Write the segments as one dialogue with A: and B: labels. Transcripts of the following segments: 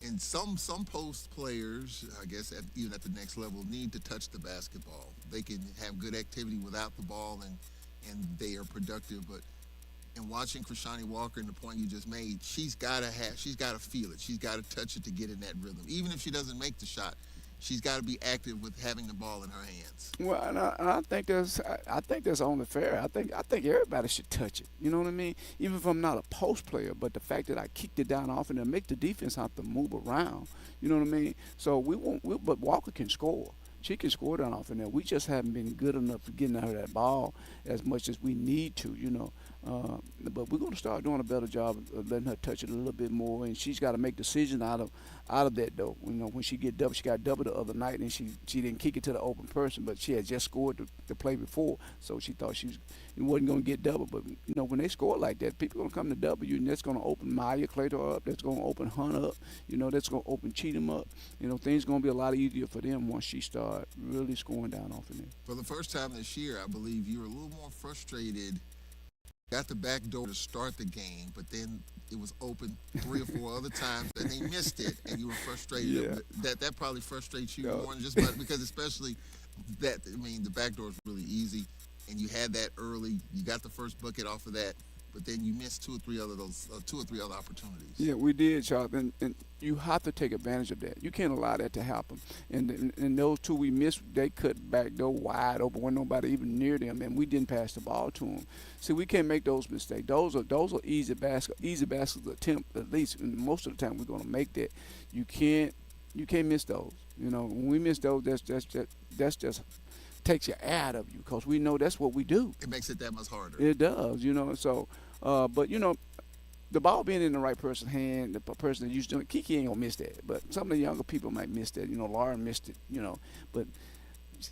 A: And some post players, I guess, even at the next level, need to touch the basketball. They can have good activity without the ball, and they are productive. But in watching Krishani Walker and the point you just made, she's got to feel it. She's got to touch it to get in that rhythm. Even if she doesn't make the shot, she's got to be active with having the ball in her hands.
B: Well, and I think that's only fair. I think everybody should touch it. You know what I mean? Even if I'm not a post player, but the fact that I kicked it down often and make the defense have to move around. You know what I mean? So we won't. But Walker can score. She can score down off in there. We just haven't been good enough for getting her that ball as much as we need to. But we're going to start doing a better job of letting her touch it a little bit more, and she's got to make decisions out of that though. When she got double the other night, and she didn't kick it to the open person, but she had just scored the play before, so she thought wasn't going to get double. But when they score like that, people are going to come to W, and that's going to open Maya Claytor up. That's going to open Hunt up. That's going to open Cheatham up. Things going to be a lot easier for them once she start really scoring down off in there.
A: For the first time this year, I believe you were a little more frustrated. Got the back door to start the game, but then it was open 3 or 4 other times, and they missed it, and you were frustrated.
B: Yeah.
A: That probably frustrates you more than just about, because especially the back door is really easy, and you had that early. You got the first bucket off of that, but then you missed two or three other opportunities.
B: Yeah, we did, Charles, and you have to take advantage of that. You can't allow that to happen. And those two we missed, they cut back door wide open when nobody even near them, and we didn't pass the ball to them. See, we can't make those mistakes. Those are easy baskets attempt. At least and most of the time we're going to make that. You can't miss those. When we miss those, that's just takes you out of you, because we know that's what we do.
A: It makes it that much harder.
B: It does, So, but the ball being in the right person's hand, the person that used to do it, Kiki ain't gonna miss that. But some of the younger people might miss that. Lauren missed it. But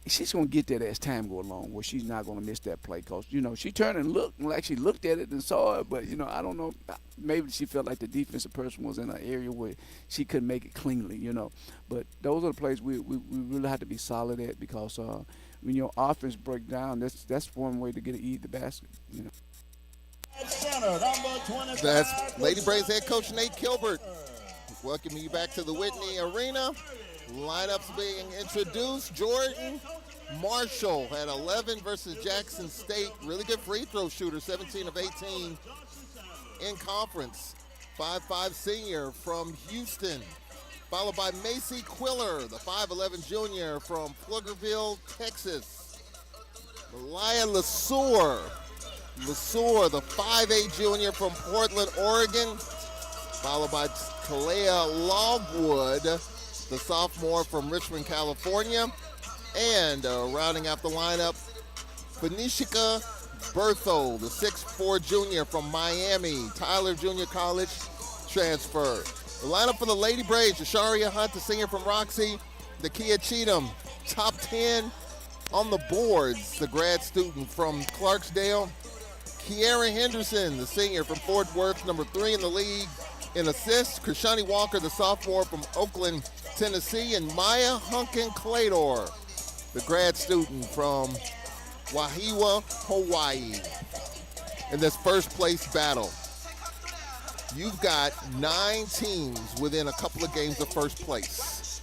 B: she's gonna get that as time go along, where she's not gonna miss that play, because she turned and looked, like she looked at it and saw it. But I don't know. Maybe she felt like the defensive person was in an area where she couldn't make it cleanly. But those are the plays we really have to be solid at, because when your offense break down, that's one way to get the basket.
A: That's Lady Braves head coach Nate Kilbert welcoming you back to the Whitney Arena. Lineups being introduced. Jordan Marshall had 11 versus Jackson State. Really good free throw shooter, 17 of 18 in conference. 5'5" senior from Houston. Followed by Macy Quiller, the 5'11" junior from Pflugerville, Texas. Malaya Lesueur, the 5'8" junior from Portland, Oregon. Followed by Talea Logwood, the sophomore from Richmond, California. And rounding out the lineup, Phoenicia Berthold, the 6'4" junior from Miami, Tyler Junior College transfer. The lineup for the Lady Braves: Jasharia Hunt, the senior from Roxy, Nakia Cheatham, top 10 on the boards, the grad student from Clarksdale, Kiara Henderson, the senior from Fort Worth, number 3 in the league in assists, Krishani Walker, the sophomore from Oakland, Tennessee, and Maya Hunkin Claytor, the grad student from Wahiawa, Hawaii. In this first place battle, you've got 9 teams within a couple of games of first place.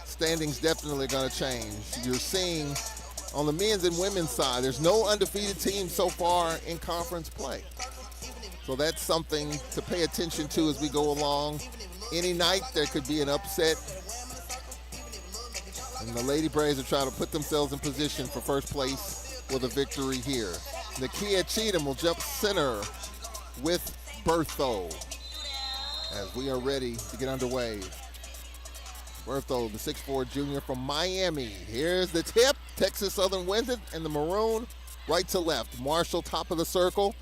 A: Standings definitely going to change. You're seeing on the men's and women's side, there's no undefeated team so far in conference play. So that's something to pay attention to as we go along. Any night there could be an upset. And the Lady Braves are trying to put themselves in position for first place with a victory here. Nakia Cheatham will jump center with Berthold as we are ready to get underway. Berthold, the 6'4" junior from Miami. Here's the tip. Texas Southern wins it, and the maroon right to left. Marshall, top of the circle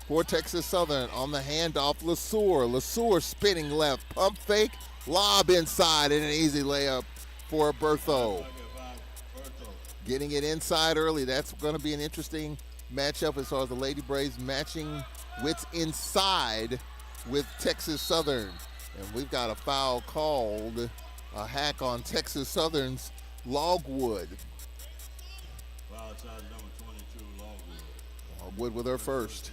A: for Texas Southern. On the handoff, Lesueur spinning left. Pump fake, lob inside, and an easy layup for Berthold. Getting it inside early. That's going to be an interesting matchup as far as the Lady Braves matching wits inside with Texas Southern. And we've got a foul called, a hack on Texas Southern's Logwood.
C: Foul shot number 22, Logwood.
A: Logwood with her first.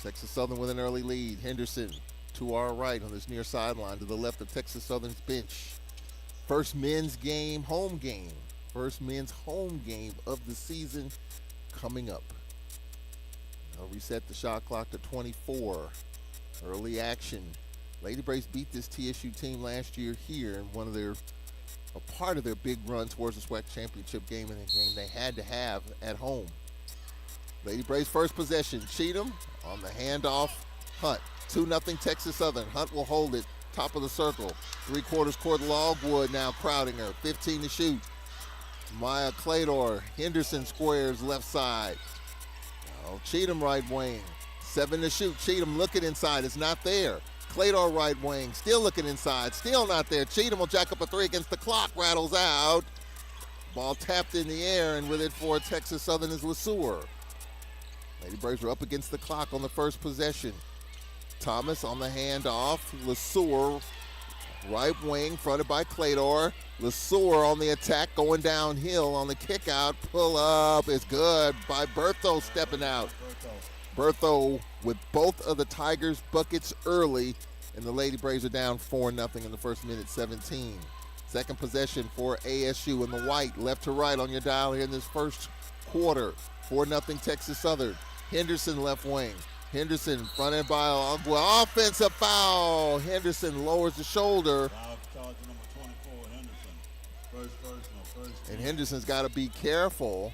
A: Texas Southern with an early lead. Henderson, to our right on this near sideline, to the left of Texas Southern's bench. First men's game, home game. First men's home game of the season coming up. I'll reset the shot clock to 24. Early action. Lady Braves beat this TSU team last year here in a part of their big run towards the SWAC championship game, in a game they had to have at home. Lady Braves first possession. Cheatham on the handoff. Hunt. 2-0 Texas Southern. Hunt will hold it. Top of the circle. 3/4 court. Logwood now crowding her. 15 to shoot. Maya Clador. Henderson squares left side. Now Cheatham right wing. 7 to shoot. Cheatham looking inside. It's not there. Clador right wing. Still looking inside. Still not there. Cheatham will jack up a 3 against the clock. Rattles out. Ball tapped in the air, and with it for Texas Southern is LeSueur. Lady Braves are up against the clock on the first possession. Thomas on the handoff. LeSueur, right wing, fronted by Clador. LeSueur on the attack, going downhill on the kick out. Pull up is good by Bertho stepping out. Bertho with both of the Tigers' buckets early, and the Lady Braves are down 4-0 in the first minute, 17. Second possession for ASU in the white, left to right on your dial here in this first quarter. 4-0 Texas Southern. Henderson left wing. Henderson fronted by Ogwa. Offensive foul. Henderson lowers the shoulder.
C: Foul charge number 24, Henderson. First personal, first.
A: And Henderson's got to be careful.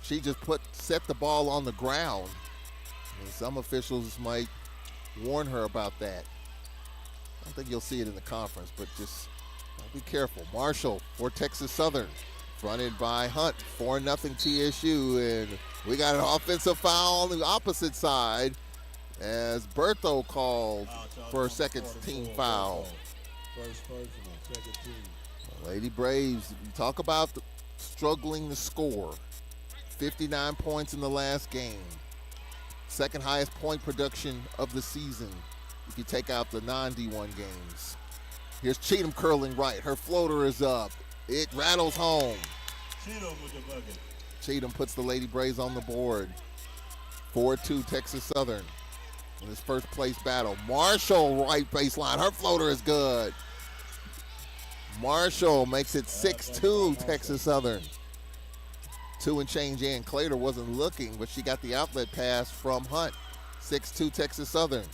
A: She just set the ball on the ground. And some officials might warn her about that. I don't think you'll see it in the conference, but just be careful. Marshall for Texas Southern. Fronted by Hunt. 4-0 TSU. And we got an offensive foul on the opposite side as Bertho called for a second team foul.
C: First personal, second team.
A: Lady Braves, you talk about struggling to score. 59 points in the last game. Second highest point production of the season if you take out the non-D1 games. Here's Cheatham curling right. Her floater is up. It rattles home.
C: Cheatham with the bucket.
A: Cheatham puts the Lady Braves on the board. 4-2 Texas Southern in this first place battle. Marshall right baseline. Her floater is good. Marshall makes it 6-2 Texas Southern. 2 and change in. Claytor wasn't looking, but she got the outlet pass from Hunt. 6-2 Texas Southern.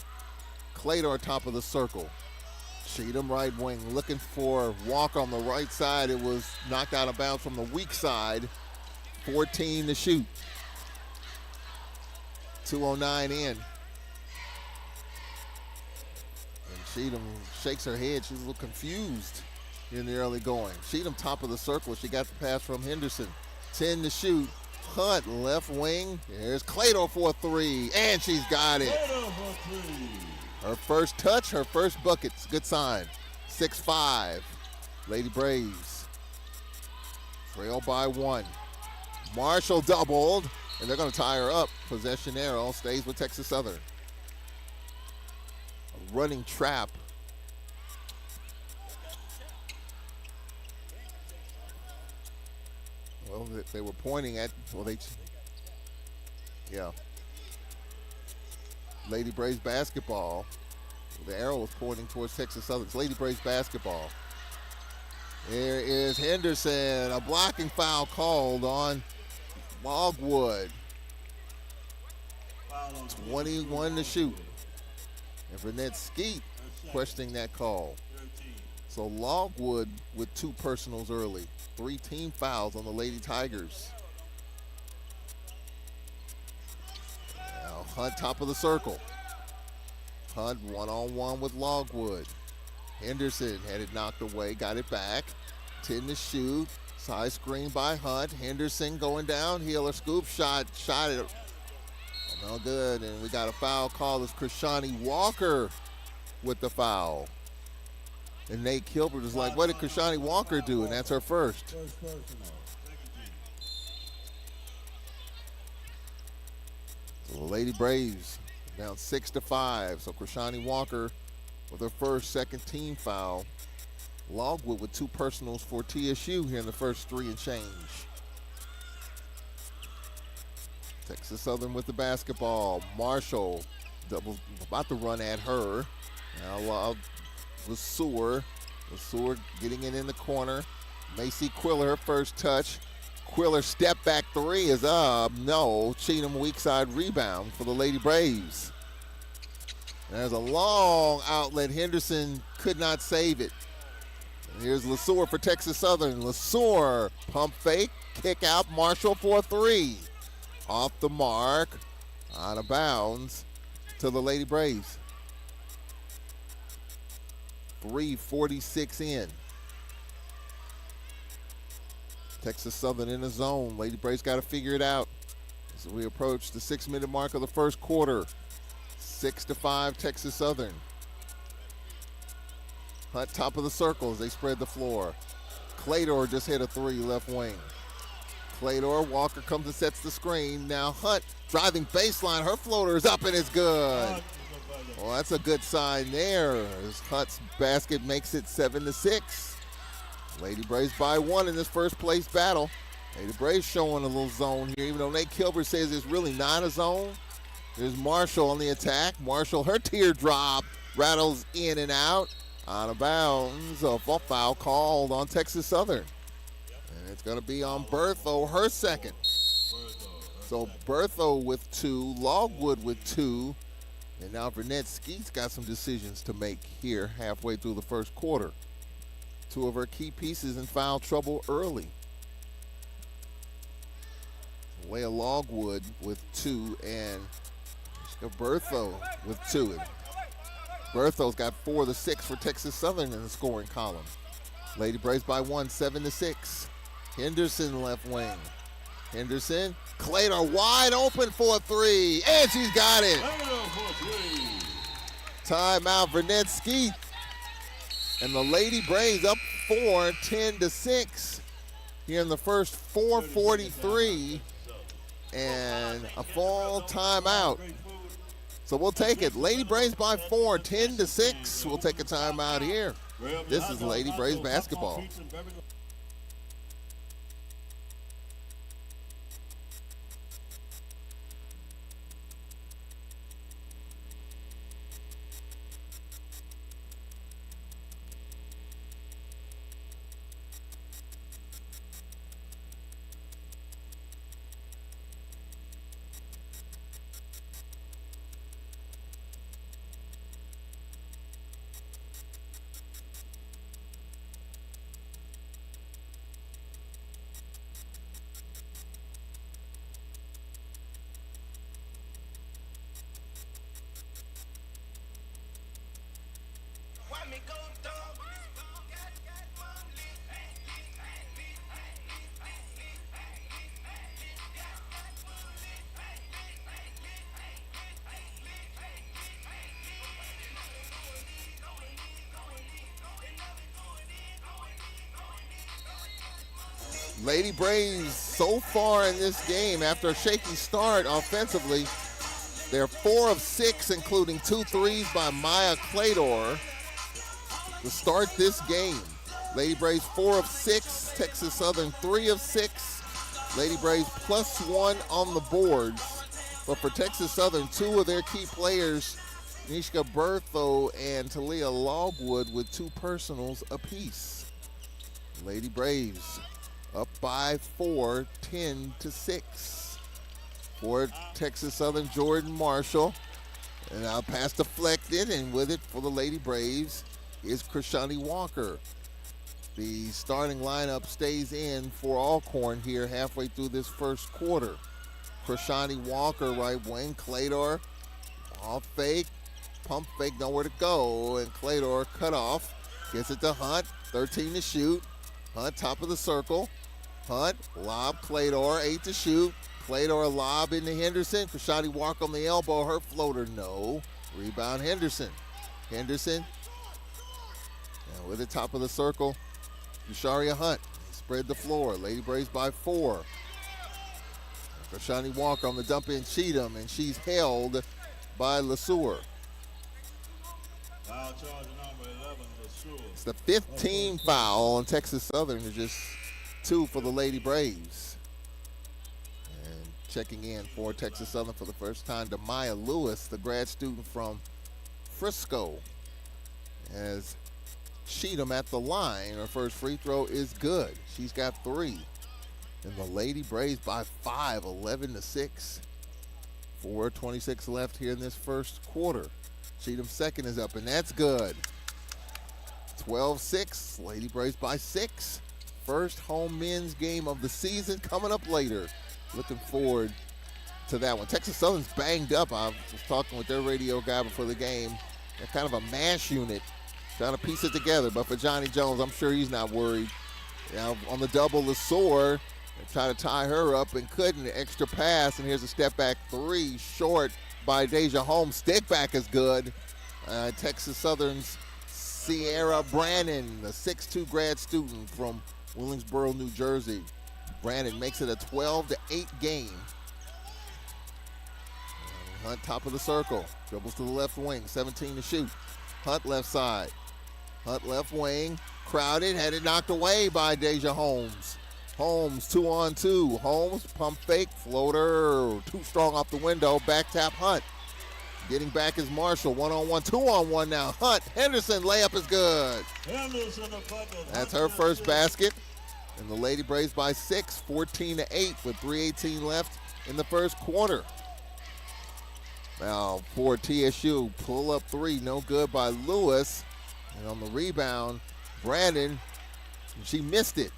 A: Claytor top of the circle. Cheatham right wing looking for Walker on the right side. It was knocked out of bounds from the weak side. 14 to shoot. 2:09 in. And Cheatham shakes her head. She's a little confused in the early going. Cheatham top of the circle. She got the pass from Henderson. 10 to shoot. Hunt left wing. There's Claytor for a 3, and she's got it. Her first touch, her first bucket. It's a good sign. 6-5. Lady Braves trail by 1. Marshall doubled, and they're going to tie her up. Possession arrow stays with Texas Southern. A running trap. Well, they were pointing at, Lady Braves basketball. The arrow was pointing towards Texas Southern. It's Lady Braves basketball. There is Henderson. A blocking foul called on Logwood. 21 to shoot. And Burnett Skeet questioning that call. So Logwood with 2 personals early. 3 team fouls on the Lady Tigers. Now Hunt top of the circle. Hunt one-on-one with Logwood. Henderson had it knocked away, got it back. 10 to shoot. Side screen by Hunt. Henderson going downhill. Her scoop shot it. No good. And we got a foul call. It's Krishani Walker with the foul. And Nate Kilbert is like, what did Krishani Walker do? And that's her first. So the Lady Braves down 6-5. So Krishani Walker with her first second team foul. Logwood with 2 personals for TSU here in the first 3 and change. Texas Southern with the basketball. Marshall double, about to run at her. Now LeSueur getting it in the corner. Macy Quiller, her first touch. Quiller step back three is up. No, Cheatham weak side rebound for the Lady Braves. There's a long outlet. Henderson could not save it. And here's LeSueur for Texas Southern. LeSueur, pump fake, kick out. Marshall for a three. Off the mark, out of bounds to the Lady Braves. 3:46 in. Texas Southern in the zone. Lady Braves got to figure it out as we approach the 6-minute mark of the first quarter. 6-5 Texas Southern. Hunt top of the circle as they spread the floor. Clador just hit a three left wing. Clador, Walker comes and sets the screen. Now Hunt driving baseline. Her floater is up and it's good. Well, that's a good sign there as Hunt's basket makes it 7-6. Lady Braves by one in this first place battle. Lady Braves showing a little zone here, even though Nate Kilbert says it's really not a zone. There's Marshall on the attack. Marshall, her teardrop rattles in and out. Out of bounds. A foul called on Texas Southern. And it's going to be on Bertho, her second. So Bertho with two, Logwood with two. And now Vernette Skeet's got some decisions to make here halfway through the first quarter. Two of her key pieces in foul trouble early. Leah Logwood with two and Bertho with two. Bertho's got 4 of the 6 for Texas Southern in the scoring column. Lady Braves by one, 7-6. Henderson left wing. Henderson, Claytor wide open for a three, and she's got it. Timeout, Vernette Skeet. And the Lady Braves up 4, 10-6 here in the first 4:43, and a full timeout. So we'll take it. Lady Braves by 4, 10-6. We'll take a timeout here. This is Lady Braves basketball. Lady Braves so far in this game, after a shaky start offensively, they're 4 of 6, including 2 threes by Maya Clador to start this game. Lady Braves 4 of 6, Texas Southern 3 of 6. Lady Braves +1 on the boards. But for Texas Southern, 2 of their key players, Nishka Bertho and Talia Logwood, with 2 personals apiece. Lady Braves up by 4, 10-6. For Texas Southern, Jordan Marshall. And now pass deflected, and with it for the Lady Braves is Krishani Walker. The starting lineup stays in for Alcorn here halfway through this first quarter. Krishani Walker, right wing. Clador, off fake, pump fake, nowhere to go. And Clador cut off, gets it to Hunt, 13 to shoot. Hunt, top of the circle. Hunt, lob, Clador, 8 to shoot. Clador lob into Henderson. Krishani Walker on the elbow, her floater, no. Rebound Henderson. Henderson, and with the top of the circle, Yusharia Hunt. Spread the floor. Lady Braves by 4. Krishani Walker on the dump in Cheatham, and she's held by LeSueur.
C: Foul charge number 11, LeSueur.
A: It's the 15th foul on Texas Southern, to just 2 for the Lady Braves. And Checking in for Texas Southern for the first time, Demaya Lewis, the grad student from Frisco, as Cheatham at the line. Her first free throw is good. She's got 3. And the Lady Braves by 5, 11-6. 4:26 left here in this first quarter. Cheatham's second is up, and that's good. 12-6, Lady Braves by 6. First home men's game of the season coming up later. Looking forward to that one. Texas Southern's banged up. I was talking with their radio guy before the game. They're kind of a mash unit, trying to piece it together. But for Johnny Jones, I'm sure he's not worried. On the double, LeSueur, try to tie her up and couldn't. Extra pass, and here's a step back 3, short by Deja Holmes. Stick back is good. Texas Southern's Sierra Brannon, the 6'2 grad student from Williamsboro, New Jersey. Brannon makes it a 12-8 game. Hunt top of the circle, dribbles to the left wing, 17 to shoot. Hunt left side. Hunt left wing, crowded, had it knocked away by Deja Holmes. Holmes 2-on-2. Holmes pump fake, floater, too strong off the window, back tap Hunt. Getting back is Marshall, 1-on-1, 2-on-1 now. Hunt, Henderson, layup is good. That's her first basket. And the Lady Braves by 6, 14-8 with 3:18 left in the first quarter. Now for TSU, pull up 3, no good by Lewis. And on the rebound, Brandon, she missed it.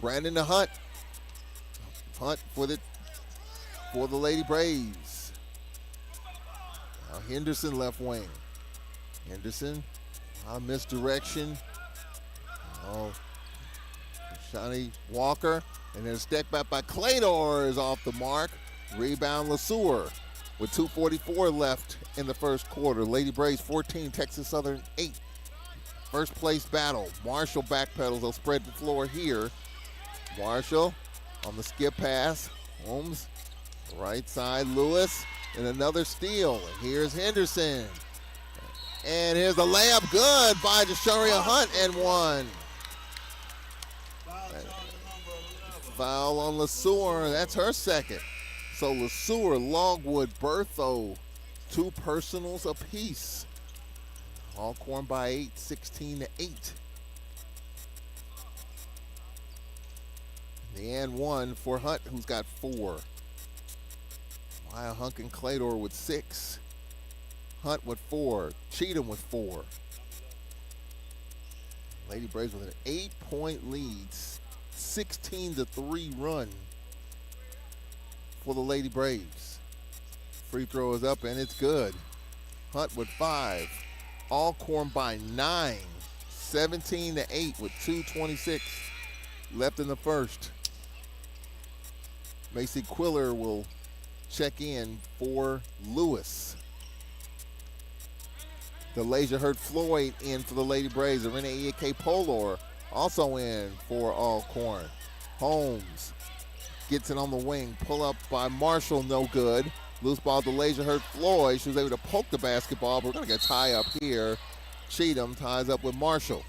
A: Brandon to Hunt. Hunt for the Lady Braves. Now Henderson left wing. Henderson, misdirection. Shani Walker, and then a step back by Claytor is off the mark. Rebound LeSueur with 2:44 left in the first quarter. Lady Braves 14, Texas Southern 8. First place battle. Marshall backpedals. They'll spread the floor here. Marshall on the skip pass. Holmes, right side, Lewis, and another steal. And here's Henderson. And here's the layup, good by Desharia Hunt, and 1. Foul on LeSueur, that's her second. So LeSueur, Longwood, Bertho, 2 personals apiece. Alcorn by 8, 16-8. The and 1 for Hunt, who's got 4. Maya Hunk and Claytor with 6. Hunt with 4. Cheatham with 4. Lady Braves with an 8-point lead. 16-3 run for the Lady Braves. Free throw is up and it's good. Hunt with 5. Alcorn by 9. 17-8 with 2:26 left in the first. Macy Quiller will check in for Lewis. DeLasia Hurt Floyd in for the Lady Braves. Arena Iyake Polor also in for Alcorn. Holmes gets it on the wing. Pull up by Marshall, no good. Loose ball, DeLasia Hurt Floyd. She was able to poke the basketball, but we're going to get a tie up here. Cheatham ties up with Marshall.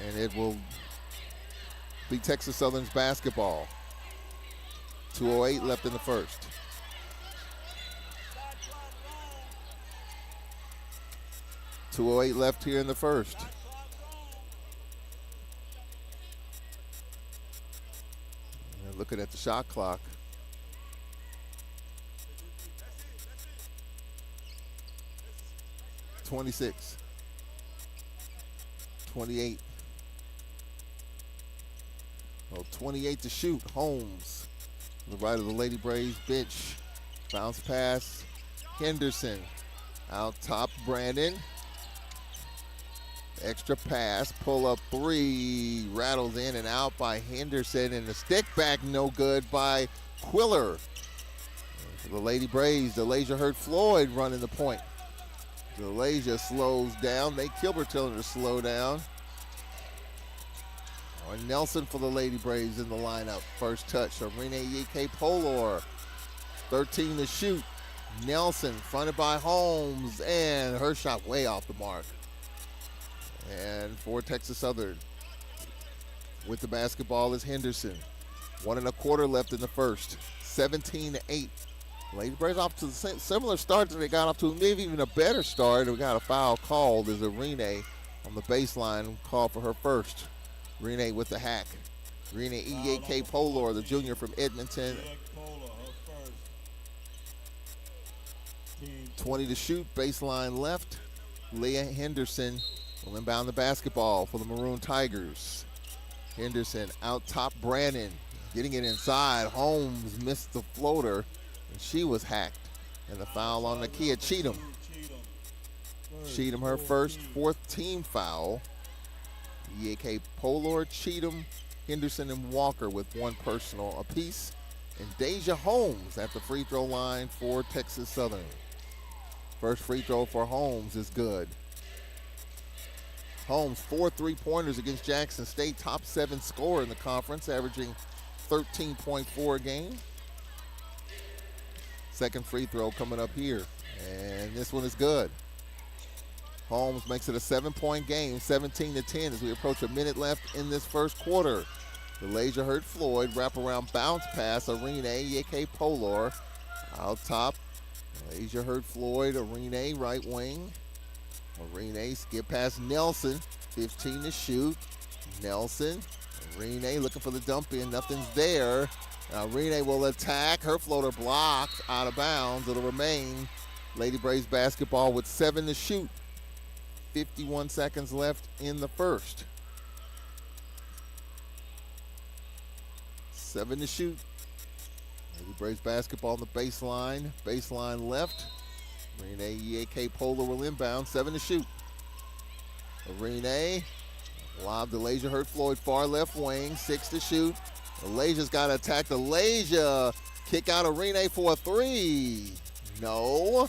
A: And it will be Texas Southern's basketball. 2:08 left in the first. .208 left here in the first. And looking at the shot clock. .26. 28. Well, 28 to shoot. Holmes, the right of the Lady Braves bench. Bounce pass. Henderson. Out top, Brandon. Extra pass, pull up 3, rattles in and out by Henderson, and the stick back no good by Quiller. For the Lady Braves, DeLasia Hurt Floyd running the point. DeLasia slows down. Nate Kilbert telling her to slow down. Or Nelson for the Lady Braves in the lineup. First touch, Arena Iyake Polor. 13 to shoot. Nelson fronted by Holmes, and her shot way off the mark. And for Texas Southern, with the basketball is Henderson. 1.25 left in the first. 17-8. Lady Braves off to the similar start that they got off to, maybe even a better start. We got a foul called as Arene on the baseline called for her first. Arene with the hack. Arene E.A.K. Polar, the junior from Edmonton. 20 to shoot, baseline left. Leah Henderson will inbound the basketball for the Maroon Tigers. Henderson out top Brannon, getting it inside. Holmes missed the floater, and she was hacked. And the foul on Nakia Cheatham. Cheatham her first, fourth team foul. EAK Polar, Cheatham, Henderson, and Walker with one personal apiece. And Deja Holmes at the free throw line for Texas Southern. First free throw for Holmes is good. Holmes, 4 3-pointers against Jackson State, top 7 scorer in the conference, averaging 13.4 a game. Second free throw coming up here, and this one is good. Holmes makes it a 7-point game, 17-10 as we approach a minute left in this first quarter. The Laser Hurt Floyd wraparound bounce pass, Arene, EK Polar. Out top, Laser Hurt Floyd, Arene, right wing. Arene skip past Nelson, 15 to shoot. Nelson, Arene looking for the dump in, nothing's there. Now Arene will attack, her floater blocked, out of bounds. It'll remain Lady Braves basketball with 7 to shoot. 51 seconds left in the first. 7 to shoot. Lady Braves basketball on the baseline. Baseline left. Arene EAK Polar will inbound. 7 to shoot. Arene lob to Lasia Hurt Floyd, far left wing. 6 to shoot. Lasia's got to attack the Lasia. Kick out Arene for a 3. No.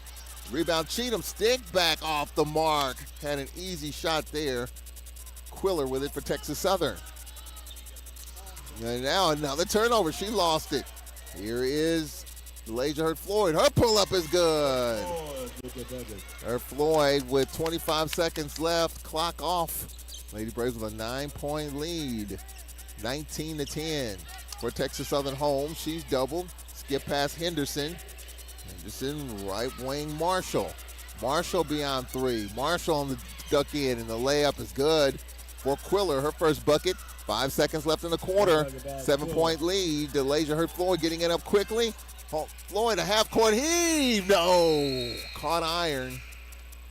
A: Rebound Cheatham, stick back off the mark. Had an easy shot there. Quiller with it for Texas Southern. And now another turnover. She lost it. Here is Lasia Hurt Floyd. Her pull-up is good. Her Floyd with 25 seconds left. Clock off. Lady Braves with a 9-point lead. 19-10 for Texas Southern home. She's doubled. Skip past Henderson. Henderson, right wing Marshall. Marshall beyond 3. Marshall on the duck in, and the layup is good for Quiller. Her first bucket. 5 seconds left in the quarter. 7-point lead. DeLasia Hurt Floyd getting it up quickly. Floyd a half-court heave. No. Caught iron.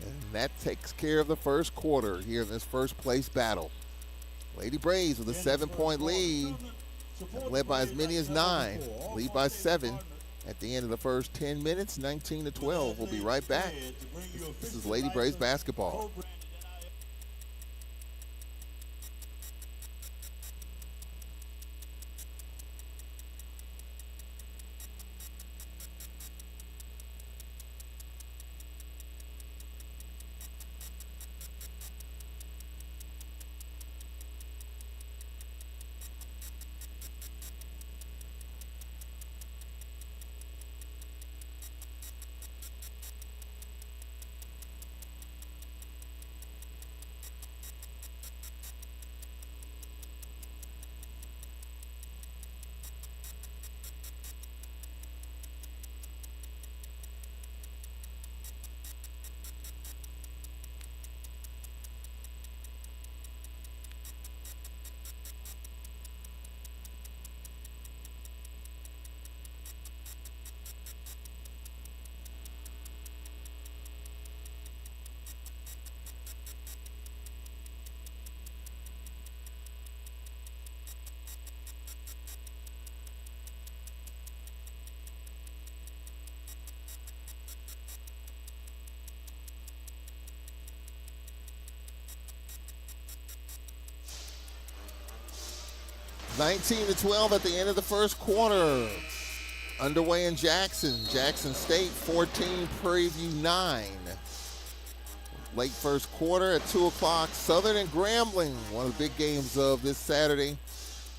A: And that takes care of the first quarter here in this first place battle. Lady Braves with a 7-point lead. Led by as many as 9. Lead by 7 at the end of the first 10 minutes. 19-12. We'll be right back. This is Lady Braves basketball. Nineteen to 12 at the end of the first quarter. Underway in Jackson. Jackson State 14, Prairie 9. Late first quarter at 2 o'clock. Southern and Grambling, one of the big games of this Saturday.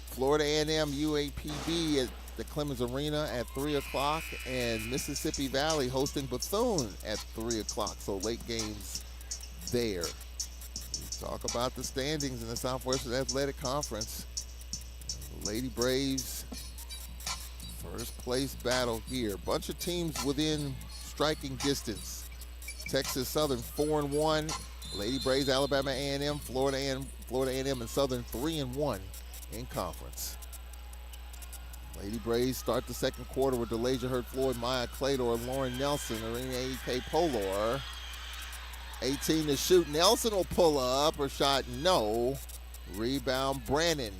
A: Florida A&M UAPB at the Clemens Arena at 3 o'clock. And Mississippi Valley hosting Bethune at 3 o'clock. So late games there. Talk about the standings in the Southwestern Athletic Conference. Lady Braves First place battle here. Bunch of teams within striking distance. Texas Southern 4-1. Lady Braves, Alabama A&M, Florida A&M, and Southern 3-1 in conference. Lady Braves start the second quarter with DeLasia Hurt-Floyd, Maya Clador, Lauren Nelson, Arena A.K. Polor. 18 to shoot. Nelson will pull up. Her shot, no. Rebound, Brannon.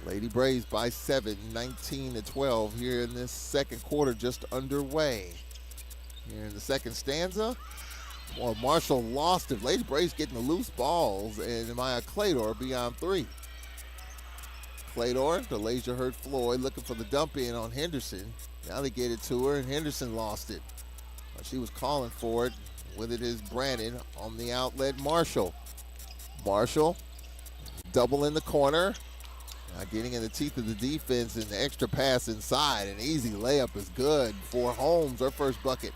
A: Lady Braves by 7, 19-12 here in this second quarter, just underway. Here in the second stanza, well, Marshall lost it. Lady Braves getting the loose balls, and Maya Clador beyond 3. Clador, DeLasia Hurt-Floyd looking for the dump in on Henderson. Now they get it to her, and Henderson lost it. She was calling for it. With it is Brannon on the outlet, Marshall. Marshall, double in the corner. Now getting in the teeth of the defense, and the extra pass inside. An easy layup is good for Holmes, her first bucket.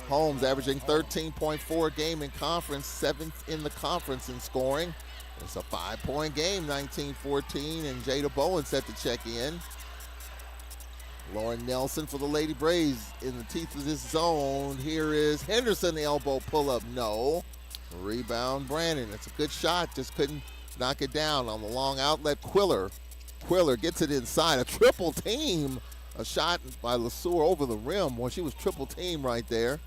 A: Holmes averaging 13.4 a game in conference, 7th in the conference in scoring. It's a 5-point game, 19-14, and Jada Bowen set to check in. Lauren Nelson for the Lady Braves in the teeth of this zone. Here is Henderson, the elbow pull-up, no. Rebound, Brannon. It's a good shot, just couldn't knock it down on the long outlet. Quiller gets it inside, a triple team. A shot by LeSueur over the rim. Well, she was triple team right there.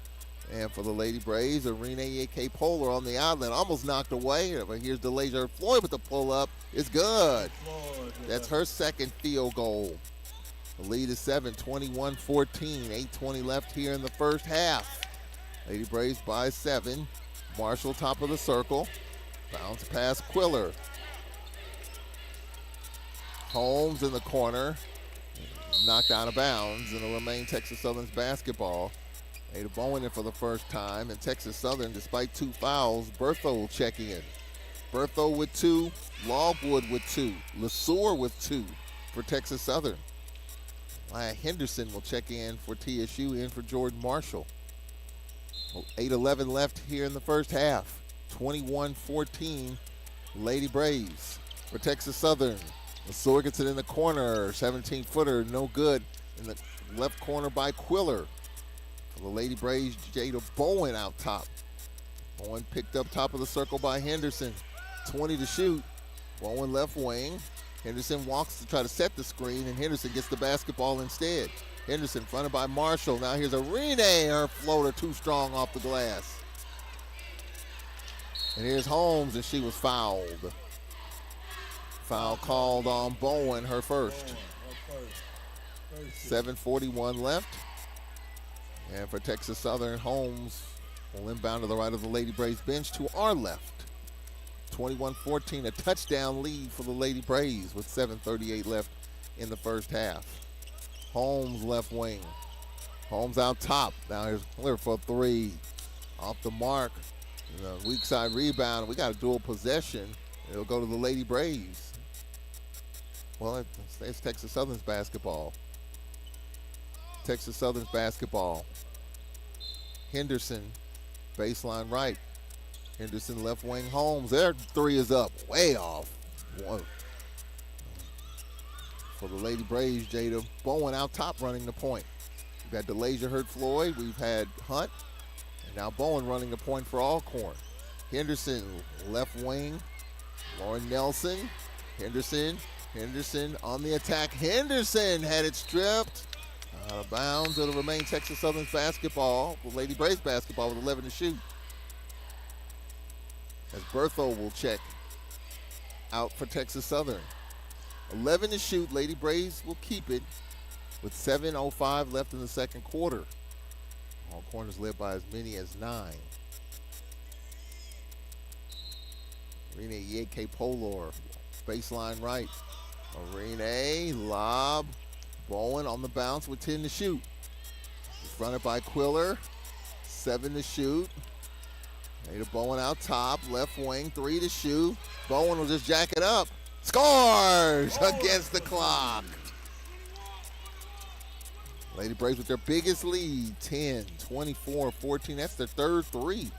A: And for the Lady Braves, Arena A.K. Polar on the outlet, almost knocked away. But here's DeLasia Floyd with the pull-up. It's good. That's her second field goal. The lead is 7, 21-14. 8:20 left here in the first half. Lady Braves by 7. Marshall top of the circle. Bounce pass Quiller. Holmes in the corner. Knocked out of bounds, and it'll remain Texas Southern's basketball. Ada Bowen in for the first time, and Texas Southern, despite 2 fouls, Bertho will check in. Bertho with 2, Logwood with 2, LeSueur with 2 for Texas Southern. Henderson will check in for TSU, in for Jordan Marshall. 8:11 left here in the first half. 21-14, Lady Braves for Texas Southern. LeSueur gets it in the corner, 17-footer, no good. In the left corner by Quiller. For the Lady Braves, Jada Bowen out top. Bowen picked up top of the circle by Henderson. 20 to shoot. Bowen left wing. Henderson walks to try to set the screen, and Henderson gets the basketball instead. Henderson fronted by Marshall. Now here's Arene, her floater too strong off the glass. And here's Holmes, and she was fouled. Foul called on Bowen, her first. 7:41 left. And for Texas Southern, Holmes will inbound to the right of the Lady Braves bench to our left. 21-14, a touchdown lead for the Lady Braves with 7:38 left in the first half. Holmes left wing. Holmes out top. Now here's Clear for 3. Off the mark. The weak side rebound. We got a dual possession. It'll go to the Lady Braves. Well, it's Texas Southern's basketball. Texas Southern's basketball. Henderson, baseline right. Henderson left wing Holmes. Their 3 is up, way off. One. For the Lady Braves, Jada Bowen out top running the point. We've had DeLasia Hurt-Floyd. We've had Hunt. And now Bowen running the point for Alcorn. Henderson, left wing. Lauren Nelson. Henderson on the attack. Henderson had it stripped. Out of bounds. It'll remain Texas Southern's basketball. Lady Braves basketball with 11 to shoot. As Bertho will check out for Texas Southern. 11 to shoot. Lady Braves will keep it with 7:05 left in the second quarter. All corners led by as many as 9. Arena Yeke Polor, baseline right. Arena, lob. Bowen on the bounce with 10 to shoot. Fronted by Quiller. 7 to shoot. Ada Bowen out top, left wing, 3 to shoot. Bowen will just jack it up. Scores against the clock. Lady Braves with their biggest lead, 10, 24, 14. That's their third 3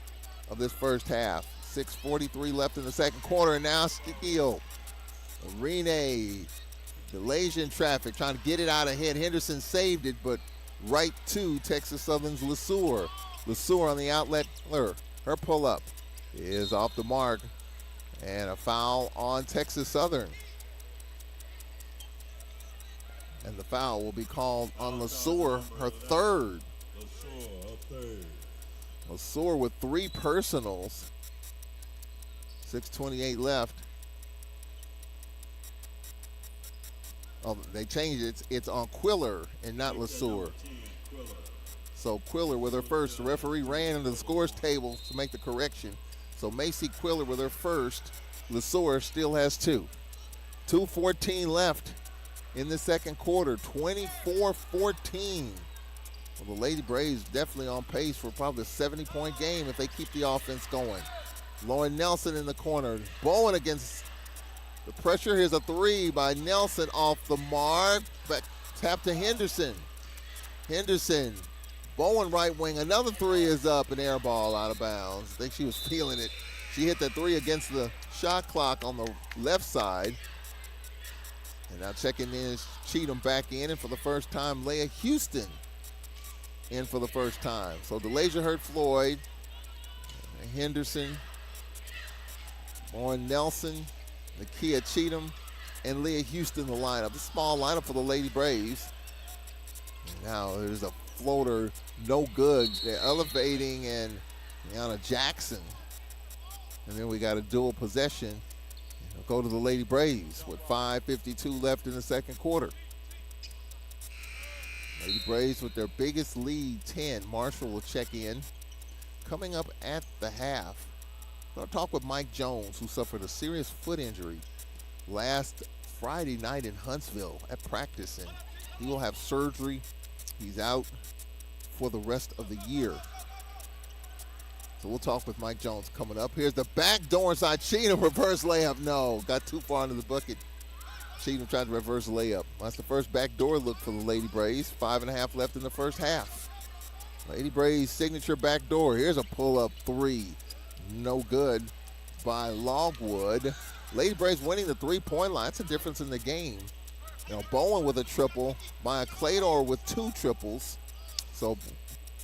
A: of this first half. 6:43 left in the second quarter, and now steal. Arene DeLasia in traffic, trying to get it out ahead. Henderson saved it, but right to Texas Southern's LeSueur. LeSueur on the outlet. Her pull-up is off the mark, and a foul on Texas Southern. And the foul will be called on LeSueur, her third. LeSueur with 3 personals. 6:28 left. Oh, they changed it. It's on Quiller and not LeSueur. So Quiller with her first. The referee ran into the scores table to make the correction. So Macy Quiller with her first. LeSueur still has 2. 2:14 left in the second quarter. 24-14. Well, the Lady Braves definitely on pace for probably a 70-point game if they keep the offense going. Lauren Nelson in the corner. Bowen against the pressure. Here's a 3 by Nelson off the mark. Back tap to Henderson. Henderson. Bowen right wing. Another 3 is up. An air ball out of bounds. I think she was feeling it. She hit that 3 against the shot clock on the left side. And now checking in is Cheatham back in. And for the first time, Leah Houston in for the first time. So DeLasia hurt Floyd. Henderson. Lauren Nelson. Nakia Cheatham. And Leah Houston the lineup. The small lineup for the Lady Braves. And now there's a floater, no good. They're elevating, and Deanna Jackson. And then we got a dual possession. It'll go to the Lady Braves with 5:52 left in the second quarter. Lady Braves with their biggest lead, 10. Marshall will check in. Coming up at the half, I'm going to talk with Mike Jones, who suffered a serious foot injury last Friday night in Huntsville at practice, and he will have surgery. He's out for the rest of the year. So we'll talk with Mike Jones coming up. Here's the back door inside Cheatham. Reverse layup. No, got too far into the bucket. Cheatham tried to reverse layup. That's the first backdoor look for the Lady Braves. 5.5 left in the first half. Lady Braves signature backdoor. Here's a pull-up 3. No good by Logwood. Lady Braves winning the 3-point line. That's a difference in the game. You know, Bowen with a triple. Maya Clador with 2 triples. So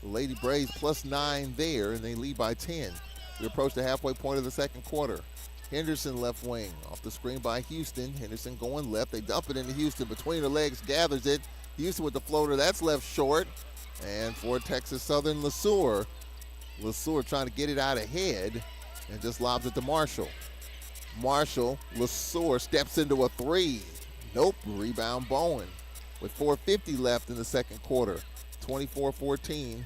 A: the Lady Braves +9 there, and they lead by 10. We approach the halfway point of the second quarter. Henderson left wing, off the screen by Houston. Henderson going left. They dump it into Houston. Between her legs, gathers it. Houston with the floater. That's left short. And for Texas Southern, LeSueur. LeSueur trying to get it out ahead and just lobs it to Marshall. Marshall, LeSueur steps into a 3. Nope, rebound Bowen. With 4:50 left in the second quarter. 24-14.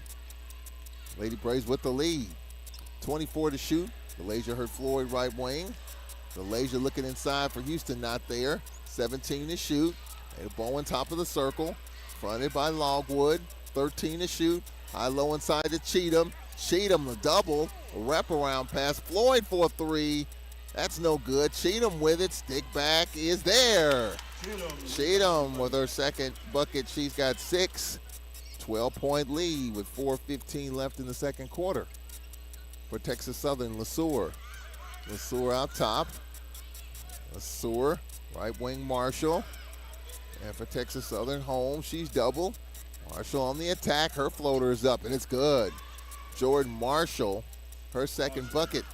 A: Lady Braves with the lead. 24 to shoot. DeLasia hurt Floyd right wing. DeLasia looking inside for Houston, not there. 17 to shoot. And Bowen top of the circle. Fronted by Logwood. 13 to shoot. High-low inside to Cheatham. Cheatham the double. A wraparound pass. Floyd for 3. That's no good. Cheatham with it. Stick back is there. Cheatham with her second bucket. She's got 6. 12-point lead with 4:15 left in the second quarter. For Texas Southern, LeSueur. LeSueur out top. LeSueur, right wing Marshall. And for Texas Southern, home, she's double. Marshall on the attack. Her floater is up, and it's good. Jordan Marshall, her second bucket.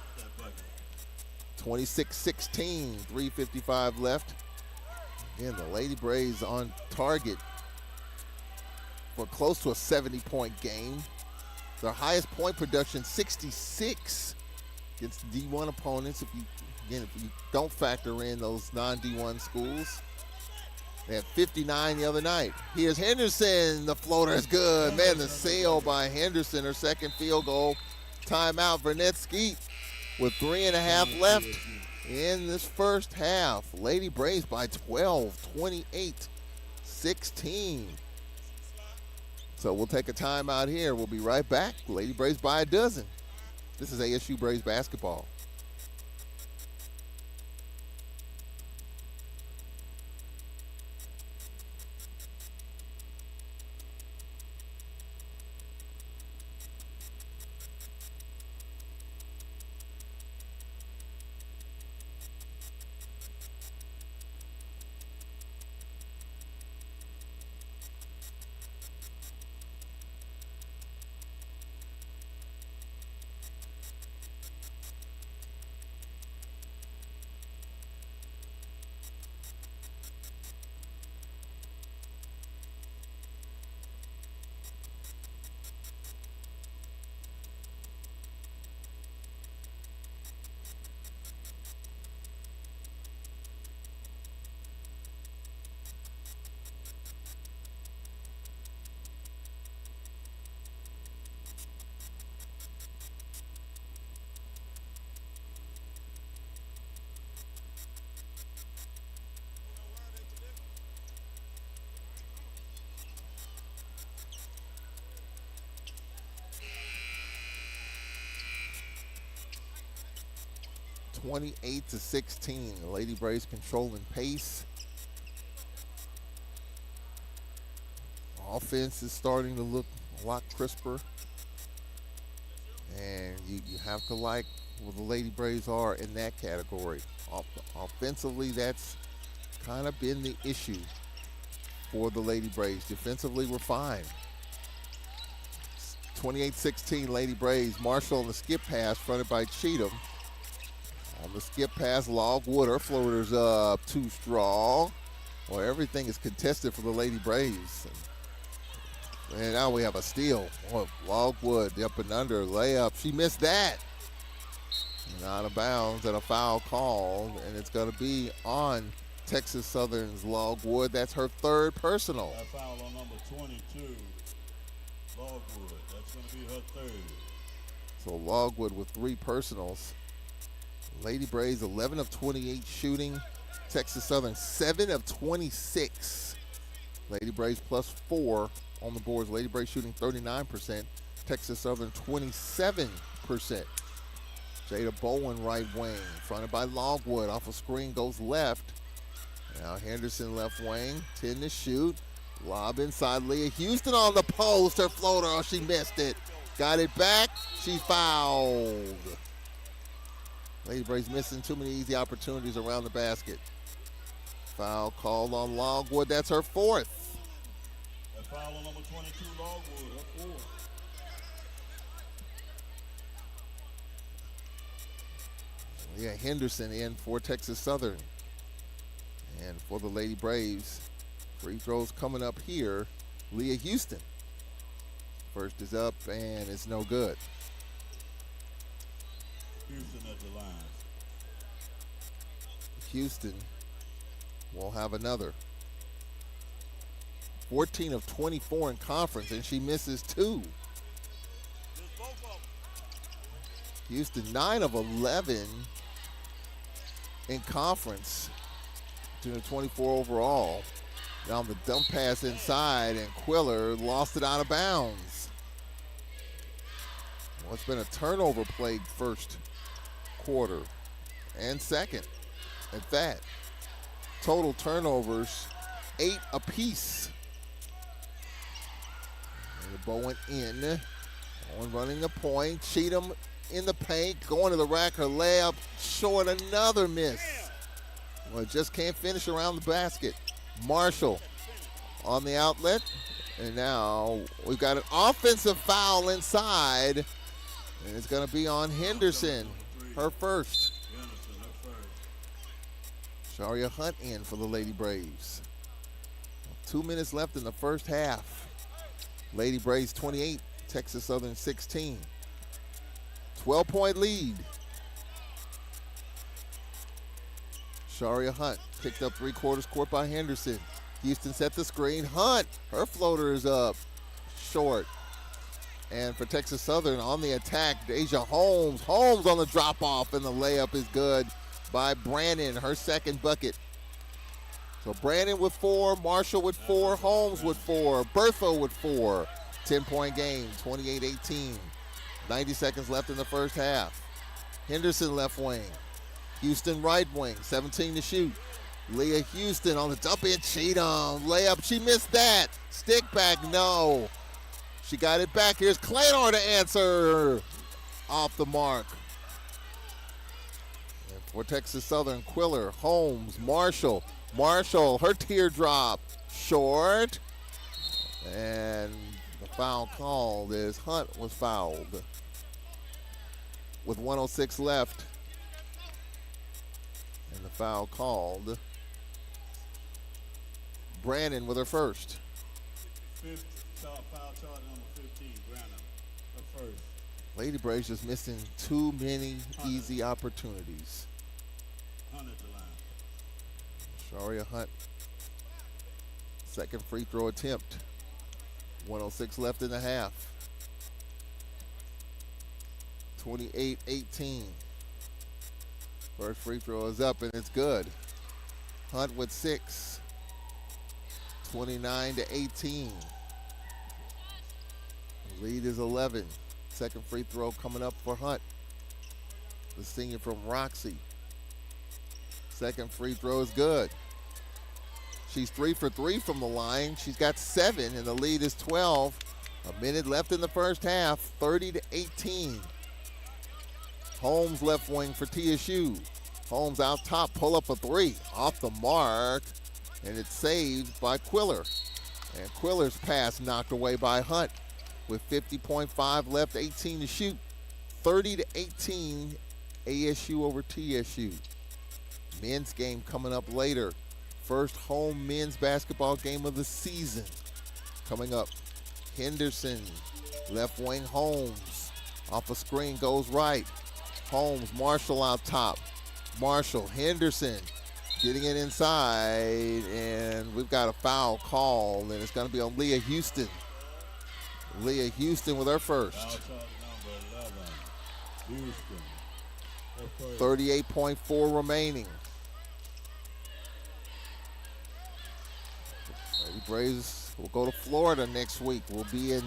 A: 26-16, 3:55 left. Again, the Lady Braves on target for close to a 70-point game. Their highest point production, 66 against D1 opponents. If you don't factor in those non-D1 schools. They had 59 the other night. Here's Henderson. The floater is good. Man, the sail by Henderson. Her second field goal. Timeout. Vernette Skeet with 3.5 left in this first half. Lady Braves by 12, 28-16. So we'll take a timeout here. We'll be right back. Lady Braves by a dozen. This is ASU Braves basketball. 28-16. The Lady Braves controlling pace. Offense is starting to look a lot crisper. And you have to like where the Lady Braves are in that category. Offensively, that's kind of been the issue for the Lady Braves. Defensively, we're fine. 28-16 Lady Braves. Marshall on the skip pass, fronted by Cheatham. On the skip pass, Logwood, her floater's up too strong. Well, everything is contested for the Lady Braves. And now we have a steal. Oh, Logwood, the up and under layup. She missed that. And out of bounds and a foul called, and it's going to be on Texas Southern's Logwood. That's her third personal.
C: That foul on number 22, Logwood. That's going to be her third.
A: So Logwood with 3 personals. Lady Braves 11 of 28 shooting. Texas Southern 7 of 26. Lady Braves plus 4 on the boards. Lady Braves shooting 39%. Texas Southern 27%. Jada Bowen right wing, fronted by Logwood. Off a screen, goes left. Now Henderson left wing, 10 to shoot. Lob inside, Leah Houston on the post. Her floater, oh, she missed it. Got it back, she fouled. Lady Braves missing too many easy opportunities around the basket. Foul called on Logwood, that's her 4th.
C: That foul on number 22, Logwood, her 4th.
A: Yeah, Henderson in for Texas Southern. And for the Lady Braves, free throws coming up here. Leah Houston. First is up and it's no good.
C: Houston at the line.
A: Houston will have another. 14 of 24 in conference, and she misses 2. Houston 9 of 11 in conference, to 24 overall. Down the dump pass inside, and Quiller lost it out of bounds. Well, it's been a turnover-plagued first quarter and second at that. Total turnovers, 8 apiece. And Bowen in. Bowen running the point. Cheatham in the paint, going to the rack. Her layup short, another miss. Well, just can't finish around the basket. Marshall on the outlet. And now we've got an offensive foul inside. And it's going to be on Henderson, her first. Sharia Hunt in for the Lady Braves. 2 minutes left in the first half. Lady Braves 28, Texas Southern 16. 12-point lead. Sharia Hunt picked up 3/4 court by Henderson. Houston set the screen. Hunt, her floater is up short. And for Texas Southern on the attack, Deja Holmes. Holmes on the drop-off, and the layup is good by Brandon, her second bucket. So Brandon with 4, Marshall with 4, Holmes with 4, Bertha with 4. 10-point game, 28-18. 90 seconds left in the first half. Henderson left wing. Houston right wing, 17 to shoot. Leah Houston on the dump in, Cheatham. Layup, she missed that. Stick back, no. She got it back. Here's Claydor to answer. Off the mark. And for Texas Southern, Quiller, Holmes, Marshall. Marshall, her teardrop, short. And the foul called is Hunt was fouled. With 1:06 left. And the foul called. Brandon with her first.
C: Foul charge number 15, Brandon, her first.
A: Lady Braves just missing too many easy opportunities.
C: Hunt at the line.
A: Sharia Hunt, second free throw attempt. 1:06 left in the half. 28-18. First free throw is up and it's good. Hunt with 6. 29-18. Lead is 11. Second free throw coming up for Hunt. the senior from Roxy. Second free throw is good. She's 3 for 3 from the line. She's got 7, and the lead is 12. A minute left in the first half, 30-18. Holmes left wing for TSU. Holmes out top, pull up a 3. Off the mark, and it's saved by Quiller. And Quiller's pass knocked away by Hunt. With 50.5 left, 18 to shoot. 30-18, ASU over TSU. Men's game coming up later. First home men's basketball game of the season. Coming up, Henderson, left wing Holmes. Off a screen, goes right. Holmes, Marshall out top. Marshall, Henderson, getting it inside, and we've got a foul call, and it's going to be on Leah Houston. Leah Houston with her first.
C: Foul shot number 11, Houston.
A: 38.4 remaining. Lady Braves will go to Florida next week. We'll be in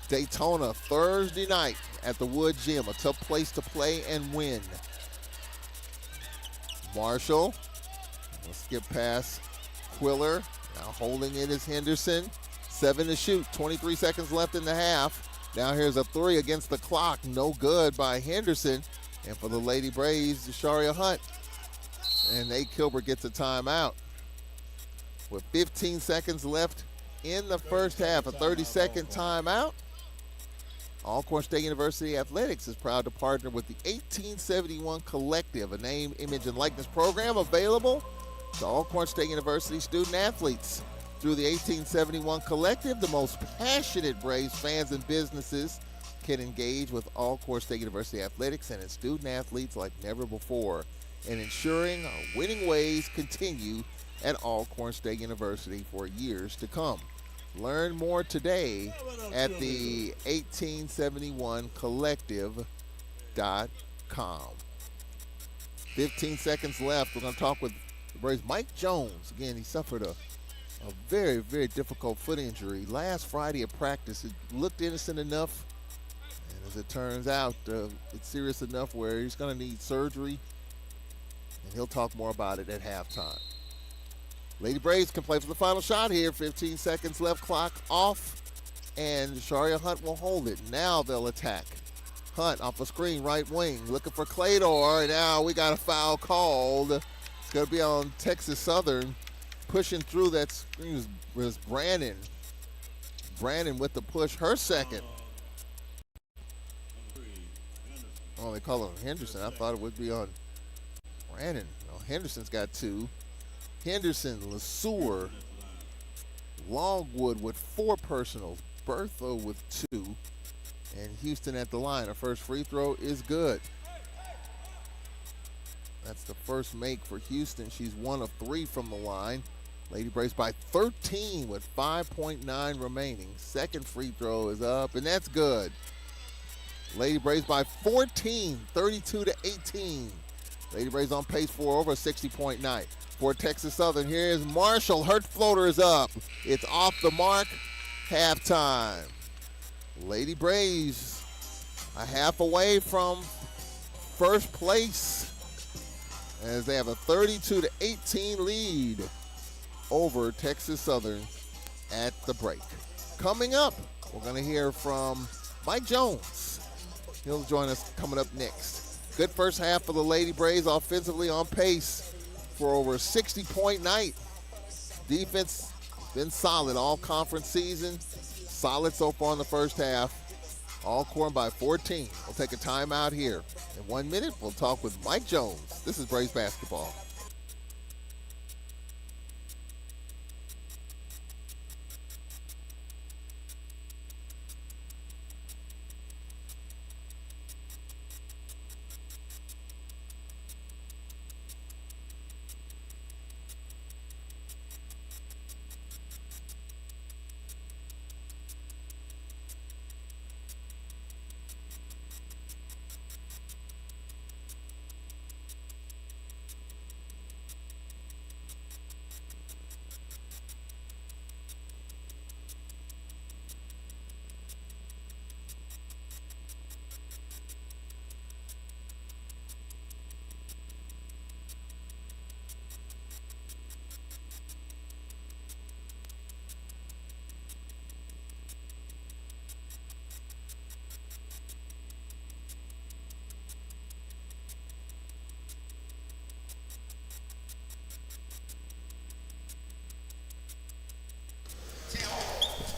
A: Daytona Thursday night at the Wood Gym, a tough place to play and win. Marshall, let's skip past Quiller. Now holding it is Henderson. 7 to shoot, 23 seconds left in the half. Now here's a 3 against the clock. No good by Henderson. And for the Lady Braves, Sharia Hunt. And Nate Kilbert gets a timeout. With 15 seconds left in the first half, a 30-second timeout. Alcorn State University Athletics is proud to partner with the 1871 Collective, a name, image, and likeness program available to Alcorn State University student athletes. Through the 1871 Collective, the most passionate Braves fans and businesses can engage with Alcorn State University Athletics and its student athletes like never before, and ensuring our winning ways continue at Alcorn State University for years to come. Learn more today at the 1871collective.com. 15 seconds left. We're going to talk with the Braves' Mike Jones. Again, he suffered a very, very difficult foot injury last Friday at practice. It looked innocent enough, and as it turns out, it's serious enough where he's going to need surgery, and he'll talk more about it at halftime. Lady Braves can play for the final shot here. 15 seconds left, clock off, and Sharia Hunt will hold it. Now they'll attack. Hunt off a screen, right wing, looking for Clador, and now we got a foul called. It's going to be on Texas Southern. Pushing through that screen was Brandon. Brandon with the push, her second. Oh, they call him Henderson. I thought it would be on Brandon. No, Henderson's got 2. Henderson, LeSueur, Longwood with 4 personals, Bertho with 2, and Houston at the line. Her first free throw is good. That's the first make for Houston. She's 1 of 3 from the line. Lady Braves by 13 with 5.9 remaining. Second free throw is up, and that's good. Lady Braves by 14, 32-18. Lady Braves on pace for over a 60-point night. For Texas Southern, here's Marshall. Her floater is up. It's off the mark. Halftime. Lady Braves a half away from first place as they have a 32-18 lead over Texas Southern at the break. Coming up, we're going to hear from Mike Jones. He'll join us coming up next. Good first half for the Lady Braves, offensively on pace for over a 60-point night. Defense been solid all conference season. Solid so far in the first half. Alcorn by 14. We'll take a timeout here. In 1 minute, we'll talk with Mike Jones. This is Braves basketball.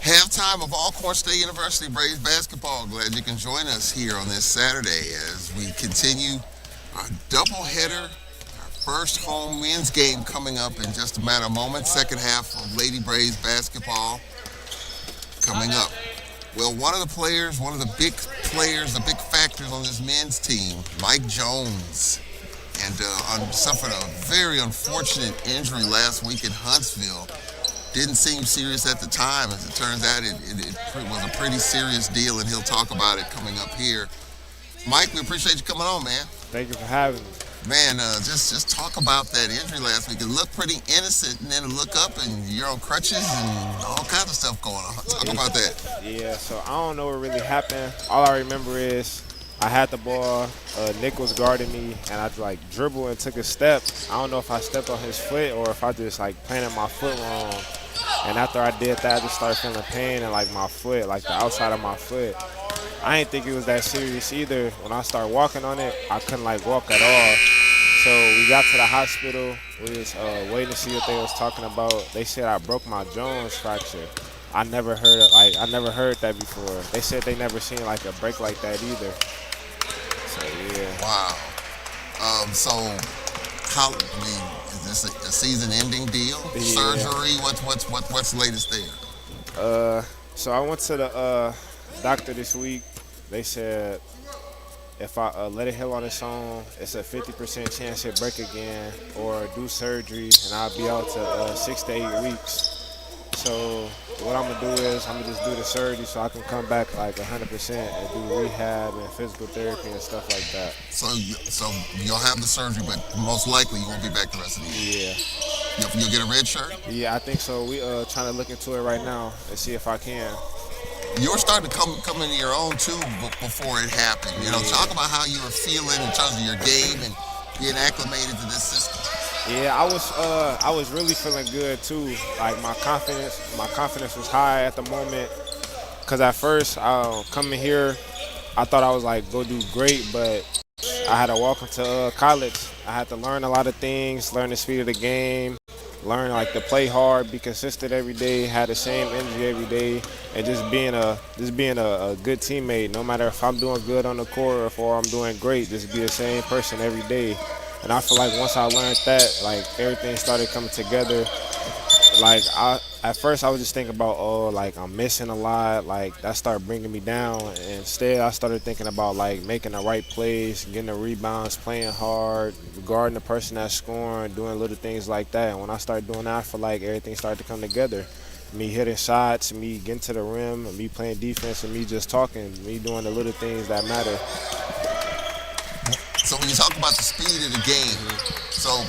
A: Halftime of Alcorn State University Braves basketball. Glad you can join us here on this Saturday as we continue our doubleheader. Our first home men's game coming up in just a matter of moments. Second half of Lady Braves basketball coming up. Well, one of the big players, the big factors on this men's team, Mike Jones, and suffered a very unfortunate injury last week in Huntsville. Didn't seem serious at the time. As it turns out, it was a pretty serious deal, and he'll talk about it coming up here. Mike, we appreciate you coming on, man.
D: Thank you for having me.
A: Man, just talk about that injury last week. It looked pretty innocent, and then to look up and you're on crutches and all kinds of stuff going on. Talk about that.
D: Yeah, so I don't know what really happened. All I remember is I had the ball, Nick was guarding me, and I like dribbled and took a step. I don't know if I stepped on his foot or if I just like planted my foot wrong. And after I did that, I just started feeling pain in like my foot, like the outside of my foot. I didn't think it was that serious either. When I started walking on it, I couldn't like walk at all. So we got to the hospital. We was waiting to see what they was talking about. They said I broke my Jones fracture. I never heard that before. They said they never seen like a break like that either. So yeah.
A: Wow. So how? Is this a season-ending deal?
D: Yeah.
A: Surgery? What's the latest there?
D: So I went to the doctor this week. They said if I let it heal on its own, it's a 50% chance it break again, or do surgery, and I'll be out to 6 to 8 weeks. So what I'm gonna do is I'm gonna just do the surgery so I can come back like 100% and do rehab and physical therapy and stuff like that.
A: So you'll have the surgery, but most likely you won't be back the rest of the year.
D: Yeah.
A: You'll get a red shirt?
D: Yeah, I think so. We trying to look into it right now and see if I can.
A: You were starting to come into your own too before it happened. You know, talk about how you were feeling in terms of your game and getting acclimated to this system.
D: Yeah, I was really feeling good too. Like my confidence was high at the moment. Cause at first, coming here, I thought I was like go do great, but I had to walk into college. I had to learn a lot of things, learn the speed of the game, learn like to play hard, be consistent every day, have the same energy every day, and just being a good teammate. No matter if I'm doing good on the court or if I'm doing great, just be the same person every day. And I feel like once I learned that, like everything started coming together. Like at first I was just thinking about, like I'm missing a lot, like that started bringing me down. And instead I started thinking about like making the right plays, getting the rebounds, playing hard, guarding the person that's scoring, doing little things like that. And when I started doing that, I feel like everything started to come together. Me hitting shots, me getting to the rim, me playing defense, and me just talking, me doing the little things that matter.
A: So when you talk about the speed of the game, so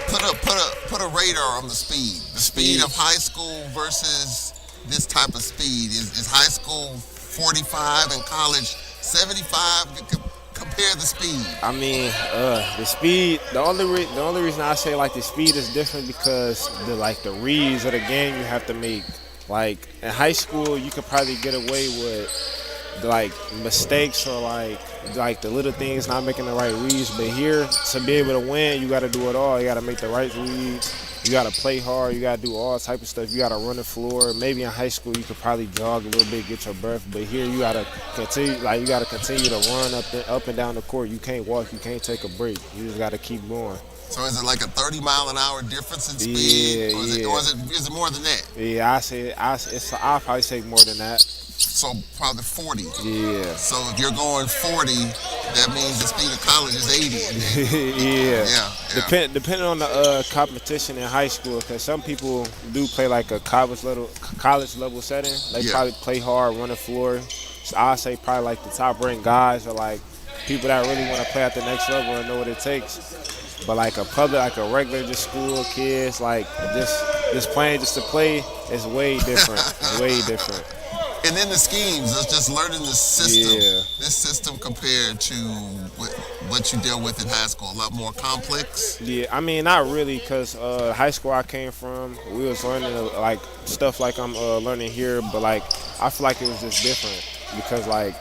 A: put a radar on the speed. The speed of high school versus this type of speed. Is high school 45 and college 75? Compare the speed.
D: I mean, the speed. The only reason I say like the speed is different because the reads of the game you have to make. Like in high school, you could probably get away with like mistakes or like the little things, not making the right reads. But here, to be able to win, you got to do it all. You got to make the right reads. You got to play hard. You got to do all type of stuff. You got to run the floor. Maybe in high school you could probably jog a little bit, get your breath. But here you got to continue. Like you got to continue to run up and down the court. You can't walk. You can't take a break. You just got to keep going.
A: So is it like a 30-mile-an-hour difference in speed, or is it more than that?
D: Yeah, I'll probably say more than that.
A: So probably 40.
D: Yeah.
A: So if you're going 40, that means the speed of college is 80.
D: Yeah. Depending on the competition in high school, because some people do play like a college level setting. They probably play hard, run the floor. So I say probably like the top ranked guys or like people that really want to play at the next level and know what it takes. But like a regular just school kids, like just playing just to play is way different. Way different.
A: And then the schemes, it's just learning the system.
D: Yeah.
A: This system compared to what you deal with in high school, a lot more complex.
D: Yeah, I mean, not really, because high school I came from, we was learning like stuff like I'm learning here, but like I feel like it was just different because like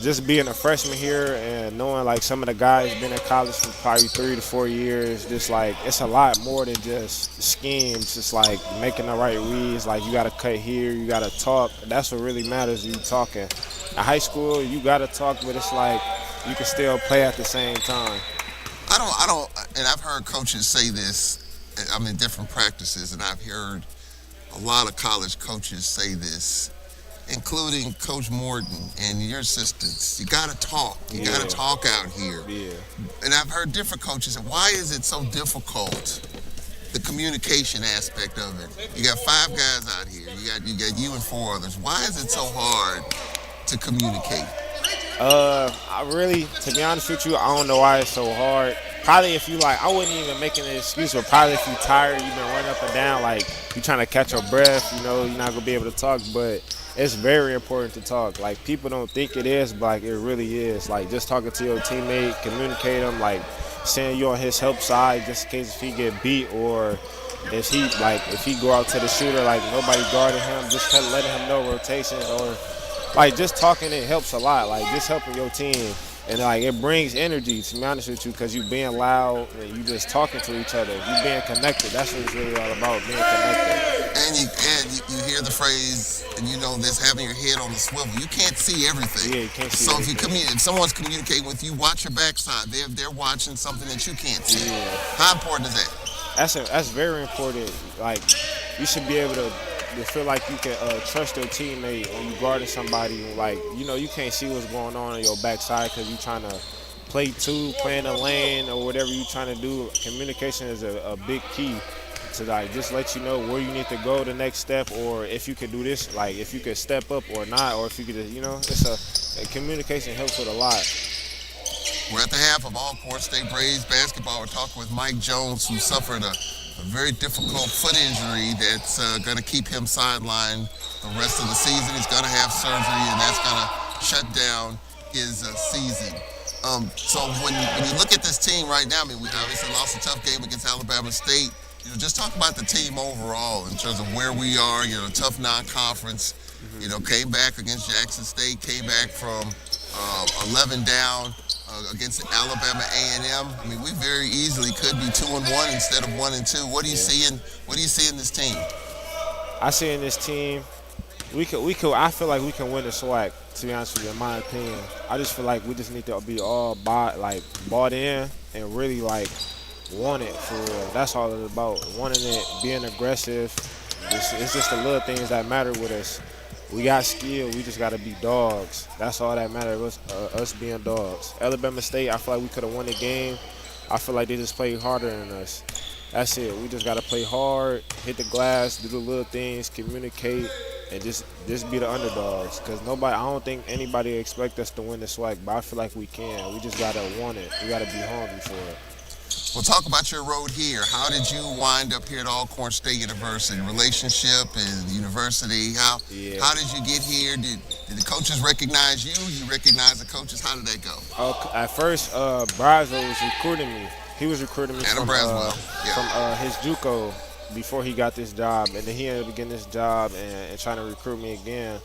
D: just being a freshman here and knowing like some of the guys been in college for probably 3 to 4 years, just like it's a lot more than just schemes. It's like making the right reads. Like you got to cut here, you got to talk. That's what really matters. You talking. In high school, you got to talk, but it's like you can still play at the same time.
A: I don't, and I've heard coaches say this. I'm in different practices, and I've heard a lot of college coaches say this, including Coach Morton and your assistants. You got to talk. You got to talk out here.
D: Yeah.
A: And I've heard different coaches say, why is it so difficult? The communication aspect of it. You got 5 guys out here. You got you and 4 others. Why is it so hard to communicate?
D: I really, to be honest with you, I don't know why it's so hard. Probably if you like, I wouldn't even make an excuse, but probably if you're tired, you've been running up and down, like you're trying to catch your breath, you know, you're not gonna be able to talk. But it's very important to talk. Like people don't think it is, but like it really is. Like just talking to your teammate, communicate him, like saying you on his help side just in case if he get beat or if he go out to the shooter, like nobody guarding him, just letting him know rotations or like just talking. It helps a lot. Like just helping your team. And like it brings energy, to be honest with you, because you being loud and you just talking to each other. You being connected. That's what it's really all about, being connected.
A: And you hear the phrase, and you know this, having your head on the swivel. You can't see everything.
D: Yeah, you can't see
A: so
D: everything.
A: if someone's communicating with you, watch your backside. They're watching something that you can't see.
D: Yeah.
A: How important is that?
D: That's very important. Like you should be able to feel like you can trust your teammate when you guarding somebody. Like, you know, you can't see what's going on your backside because you're trying to play in a lane or whatever you're trying to do. Communication is a big key to like just let you know where you need to go the next step, or if you can do this, like if you can step up or not, or if you could just, you know, communication helps with a lot.
A: We're at the half of All-Court State Braves basketball. We're talking with Mike Jones, who suffered a very difficult foot injury that's going to keep him sidelined the rest of the season. He's going to have surgery, and that's going to shut down his season. So when you look at this team right now, I mean, we obviously lost a tough game against Alabama State. You know, just talk about the team overall in terms of where we are. You know, tough non-conference. You know, came back against Jackson State, came back from 11 down against Alabama A&M. I mean, we very easily could be 2-1 instead of 1-2. What do you see in this team?
D: I see in this team, we could. I feel like we can win the SWAC. To be honest with you, in my opinion, I just feel like we just need to be all bought in and really like want it for real. That's all it's about. Wanting it, being aggressive. It's just the little things that matter with us. We got skill. We just got to be dogs. That's all that matters, us being dogs. Alabama State, I feel like we could have won the game. I feel like they just played harder than us. That's it. We just got to play hard, hit the glass, do the little things, communicate, and just be the underdogs. Because I don't think anybody expect us to win the SWAC, but I feel like we can. We just got to want it. We got to be hungry for it.
A: Well, talk about your road here. How did you wind up here at Alcorn State University? Relationship and university. How did you get here? Did the coaches recognize you? You recognize the coaches? How did that go?
D: At first, Braswell was recruiting me. He was recruiting me from his JUCO before he got this job, and then he ended up getting this job and trying to recruit me again.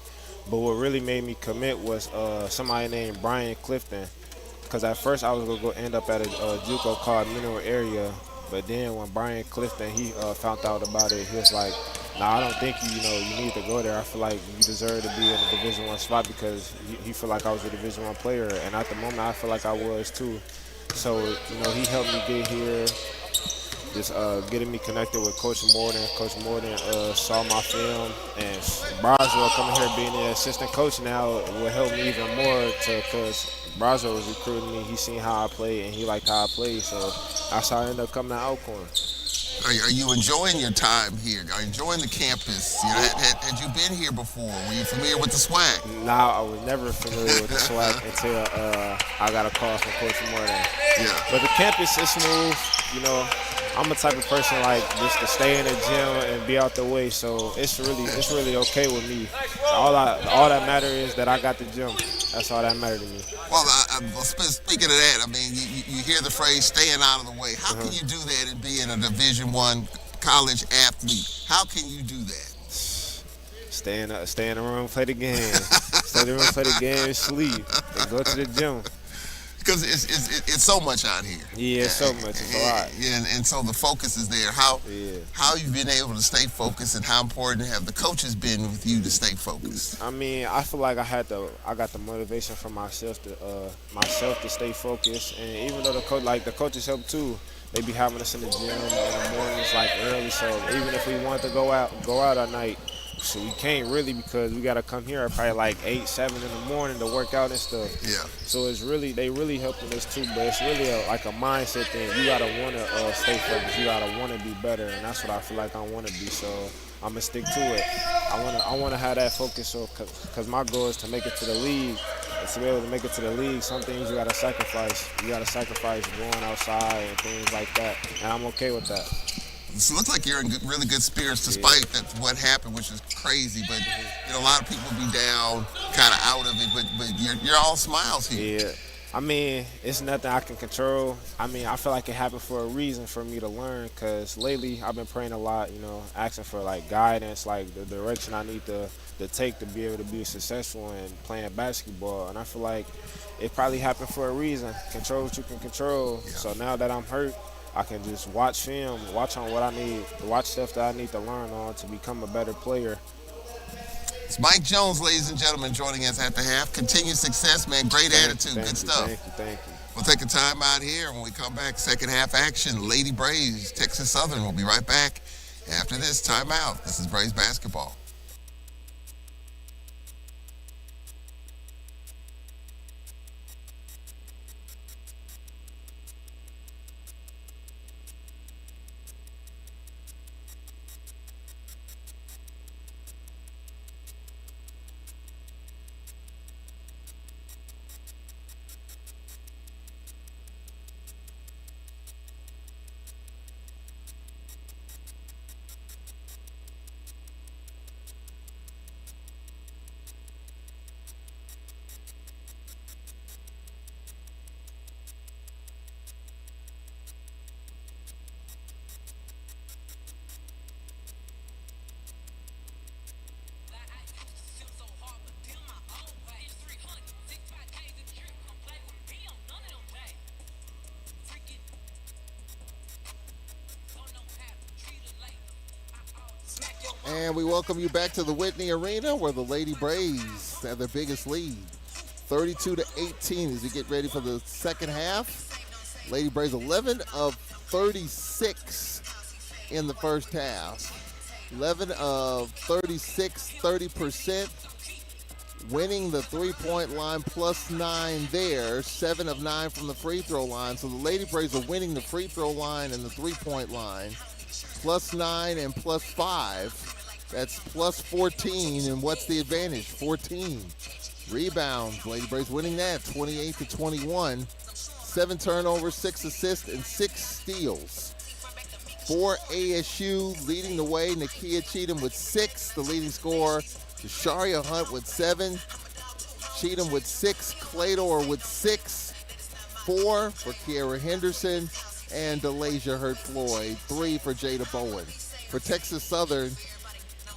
D: But what really made me commit was somebody named Brian Clifton. Because at first I was going to go end up at a JUCO called Mineral Area, but then when Brian Clifton, he found out about it, he was like, nah, I don't think you need to go there. I feel like you deserve to be in a Division I spot, because he felt like I was a Division I player, and at the moment I feel like I was too. So, he helped me get here, just getting me connected with Coach Morton. Coach Morton saw my film, and Braswell coming here being the assistant coach now will help me even more because Braswell was recruiting me. He seen how I play, and he liked how I played, so that's how I ended up coming to Alcorn.
A: Are you enjoying your time here? Are you enjoying the campus? Had you been here before? Were you familiar with the SWAC?
D: No, I was never familiar with the SWAC until I got a call from Coach Morton.
A: Yeah.
D: But the campus is smooth, I'm a type of person like just to stay in the gym and be out the way, so it's really okay with me. All that matters is that I got the gym. That's all that matters to me.
A: Well, speaking of that, I mean, you hear the phrase "staying out of the way." How can you do that and being a Division I college athlete? How can you do that?
D: Stay in the room, play the game. Stay in the room, play the game, sleep. Go to the gym.
A: Because it's so much out here.
D: Yeah, it's so much. It's a lot.
A: Yeah, and so the focus is there. How
D: Yeah.
A: you've been able to stay focused, and how important have the coaches been with you to stay focused?
D: I mean, I feel like I got the motivation from myself to stay focused, and even though the coaches help too, they be having us in the gym in the mornings like early. So even if we want to go out at night, so we can't really because we gotta come here at probably like 8, 7 in the morning to work out and stuff.
A: Yeah.
D: So they really helping us too, but it's really like a mindset thing. You gotta wanna stay focused. You gotta wanna be better, and that's what I feel like I wanna be. So I'm gonna stick to it. I wanna have that focus. So cause my goal is to make it to the league. And to be able to make it to the league, some things you gotta sacrifice. You gotta sacrifice going outside and things like that, and I'm okay with that.
A: So it looks like you're in really good spirits despite what happened, which is crazy. But a lot of people be down, kind of out of it. But you're all smiles here.
D: Yeah. I mean, it's nothing I can control. I mean, I feel like it happened for a reason for me to learn. Cause lately I've been praying a lot. Asking for like guidance, like the direction I need to take to be able to be successful in playing basketball. And I feel like it probably happened for a reason. Control what you can control.
A: Yeah.
D: So now that I'm hurt, I can just watch film, watch on what I need, watch stuff that I need to learn on to become a better player.
A: It's Mike Jones, ladies and gentlemen, joining us at the half. Continued success, man. Great attitude. Good stuff.
D: Thank you.
A: We'll take a time out here. When we come back, second half action. Lady Braves, Texas Southern. We'll be right back after this timeout. This is Braves basketball. And we welcome you back to the Whitney Arena where the Lady Braves have their biggest lead. 32-18 as we get ready for the second half. Lady Braves 11 of 36 in the first half. 11 of 36, 30%. Winning the three-point line +9 there. 7 of 9 from the free throw line. So the Lady Braves are winning the free throw line and the three-point line. +9 and +5. That's +14, and what's the advantage? 14. Rebounds, Lady Braves winning that, 28-21. 7 turnovers, 6 assists, and 6 steals. For ASU, leading the way, Nakia Cheatham with 6, the leading scorer. Jasharia Hunt with 7. Cheatham with 6. Clador with 6. 4 for Kiara Henderson. And DeLasia Hurt-Floyd, 3 for Jada Bowen. For Texas Southern,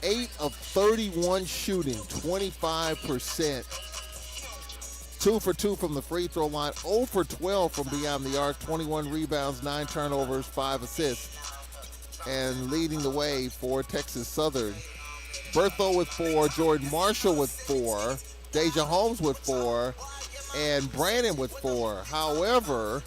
A: 8 of 31 shooting, 25%. 2 for 2 from the free throw line, 0 for 12 from beyond the arc, 21 rebounds, 9 turnovers, 5 assists. And leading the way for Texas Southern, Bertho with 4, Jordan Marshall with 4, Deja Holmes with 4, and Brandon with 4. However,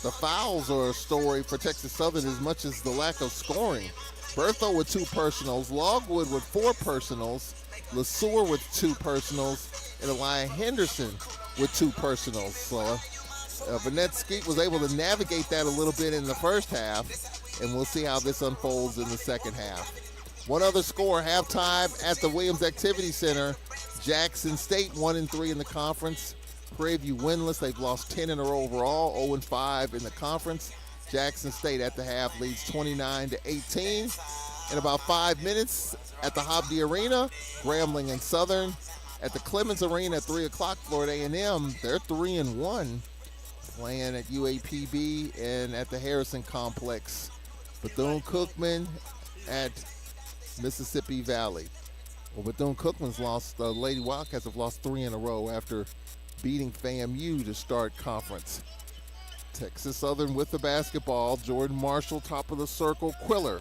A: the fouls are a story for Texas Southern as much as the lack of scoring. Bertho with 2 personals, Logwood with 4 personals, LeSueur with 2 personals, and Elia Henderson with 2 personals. So Vanette Skeet was able to navigate that a little bit in the first half, and we'll see how this unfolds in the second half. One other score, halftime at the Williams Activity Center. Jackson State 1-3 in the conference. Prairie View winless. They've lost 10 in a row overall, 0-5 in the conference. Jackson State at the half leads 29-18. In about 5 minutes at the Hobby Arena, Grambling and Southern. At the Clemens Arena at 3 o'clock, Florida A&M, they're 3-1, playing at UAPB and at the Harrison Complex. Bethune-Cookman at Mississippi Valley. Well, Bethune-Cookman's lost, the Lady Wildcats have lost 3 in a row after beating FAMU to start conference. Texas Southern with the basketball. Jordan Marshall, top of the circle. Quiller,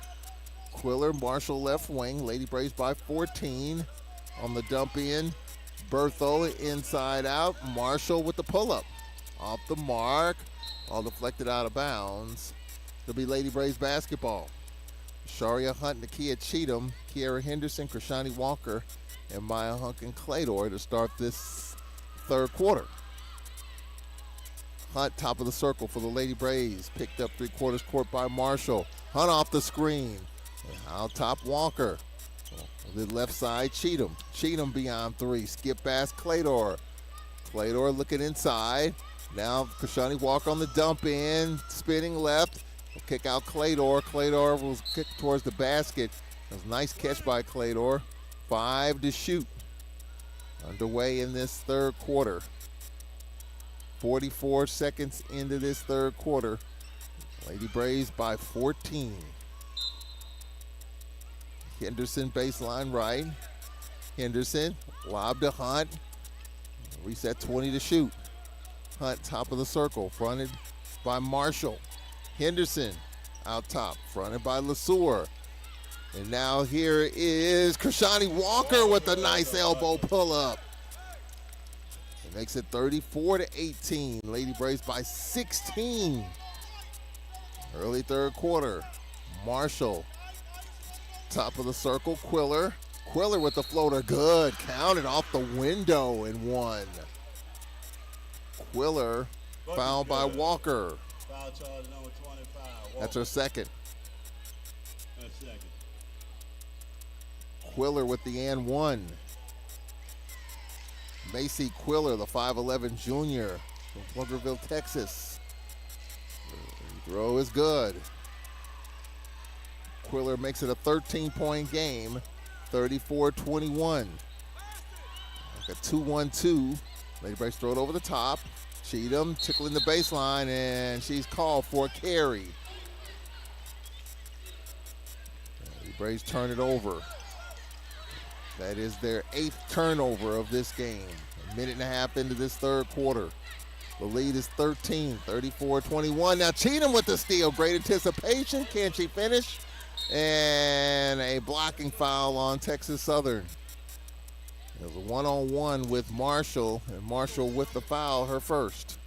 A: Marshall left wing. Lady Braves by 14 on the dump in. Bertho inside out. Marshall with the pull-up. Off the mark. All deflected out of bounds. It'll be Lady Braves basketball. Sharia Hunt, Nakia Cheatham, Kiara Henderson, Krishani Walker, and Maya Hunkin Clador to start this third quarter. Hunt, top of the circle for the Lady Braves. Picked up three-quarters court by Marshall. Hunt off the screen. Out top, Walker. The left side, Cheatham. Cheatham beyond three. Skip pass, Clador. Clador looking inside. Now Krishani Walker on the dump in. Spinning left. Will kick out Clador. Clador will kick towards the basket. That was a nice catch by Clador. 5 to shoot. Underway in this third quarter. 44 seconds into this third quarter. Lady Braves by 14. Henderson baseline right. Henderson, lob to Hunt. Reset 20 to shoot. Hunt, top of the circle, fronted by Marshall. Henderson, out top, fronted by LeSueur. And now here is Krishani Walker with a nice elbow pull-up. It makes it 34 to 18. Lady Braves by 16. Early third quarter. Marshall, top of the circle, Quiller. Quiller with the floater, good. Counted off the window and one. Quiller fouled by Walker.
C: Foul charge number 25. Walker.
A: That's her second.
C: That's second.
A: Quiller with the and one. Macy Quiller, the 5'11 junior from Pflugerville, Texas. Throw is good. Quiller makes it a 13-point game, 34-21. Like a 2-1-2. Lady Braves throw it over the top. Cheatham tickling the baseline, and she's called for a carry. Lady Braves turn it over. That is their 8th turnover of this game. A minute and a half into this third quarter. The lead is 13, 34-21. Now Cheatham with the steal. Great anticipation. Can she finish? And a blocking foul on Texas Southern. It was a one-on-one with Marshall, and Marshall with the foul, her first.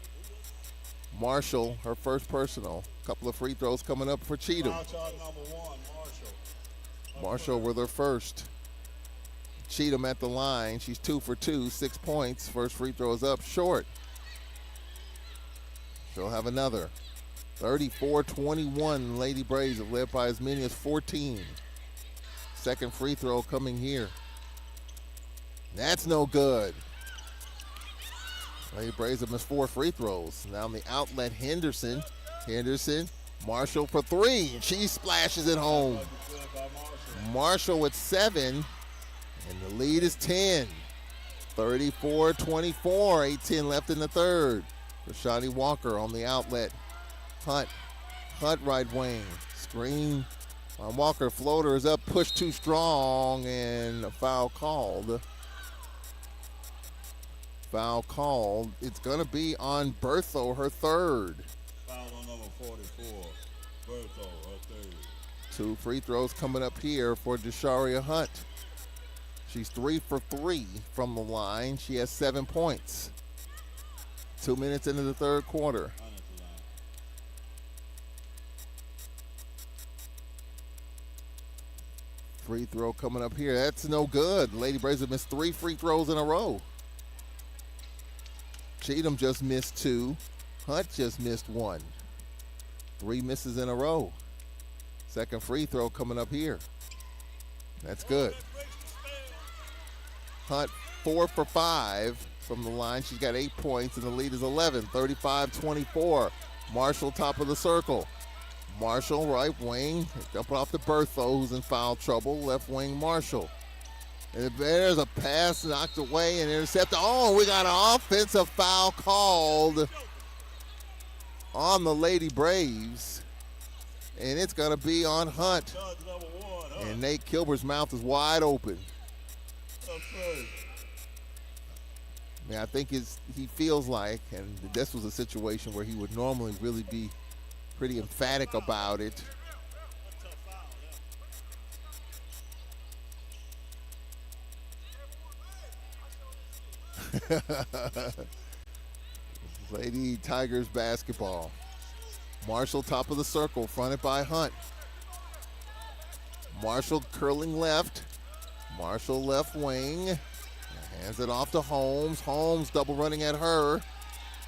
A: Marshall, her first personal. Couple of free throws coming up for Cheatham.
C: Foul charge number 1, Marshall.
A: Marshall with her first. Cheatham at the line. She's 2 for 2, 6 points. First free throw is up short. She'll have another. 34-21. Lady Braves have led by as many as 14. Second free throw coming here. That's no good. Lady Braves have missed 4 free throws. Now on the outlet, Henderson. Marshall for 3. She splashes it home. Marshall with 7. And the lead is 10. 34-24. 8:10 left in the third. Krishani Walker on the outlet. Hunt right wing. Screen on Walker. Floater is up. Push too strong. And a foul called. It's going to be on Bertho, her third.
C: Foul on number 44. Bertho, her third.
A: 2 free throws coming up here for Desharia Hunt. She's 3 for 3 from the line. She has 7 points. 2 minutes into the third quarter. Free throw coming up here. That's no good. Lady Braves have missed 3 free throws in a row. Cheatham just missed 2. Hunt just missed 1. 3 misses in a row. Second free throw coming up here. That's good. Hunt 4 for 5 from the line. She's got 8 points, and the lead is 11, 35-24. Marshall, top of the circle. Marshall, right wing, dumping off to Bertho, who's in foul trouble. Left wing, Marshall. And there's a pass knocked away and intercepted. Oh, we got an offensive foul called on the Lady Braves. And it's going to be on Hunt. And Nate Kilbert's mouth is wide open. I think he feels like, and this was a situation where he would normally really be pretty emphatic about it. Lady Tigers basketball. Marshall top of the circle, fronted by Hunt. Marshall curling left. Marshall left wing. Hands it off to Holmes. Holmes double running at her.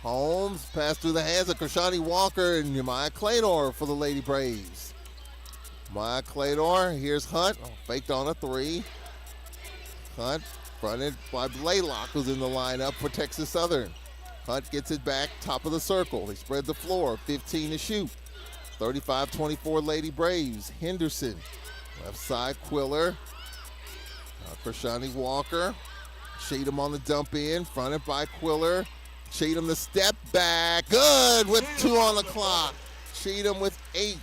A: Holmes pass through the hands of Krishani Walker and Maya Clador for the Lady Braves. Maya Clador, here's Hunt, faked on a three. Hunt fronted by Blaylock, who's in the lineup for Texas Southern. Hunt gets it back, top of the circle. They spread the floor, 15 to shoot. 35-24 Lady Braves. Henderson, left side Quiller. Krishani Walker. Cheatham on the dump in, fronted by Quiller. Cheatham the step back, good with 2 on the clock. Cheatham with 8.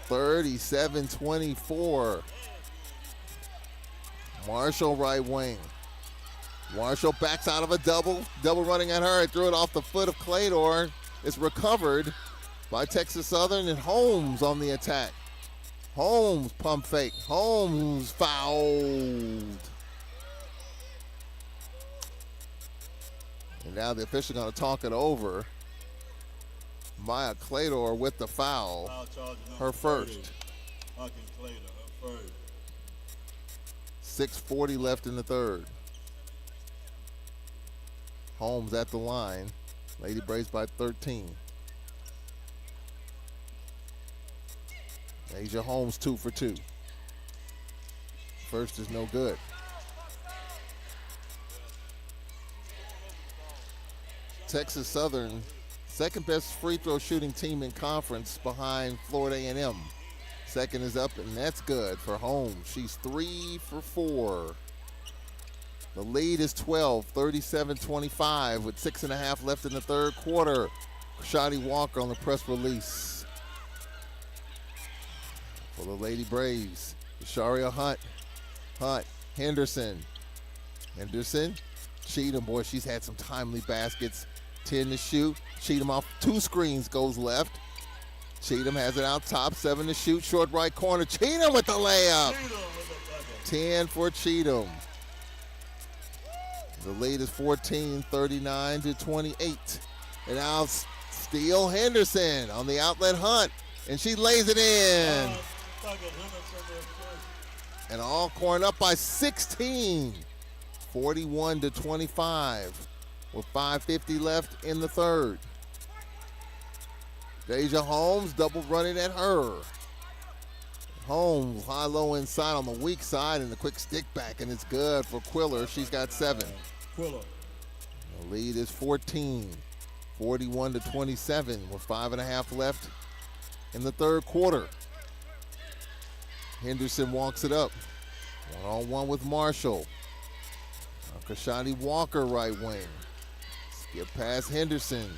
A: 37-24. Marshall right wing. Marshall backs out of a double running at her. Threw it off the foot of Clador. It's recovered by Texas Southern, and Holmes on the attack. Holmes pump fake. Holmes fouled. And now the official going to talk it over. Maya Clador with the foul. Her first. 6:40 left in the third. Holmes at the line. Lady Braves by 13. Asia Holmes 2 for 2. First is no good. Texas Southern, second best free throw shooting team in conference behind Florida A&M. Second is up, and that's good for Holmes. She's 3 for 4. The lead is 12, 37-25 with 6.5 left in the third quarter. Krishani Walker on the press release. For the Lady Braves, Sharia Hunt. Hunt, Henderson. Henderson, Cheatham, boy, she's had some timely baskets. 10 to shoot. Cheatham off 2 screens, goes left. Cheatham has it out top, 7 to shoot, short right corner. Cheatham with the layup. 10 for Cheatham. The lead is 14, 39-28. And now steal Henderson on the outlet Hunt, and she lays it in. And Alcorn up by 16, 41-25, with 5:50 left in the third. Deja Holmes double running at her. Holmes high-low inside on the weak side and the quick stick back, and it's good for Quiller. She's got 7.
C: Quiller.
A: The lead is 14, 41-27 with 5.5 left in the third quarter. Henderson walks it up. One-on-one with Marshall. Krishani Walker right wing. Skip past Henderson.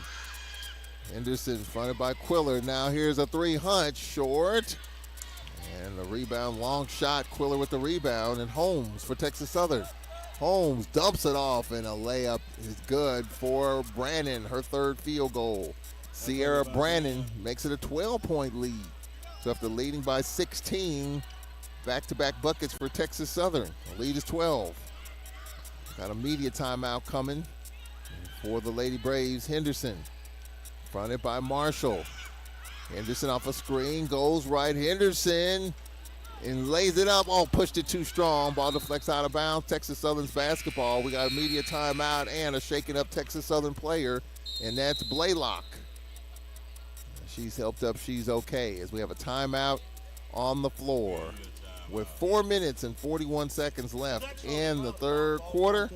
A: Henderson fronted by Quiller. Now here's a 3 Hunt, short. And the rebound, long shot. Quiller with the rebound, and Holmes for Texas Southern. Holmes dumps it off, and a layup is good for Brannon, her third field goal. Sierra Brannon makes it a 12-point lead. So after leading by 16, back-to-back buckets for Texas Southern. The lead is 12. Got a media timeout coming for the Lady Braves. Henderson, fronted by Marshall. Henderson off a screen, goes right. Henderson, and lays it up. Oh, pushed it too strong. Ball deflects out of bounds. Texas Southern's basketball. We got a media timeout and a shaken up Texas Southern player, and that's Blaylock. She's helped up. She's okay, as we have a timeout on the floor with 4 minutes and 41 seconds left in the third quarter.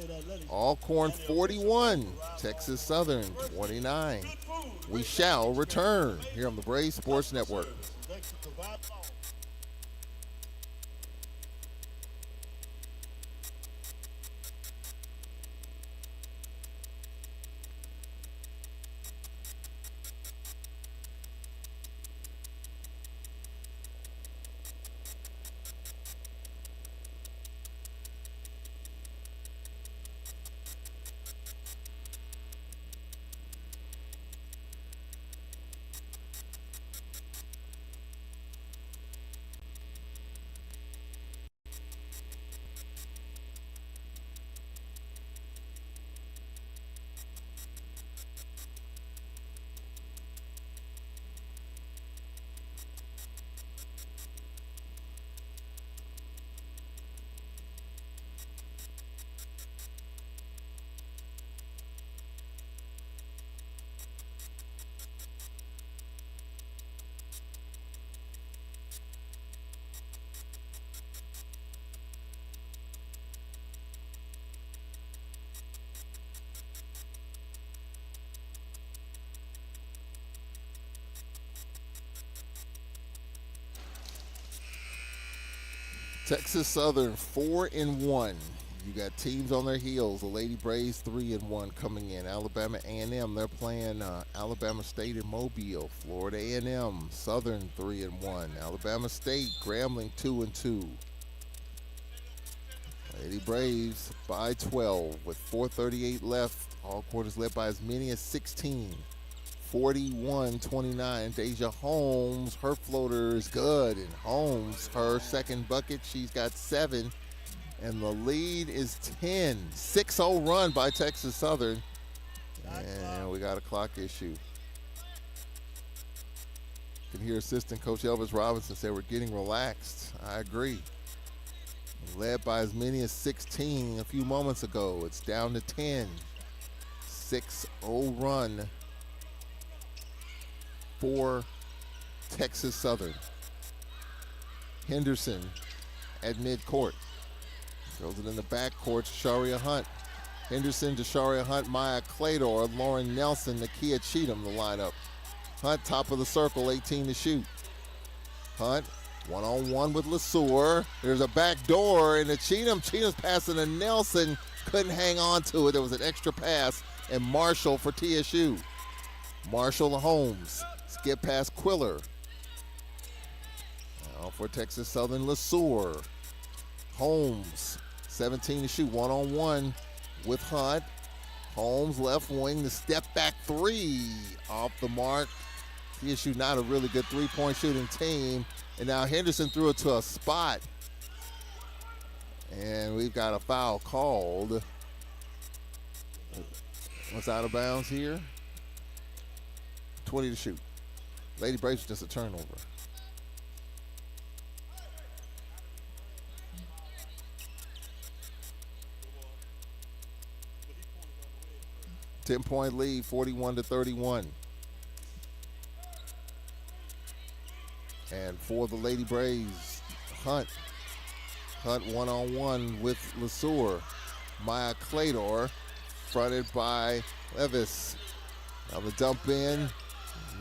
A: Alcorn 41, Texas Southern 29. We shall return here on the Braves Sports Network. Texas Southern 4-1. You got teams on their heels. The Lady Braves 3-1 coming in. Alabama A&M, they're playing Alabama State in Mobile. Florida A&M, Southern 3-1. Alabama State, Grambling 2-2. Lady Braves by 12 with 4:38 left. All quarters led by as many as 16. 41-29. Deja Holmes, her floater is good. And Holmes, her second bucket, she's got 7. And the lead is 10. 6-0 run by Texas Southern. And we got a clock issue. You can hear assistant coach Elvis Robinson say we're getting relaxed. I agree. Led by as many as 16 a few moments ago. It's down to 10. 6-0 run for Texas Southern. Henderson at midcourt. Throws it in the backcourt to Sharia Hunt. Henderson to Sharia Hunt, Maya Clador, Lauren Nelson, Nakia Cheatham, the lineup. Hunt, top of the circle, 18 to shoot. Hunt, one-on-one with LeSueur. There's a back door into Cheatham. Cheatham's passing to Nelson. Couldn't hang on to it. There was an extra pass. And Marshall for TSU. Marshall to Holmes. Skip past Quiller. Now for Texas Southern, LeSueur. Holmes, 17 to shoot, one-on-one with Hunt. Holmes, left wing, the step back 3 off the mark. TSU not a really good three-point shooting team. And now Henderson threw it to a spot. And we've got a foul called. What's out of bounds here? 20 to shoot. Lady Braves just a turnover. Ten-point lead, 41-31. And for the Lady Braves, Hunt. Hunt one-on-one with LeSueur. Maya Clador, fronted by Levis. Now the dump in.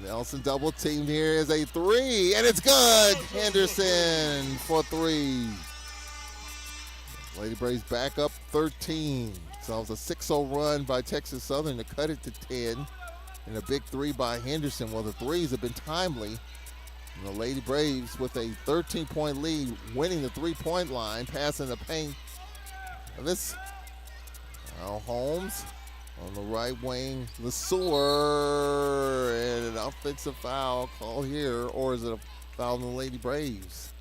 A: Nelson double teamed here is a 3, and it's good. Henderson for 3. Lady Braves back up 13. So it was a 6-0 run by Texas Southern to cut it to 10. And a big 3 by Henderson. Well, the threes have been timely. And the Lady Braves with a 13-point lead, winning the three-point line, passing the paint. This now Holmes on the right wing. LeSueur, and an offensive foul call here, or is it a foul on the Lady Braves?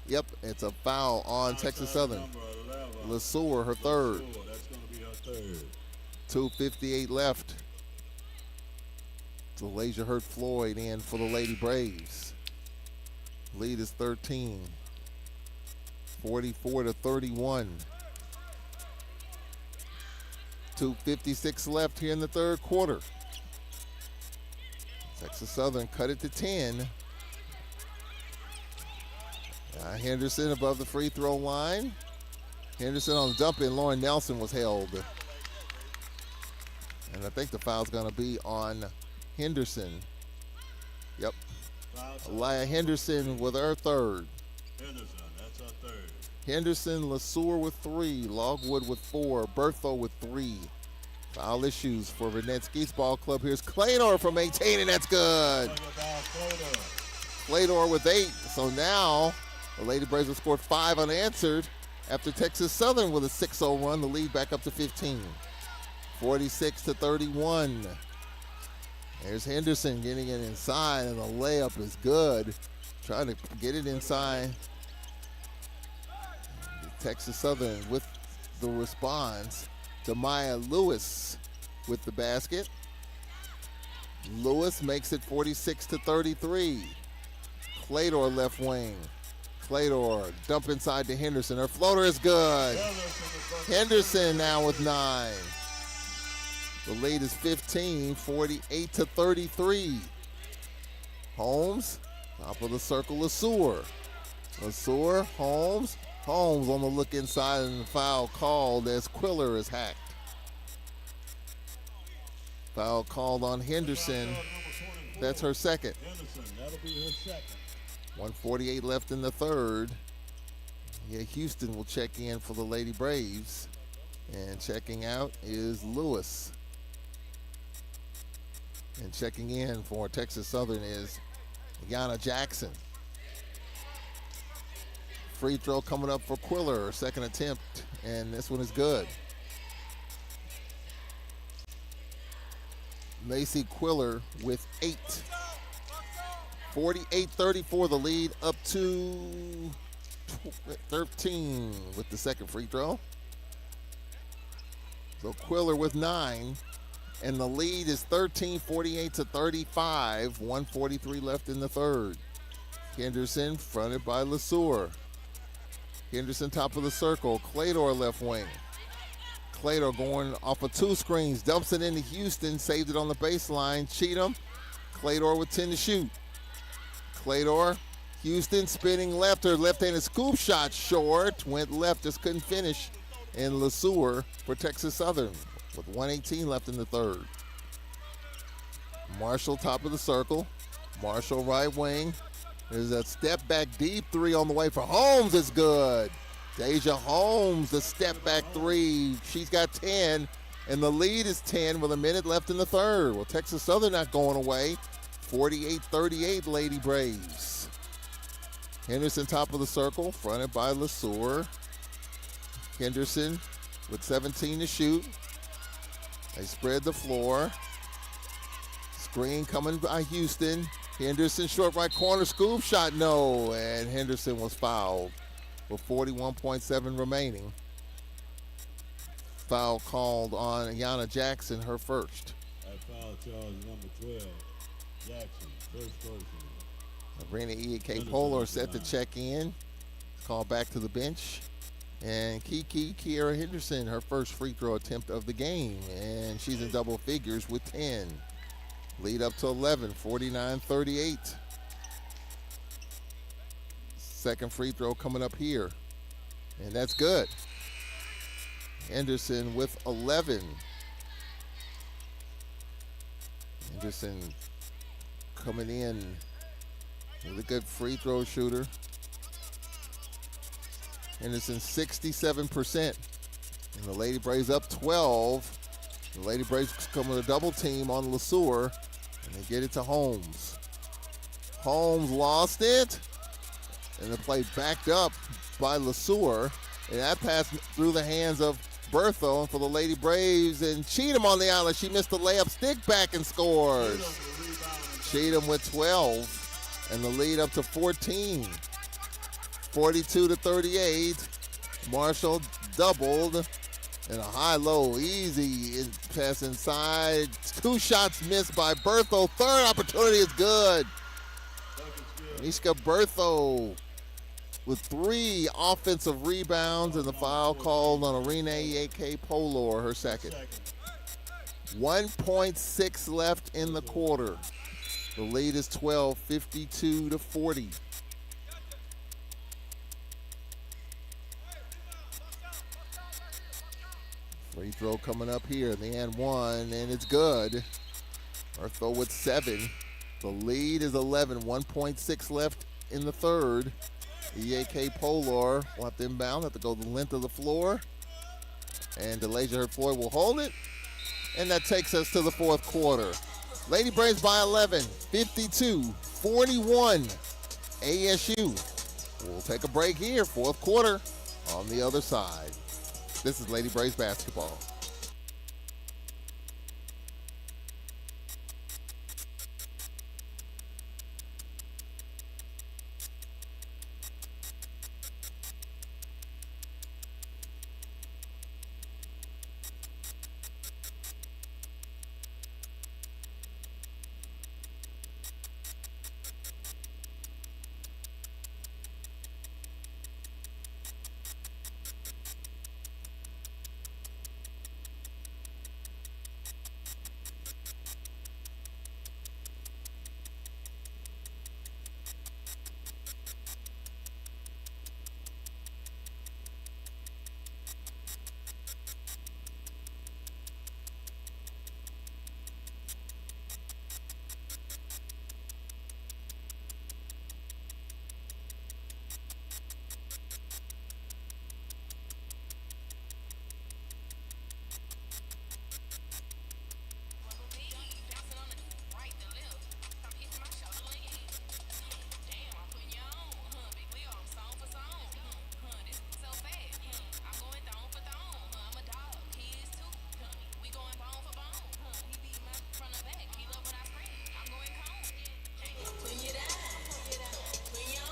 A: Yep, it's a foul on Texas Southern. LeSueur, her third.
C: That's going to be her third.
A: 2:58 left. So Lasia Hurt Floyd in for the Lady Braves. Lead is 13. 44-31. 2:56 left here in the third quarter. Texas Southern cut it to 10. Henderson above the free throw line. Henderson on the dump in. Lauren Nelson was held. And I think the foul's going to be on Henderson. Yep. Elia Henderson with her third.
C: Henderson, that's her third.
A: Henderson, LeSueur with 3. Logwood with 4. Bertho with 3. Foul issues for Renetsky's ball club. Here's Clador from 18, and that's good. Clador with 8. So now the Lady Braves have scored 5 unanswered after Texas Southern with a 6-0 run. The lead back up to 15. 46-31. There's Henderson getting it inside, and the layup is good. Trying to get it inside. Texas Southern with the response to Maya Lewis with the basket. Lewis makes it 46-33. Clador left wing. Clador dump inside to Henderson. Her floater is good. Henderson now with 9. The lead is 15, 48-33. Holmes, top of the circle, LeSueur. LeSueur, Holmes. Holmes on the look inside, and the foul called as Quiller is hacked. Foul called on Henderson. That's her second.
C: Henderson, that'll be her second.
A: 1:48 left in the third. Yeah, Houston will check in for the Lady Braves. And checking out is Lewis. And checking in for Texas Southern is Yana Jackson. Free throw coming up for Quiller, second attempt, and this one is good. Macy Quiller with 8. 48-34 the lead, up to 13 with the second free throw. So Quiller with 9, and the lead is 13, 48-35, 143 left in the third. Henderson fronted by LeSueur. Henderson top of the circle, Clador left wing. Clador going off of 2 screens, dumps it into Houston, saved it on the baseline. Cheatham, Clador with 10 to shoot. Clador, Houston spinning left, her left-handed scoop shot short, went left, just couldn't finish. And LeSueur for Texas Southern with 1:18 left in the third. Marshall top of the circle. Marshall right wing. There's a step back deep 3 on the way for Holmes. It's good. Deja Holmes, the step back 3. She's got 10, and the lead is 10 with a minute left in the third. Well, Texas Southern not going away. 48-38 Lady Braves. Henderson top of the circle, fronted by LeSueur. Henderson with 17 to shoot. They spread the floor. Screen coming by Houston. Henderson short right corner, scoop shot, no. And Henderson was fouled with 41.7 remaining. Foul called on Yana Jackson, her first.
C: That foul charge number 12, Jackson, first person.
A: Arena E.K. Polar set to check in. Called back to the bench. And Kiera Henderson, her first free throw attempt of the game. And she's in double figures with 10. Lead up to 11, 49-38. Second free throw coming up here. And that's good. Henderson with 11. Henderson coming in with a good free throw shooter. Henderson 67%. And the Lady Braves up 12. The Lady Braves come with a double team on LeSueur, and they get it to Holmes. Holmes lost it, and the play backed up by LeSueur. And that pass through the hands of Bertho, and for the Lady Braves, and Cheatham on the island. She missed the layup, stick back and scores. Cheatham with 12, and the lead up to 14. 42-38. Marshall doubled. And a high-low, easy pass inside. 2 shots missed by Bertho. Third opportunity is good. Mishka Bertho with 3 offensive rebounds, and the foul called on Arena E.A.K. Polor, her second. 1.6 left in the quarter. The lead is 12, 52-40. Free throw coming up here, the and one, and it's good. Bertho with 7. The lead is 11, 1.6 left in the third. EAK Polar will have to inbound, have to go the length of the floor. And DeLasia Floyd will hold it. And that takes us to the fourth quarter. Lady Braves by 11, 52-41 ASU. We'll take a break here, fourth quarter on the other side. This is Lady Braves basketball.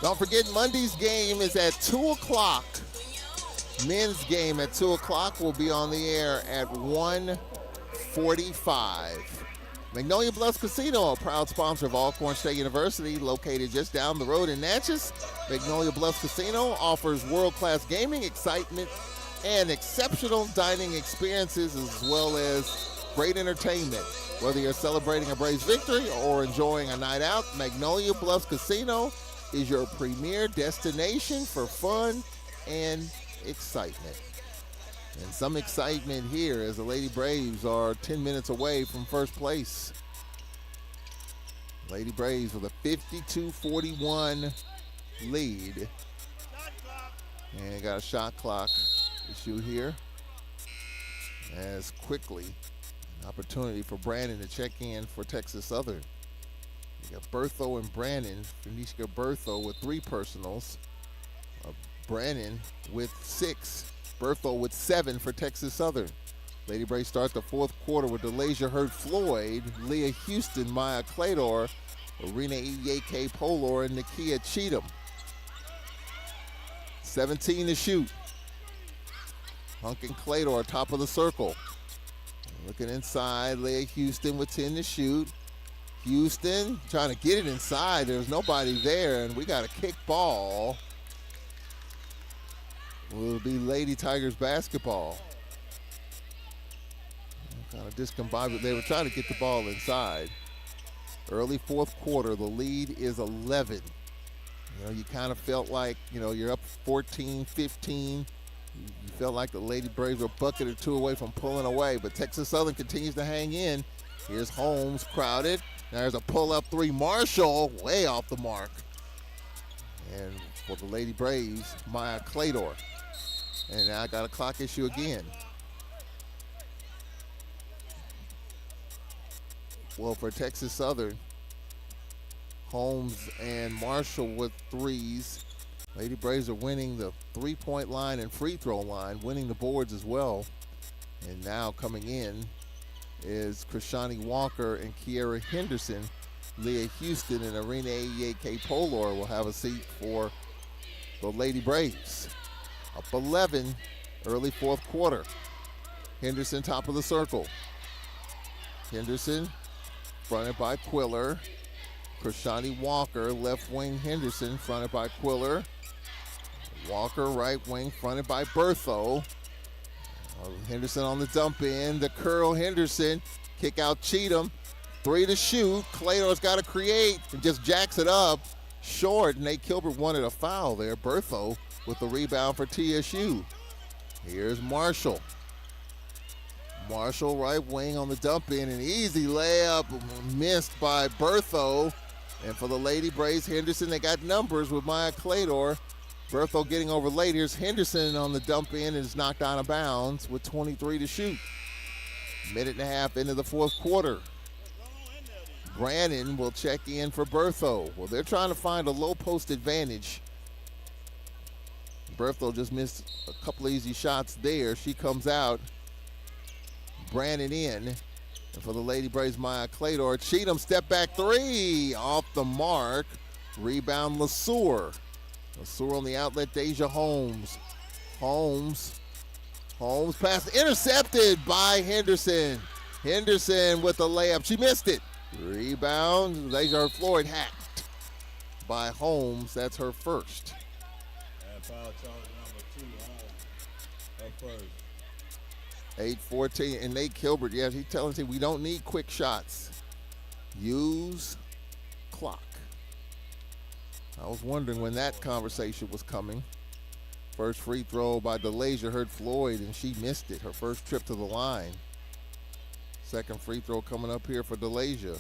A: Don't forget, Monday's game is at 2 o'clock. Men's game at 2 o'clock will be on the air at 1:45. Magnolia Bluffs Casino, a proud sponsor of Alcorn State University, located just down the road in Natchez. Magnolia Bluffs Casino offers world-class gaming, excitement, and exceptional dining experiences, as well as great entertainment. Whether you're celebrating a Braves victory or enjoying a night out, Magnolia Bluffs Casino is your premier destination for fun and excitement. And some excitement here as the Lady Braves are 10 minutes away from first place. Lady Braves with a 52-41 lead. And got a shot clock issue here. As quickly, an opportunity for Brandon to check in for Texas Southern. We got Bertho and Brandon. Phoenicia Bertho with 3 personals. Brandon with 6. Bertho with 7 for Texas Southern. Lady Braves start the fourth quarter with DeLasia Hurd Floyd, Leah Houston, Maya Clador, Arena Iyeke Polor, and Nakia Cheatham. 17 to shoot. Hunkin Clador, top of the circle. Looking inside, Leah Houston with 10 to shoot. Houston trying to get it inside. There's nobody there, and we got a kick ball. Will be Lady Tigers basketball. Kind of discombobulated. They were trying to get the ball inside. Early fourth quarter, the lead is 11. You kind of felt like, you're up 14, 15. You felt like the Lady Braves were a bucket or 2 away from pulling away, but Texas Southern continues to hang in. Here's Holmes crowded. There's a pull-up 3. Marshall way off the mark. And for the Lady Braves, Maya Clador. And now I got a clock issue again. Well, for Texas Southern, Holmes and Marshall with 3s. Lady Braves are winning the 3-point line and free throw line, winning the boards as well. And now coming in is Krishani Walker and Kiera Henderson. Leah Houston and Arena Iyeke Polor will have a seat for the Lady Braves. Up 11, early fourth quarter. Henderson, top of the circle. Henderson, fronted by Quiller. Krishani Walker, left wing Henderson, fronted by Quiller. Walker, right wing, fronted by Bertho. Henderson on the dump in. The curl Henderson, kick out Cheatham. 3 to shoot. Clador's got to create and just jacks it up. Short. Nate Kilbert wanted a foul there. Bertho with the rebound for TSU. Here's Marshall. Marshall, right wing on the dump in. An easy layup missed by Bertho. And for the Lady Braves, Henderson, they got numbers with Maya Clador. Bertho getting over late. Here's Henderson on the dump in and is knocked out of bounds with 23 to shoot. Minute and a half into the fourth quarter. Brandon will check in for Bertho. Well, they're trying to find a low post advantage. Bertho just missed a couple of easy shots there. She comes out. Brandon in. And for the Lady Braves, Maya Clador. Cheatham step back 3 off the mark. Rebound LeSueur. LeSueur on the outlet, Deja Holmes. Holmes pass intercepted by Henderson. Henderson with the layup. She missed it. Rebound. Deja Floyd hacked by Holmes. That's her first.
C: And foul charge number 2, Holmes. Up first.
A: 8-14, and Nate Kilbert, yeah, he's telling us we don't need quick shots. Use clock. I was wondering when that conversation was coming. First free throw by DeLasia Hurd Floyd, and she missed it, her first trip to the line. Second free throw coming up here for DeLasia.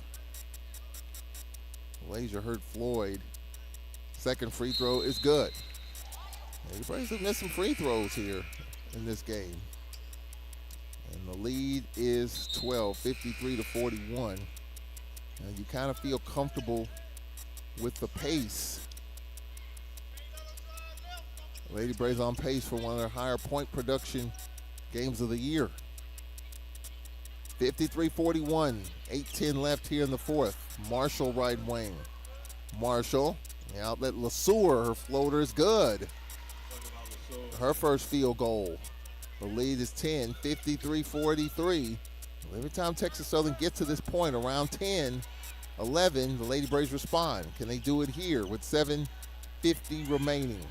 A: DeLasia Hurd Floyd. Second free throw is good. The Braves have missed some free throws here in this game. And the lead is 12, 53-41. And you kind of feel comfortable with the pace. Lady Braves on pace for one of their higher point production games of the year. 53-41, 8:10 left here in the fourth. Marshall right wing. Marshall The outlet LeSueur, her floater is good. Her first field goal. The lead is 10, 53-43. Every time Texas Southern gets to this point, around 10, 11, the Lady Braves respond. Can they do it here with 7:50 remaining?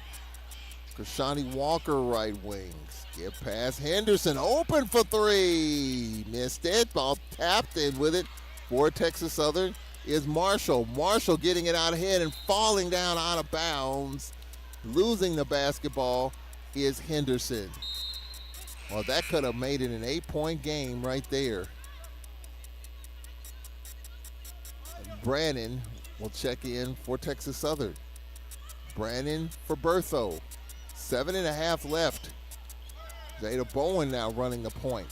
A: Krishani Walker, right wing. Skip past Henderson, open for three. Missed it, ball tapped in with it for Texas Southern is Marshall. Marshall getting it out ahead and falling down out of bounds. Losing the basketball is Henderson. Well, that could have made it an 8-point game right there. Brannon will check in for Texas Southern. Brannon for Bertho. 7.5 left. Jada Bowen now running the point.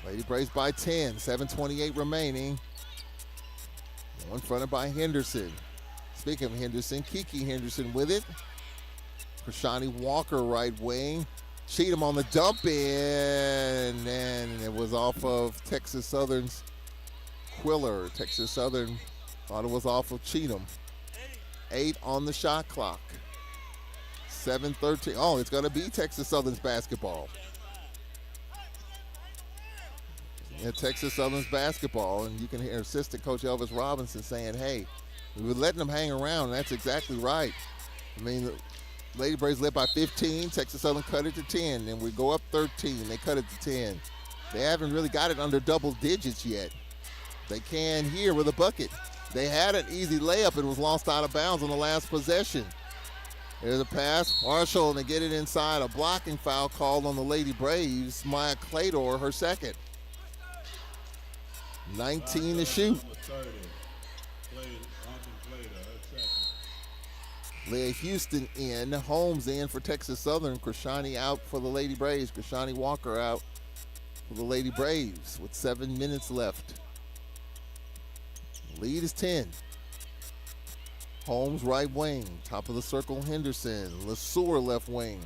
A: Lady Braves by 10, 7:28 remaining. One fronted by Henderson. Speaking of Henderson, Kiki Henderson with it. Krishani Walker, right wing. Cheatham on the dump in, and it was off of Texas Southern's Quiller. Texas Southern thought it was off of Cheatham. 8 on the shot clock. 7:13. Oh, it's going to be Texas Southern's basketball. Yeah, Texas Southern's basketball, and you can hear assistant coach Elvis Robinson saying, hey, we were letting them hang around, and that's exactly right. I mean, Lady Braves led by 15. Texas Southern cut it to 10. Then we go up 13. They cut it to 10. They haven't really got it under double digits yet. They can here with a bucket. They had an easy layup and was lost out of bounds on the last possession. There's a pass. Marshall, and they get it inside. A blocking foul called on the Lady Braves. Maya Claytor, her second. 19 to shoot. Leah Houston in, Holmes in for Texas Southern, Krishani out for the Lady Braves, Krishani Walker out for the Lady Braves with 7 minutes left. Lead is 10. Holmes right wing, top of the circle Henderson, LeSueur left wing.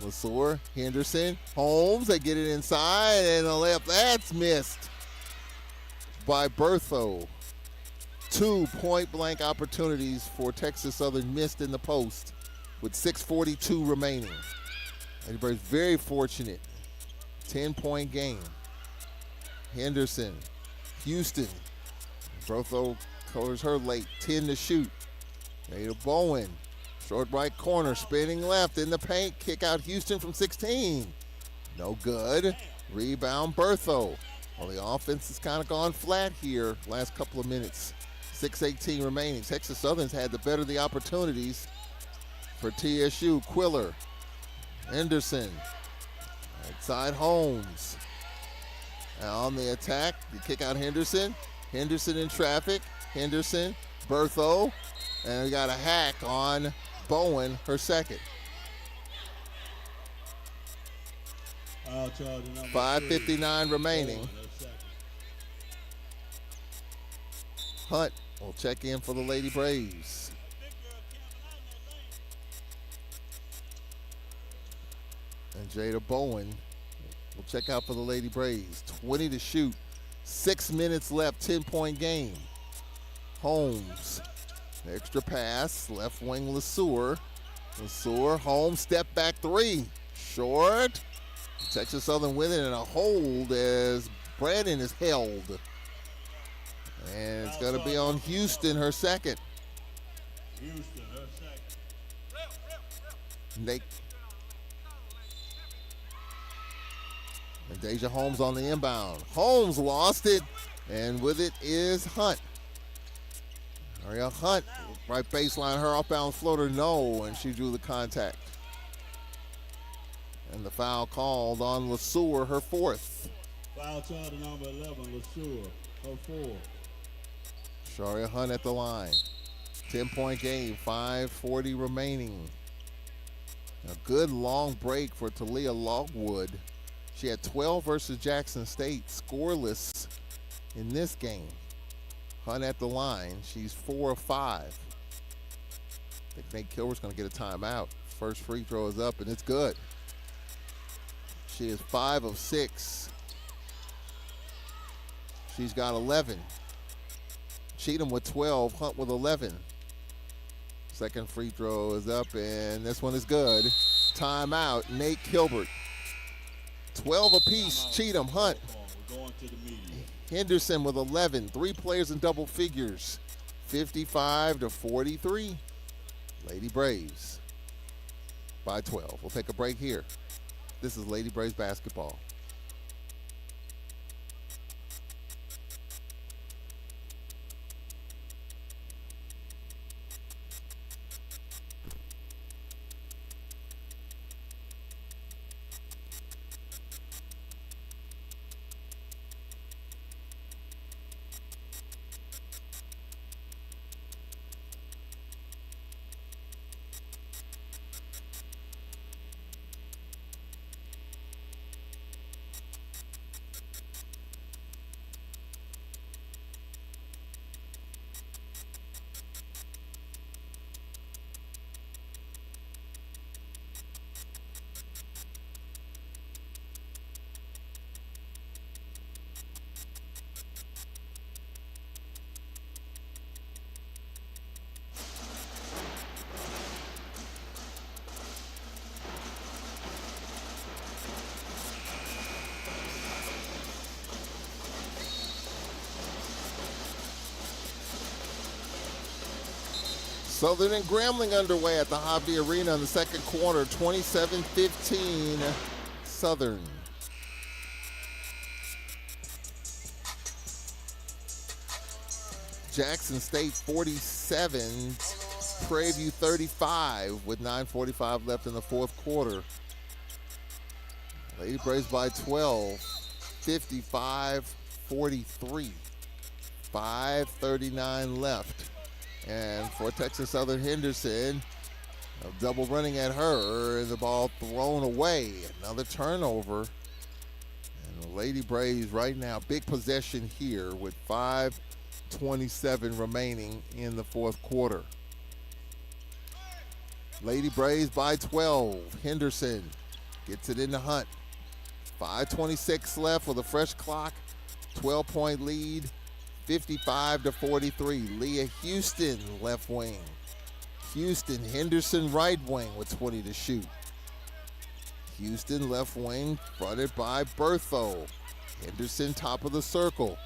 A: LeSueur, Henderson, Holmes, they get it inside and a layup, that's missed by Bertho. 2 point-blank opportunities for Texas Southern missed in the post with 6:42 remaining. Everybody's very fortunate. 10-point game. Henderson, Houston. Bertho covers her late. 10 to shoot. Ada Bowen, short right corner, spinning left in the paint. Kick out Houston from 16. No good. Rebound Bertho. Well, the offense has kind of gone flat here last couple of minutes. 6:18 remaining. Texas Southern's had the better of the opportunities for TSU. Quiller, Henderson, outside Holmes. Now on the attack, you kick out Henderson. Henderson in traffic. Henderson, Bertho, and we got a hack on Bowen, her second. 5:59 remaining. Hunt will check in for the Lady Braves. And Jada Bowen will check out for the Lady Braves. 20 to shoot. 6 minutes left, 10-point game. Holmes, extra pass, left wing LeSueur. LeSueur, Holmes, step back three. Short. Texas Southern with it and a hold as Brandon is held. And it's going to be on Houston, her second.
C: Houston, her second.
A: And Deja Holmes on the inbound. Holmes lost it, and with it is Hunt. Ariel Hunt, right baseline, her off-bound floater, no, and she drew the contact. And the foul called on LeSueur, her fourth.
C: Foul called to number 11, LeSueur, her fourth.
A: Sharia Hunt at the line. 10-point game, 5:40 remaining. A good long break for Talia Logwood. She had 12 versus Jackson State, scoreless in this game. Hunt at the line. She's 4 of 5. I think Nate Kilbert's going to get a timeout. First free throw is up, and it's good. She is 5 of 6. She's got 11. Cheatham with 12, Hunt with 11. Second free throw is up, and this one is good. Timeout, Nate Kilbert. 12 apiece, Cheatham, Hunt,
C: We're going to the media.
A: Henderson with 11. 3 players in double figures. 55-43. Lady Braves by 12. We'll take a break here. This is Lady Braves basketball. Southern and Grambling underway at the Hobby Arena in the second quarter, 27-15 Southern. Jackson State 47, Prairie View 35 with 9:45 left in the fourth quarter. Lady Braves by 12, 55-43. 5:39 left. And for Texas Southern, Henderson, a double running at her, and the ball thrown away. Another turnover. And the Lady Braves right now, big possession here with 5:27 remaining in the fourth quarter. Lady Braves by 12. Henderson gets it into Hunt. 5:26 left with a fresh clock. 12-point lead. 55-43. Leah Houston, left wing. Houston, Henderson, right wing with 20 to shoot. Houston, left wing, fronted by Bertho. Henderson, top of the circle.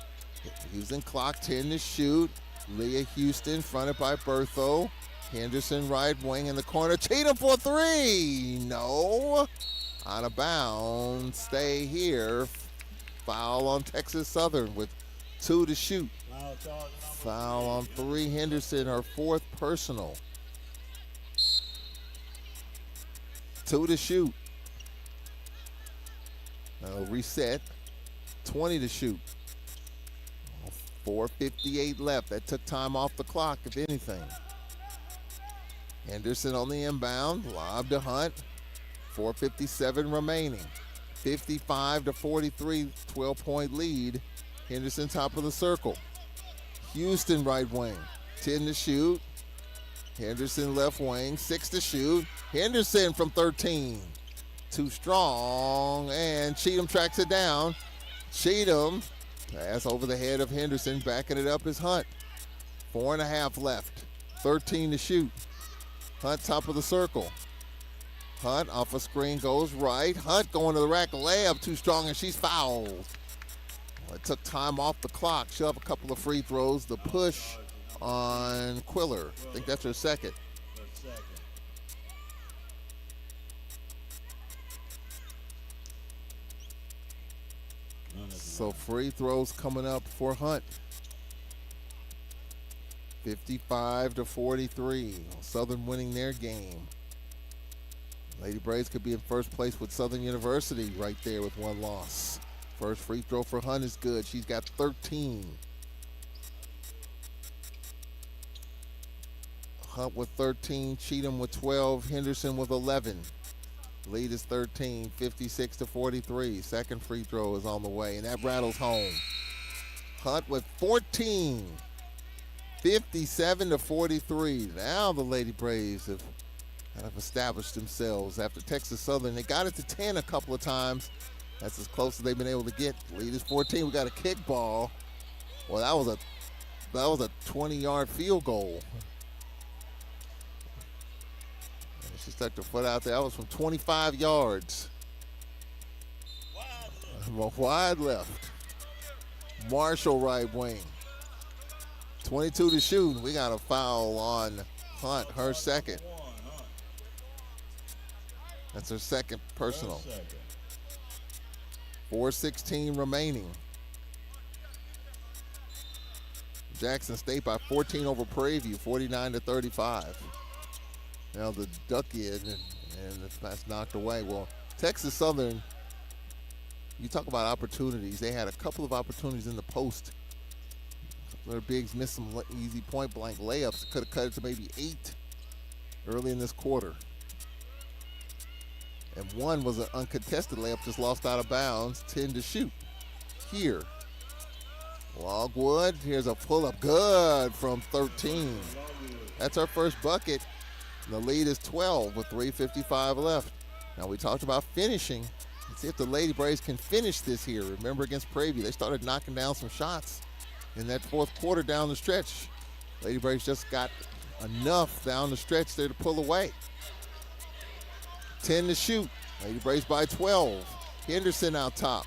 A: Using clock, 10 to shoot. Leah Houston, fronted by Bertho. Henderson, right wing in the corner. Cheatham for 3. No. Out of bounds. Stay here. Foul on Texas Southern with 2 to shoot. Foul on 3. Henderson, her 4th personal. 2 to shoot. Now reset. 20 to shoot. 4:58 left. That took time off the clock, if anything. Henderson on the inbound. Lob to Hunt. 4:57 remaining. 55-43, 12-point lead. Henderson top of the circle. Houston right wing. 10 to shoot. Henderson left wing. 6 to shoot. Henderson from 13. Too strong. And Cheatham tracks it down. Cheatham. Pass over the head of Henderson. Backing it up is Hunt. 4.5 left. 13 to shoot. Hunt top of the circle. Hunt off a screen goes right. Hunt going to the rack. Layup too strong and she's fouled. Well, it took time off the clock. She'll have a couple of free throws. The push on Quiller. I think that's her second. So free throws coming up for Hunt. 55-43. Southern winning their game. Lady Braves could be in first place with Southern University right there with 1 loss. First free throw for Hunt is good. She's got 13. Hunt with 13, Cheatham with 12, Henderson with 11. Lead is 13, 56-43. Second free throw is on the way, and that rattles home. Hunt with 14, 57-43. Now the Lady Braves have established themselves after Texas Southern. They got it to 10 a couple of times. That's as close as they've been able to get. Lead is 14. We got a kick ball. Well, that was a 20-yard field goal. She stuck her foot out there. That was from 25 yards. Wide left. Marshall right wing. 22 to shoot. We got a foul on Hunt, her second. That's her second personal. 4:16 remaining. Jackson State by 14 over Prairie View, 49 to 35. Now the duck in, and that's knocked away. Well, Texas Southern, you talk about opportunities. They had a couple of opportunities in the post. Their bigs missed some easy point blank layups. Could have cut it to maybe 8 early in this quarter. And one was an uncontested layup, just lost out of bounds, 10 to shoot. Here, Logwood, here's a pull-up, good from 13. That's our first bucket. The lead is 12 with 3:55 left. Now we talked about finishing. Let's see if the Lady Braves can finish this here. Remember against Prairie View, they started knocking down some shots in that fourth quarter down the stretch. Lady Braves just got enough down the stretch there to pull away. 10 to shoot. Lady Braves by 12. Henderson out top.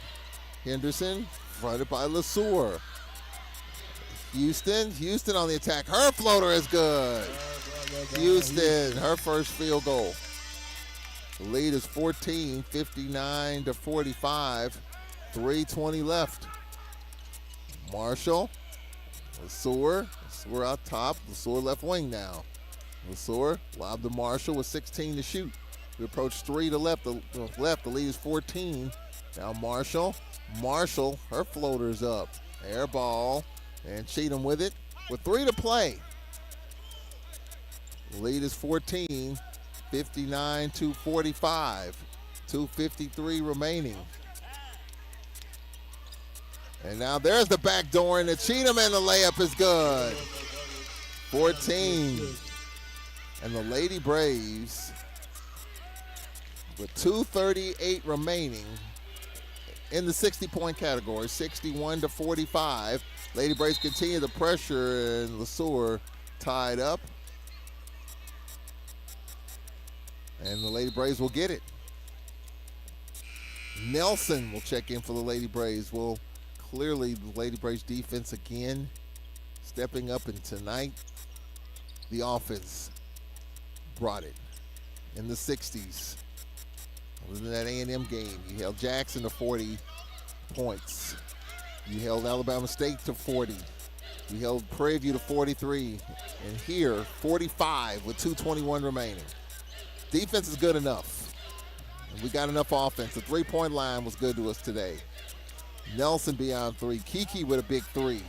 A: Henderson fronted by LeSueur. Houston on the attack. Her floater is good. Houston, her first field goal. The lead is 14, 59 to 45. 3:20 left. Marshall, LeSueur out top. LeSueur left wing now. LeSueur lobbed to Marshall with 16 to shoot. We approach 3 to left. The lead is 14. Now Marshall, her floater's up. Air ball, and Cheatham with it with 3 to play. The lead is 14, 59 to 45. 2:53 remaining. And now there's the back door into Cheatham, and the layup is good. 14. And the Lady Braves, with 2:38 remaining in the 60-point category, 61 to 45. Lady Braves continue the pressure, and LeSueur tied up. And the Lady Braves will get it. Nelson will check in for the Lady Braves. Well, clearly the Lady Braves defense again stepping up, and tonight the offense brought it in the 60s. In that A&M game, you held Jackson to 40 points. You held Alabama State to 40. You held Prairie View to 43. And here, 45 with 2:21 remaining. Defense is good enough. And we got enough offense. The three-point line was good to us today. Nelson beyond 3. Kiki with a big 3.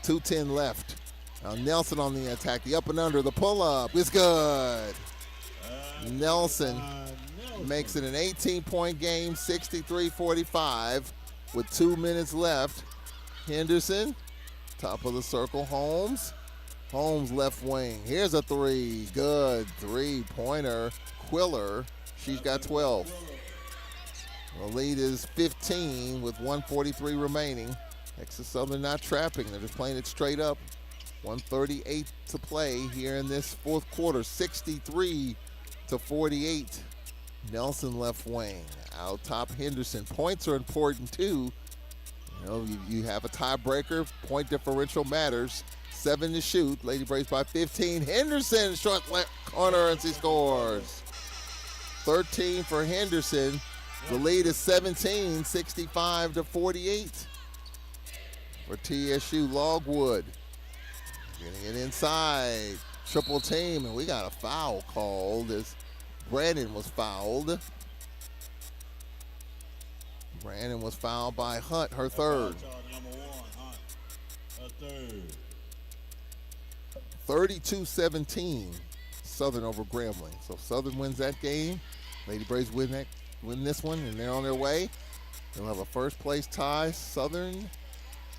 A: 2:10 left. Now Nelson on the attack. The up and under, the pull-up is good. Nelson makes it an 18-point game, 63-45 with 2 minutes left. Henderson, top of the circle. Holmes left wing. Here's a 3. Good three-pointer. Quiller, she's got 12. The lead is 15 with 1:43 remaining. Texas Southern not trapping. They're just playing it straight up. 1:38 to play here in this fourth quarter. 63 to 48. Nelson left wing. Out top Henderson. Points are important too. You know, you have a tiebreaker. Point differential matters. 7 to shoot. Lady Braves by 15. Henderson short left corner and she scores. 13 for Henderson. The lead is 17, 65 to 48. For TSU, Logwood getting it inside. Triple team, and we got a foul called as Brandon was fouled. Brandon was fouled by Hunt, her third.
C: Number 1, Hunt. A third.
A: 32-17, Southern over Grambling. So Southern wins that game. Lady Braves win this one, and they're on their way. They'll have a first place tie. Southern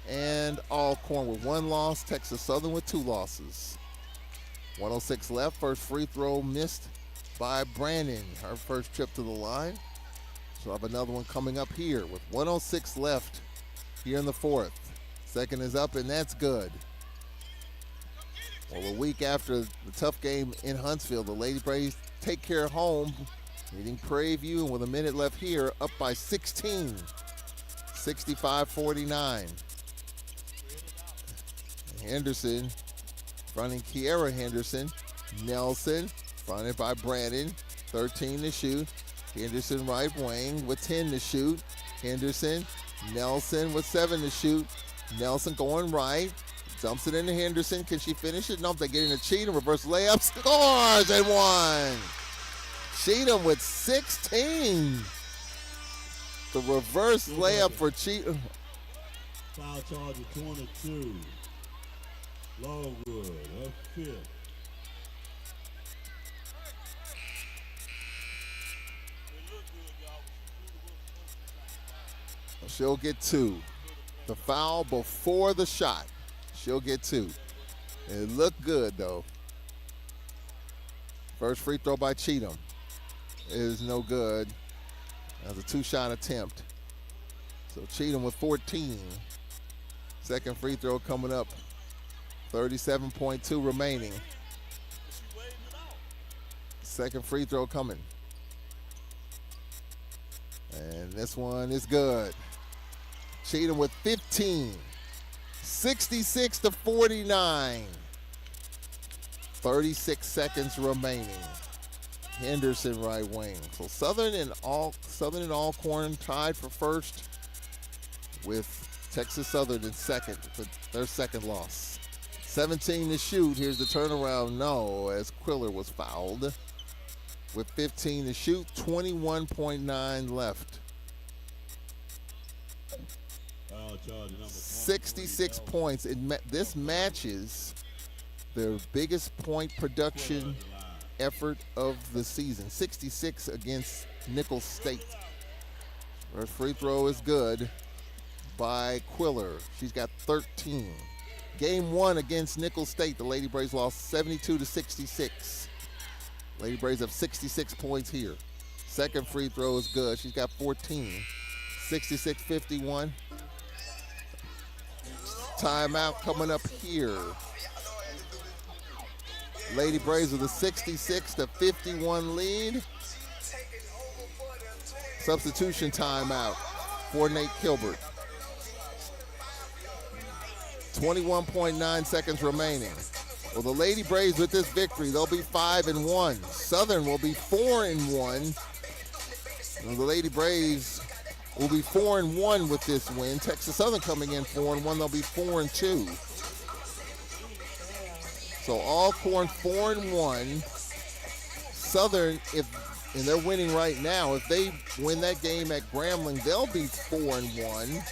A: and Alcorn with 1 loss. Texas Southern with 2 losses. 106 left. First free throw missed by Brandon. Her first trip to the line. She'll have another one coming up here with 106 left here in the fourth. Second is up, and that's good. Well, a week after the tough game in Huntsville, the Lady Braves take care of home, leading Prairie View, and with a minute left here, up by 16, 65-49. Henderson, fronting Kiera Henderson. Nelson, fronted by Brandon, 13 to shoot. Henderson right wing with 10 to shoot. Henderson, Nelson with 7 to shoot. Nelson going right, dumps it into Henderson. Can she finish it? Nope, they get in a Cheatham, reverse layup, scores and one. Cheatham with 16. The reverse layup for Cheatham.
C: Foul charge of 22. Longwood, her fifth.
A: She'll get 2. The foul before the shot. She'll get 2. It looked good, though. First free throw by Cheatham is no good. That was a 2-shot attempt. So Cheatham with 14. Second free throw coming up. 37.2 remaining. Second free throw coming. And this one is good. Cheatham with 15. 66-49. 36 seconds remaining. Henderson right wing. So Southern and Alcorn tied for first, with Texas Southern in second for their second loss. 17 to shoot. Here's the turnaround. No, as Quiller was fouled. With 15 to shoot, 21.9 left. 66 points. This matches their biggest point production effort of the season. 66 against Nicholls State. First free throw is good by Quiller. She's got 13. Game 1 against Nicholls State, the Lady Braves lost 72-66. Lady Braves have 66 points here. Second free throw is good. She's got 14. 66-51. Timeout coming up here. Lady Braves with a 66-51 lead. Substitution timeout for Nate Kilbert. 21.9 seconds remaining. Well, the Lady Braves with this victory, they'll be 5-1. Southern will be 4-1. And the Lady Braves will be 4-1 with this win. Texas Southern coming in 4-1, they'll be 4-2. So Alcorn 4-1. Southern, and they're winning right now. If they win that game at Grambling, they'll be 4-1.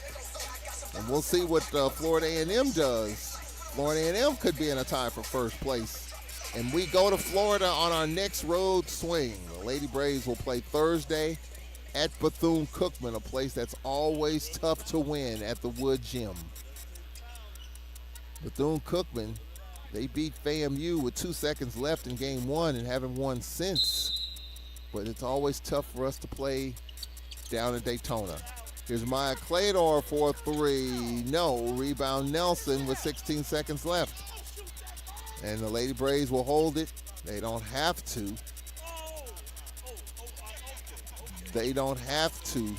A: And we'll see what Florida A&M does. Florida A&M could be in a tie for first place. And we go to Florida on our next road swing. The Lady Braves will play Thursday at Bethune-Cookman, a place that's always tough to win at the Wood Gym. Bethune-Cookman, they beat FAMU with 2 seconds left in game 1 and haven't won since. But it's always tough for us to play down in Daytona. Here's Maya Clador for 3. No. Rebound Nelson with 16 seconds left. And the Lady Braves will hold it. They don't have to. They don't have to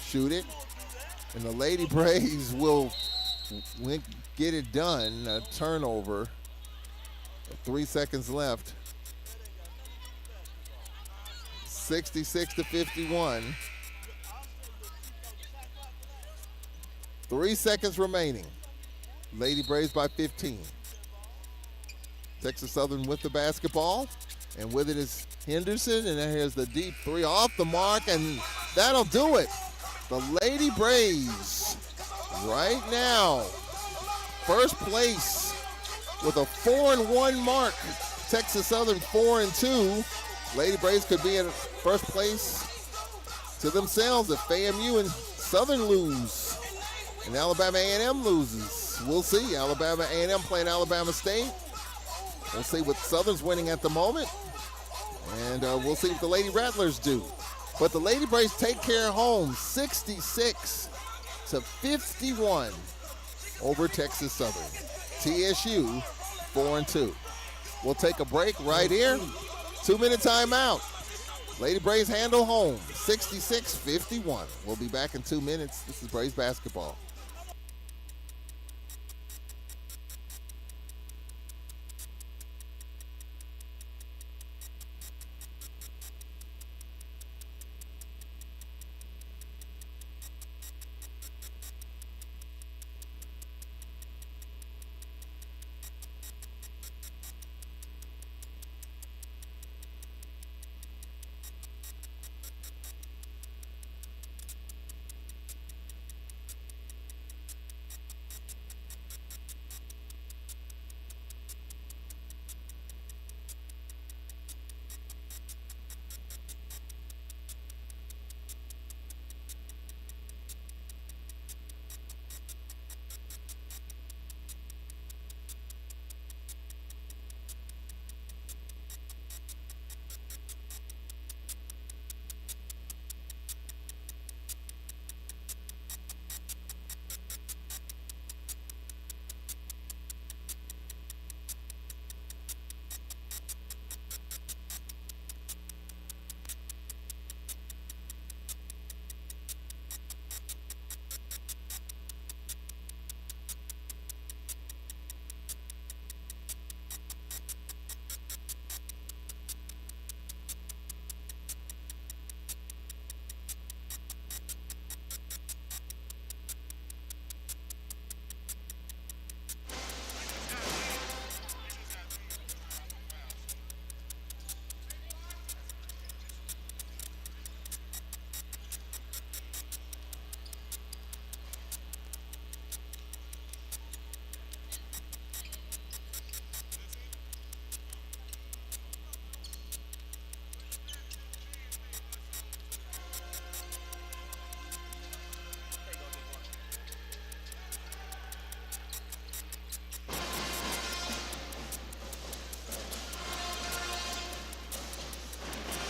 A: shoot it. And the Lady Braves will get it done. A turnover. 3 seconds left. 66-51. 3 seconds remaining. Lady Braves by 15. Texas Southern with the basketball. And with it is Henderson. And then here's the deep 3 off the mark. And that'll do it. The Lady Braves right now, first place with a 4-1 mark. Texas Southern 4-2. Lady Braves could be in first place to themselves if FAMU and Southern lose. And Alabama A&M loses. We'll see. Alabama A&M playing Alabama State. We'll see what Southern's winning at the moment. And we'll see what the Lady Rattlers do. But the Lady Braves take care of home 66-51 over Texas Southern. TSU 4-2. We'll take a break right here. 2-minute timeout. Lady Braves handle home, 66-51. We'll be back in 2 minutes. This is Braves basketball.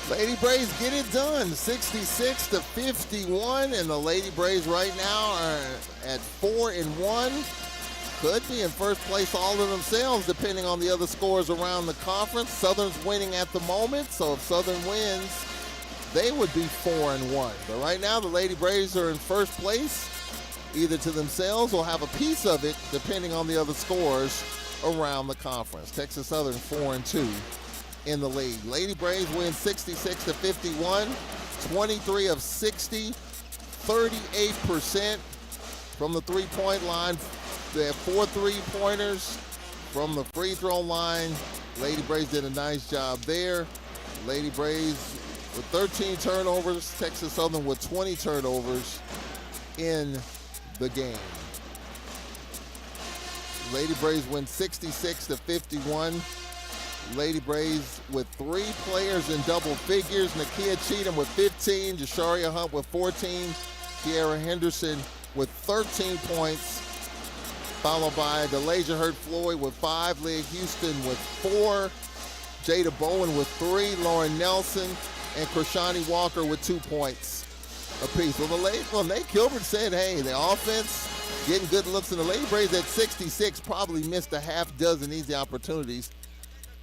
A: Lady Braves get it done, 66-51, and the Lady Braves right now are at 4-1. Could be in first place all of themselves, depending on the other scores around the conference. Southern's winning at the moment, so if Southern wins, they would be 4-1. But right now, the Lady Braves are in first place, either to themselves or have a piece of it, depending on the other scores around the conference. Texas Southern 4-2. In the league. Lady Braves win 66-51, 23 of 60, 38% from the three-point line. They have 4 3-pointers from the free throw line. Lady Braves did a nice job there. Lady Braves with 13 turnovers, Texas Southern with 20 turnovers in the game. Lady Braves win 66-51. Lady Braves with 3 players in double figures. Nakia Cheatham with 15, Jasharia Hunt with 14, Kiara Henderson with 13 points, followed by Delasia Hurt-Floyd with 5, Leah Houston with 4, Jada Bowen with 3, Lauren Nelson, and Krishani Walker with 2 points apiece. Well, Nate Gilbert said, hey, the offense getting good looks, and the Lady Braves at 66 probably missed a half dozen easy opportunities.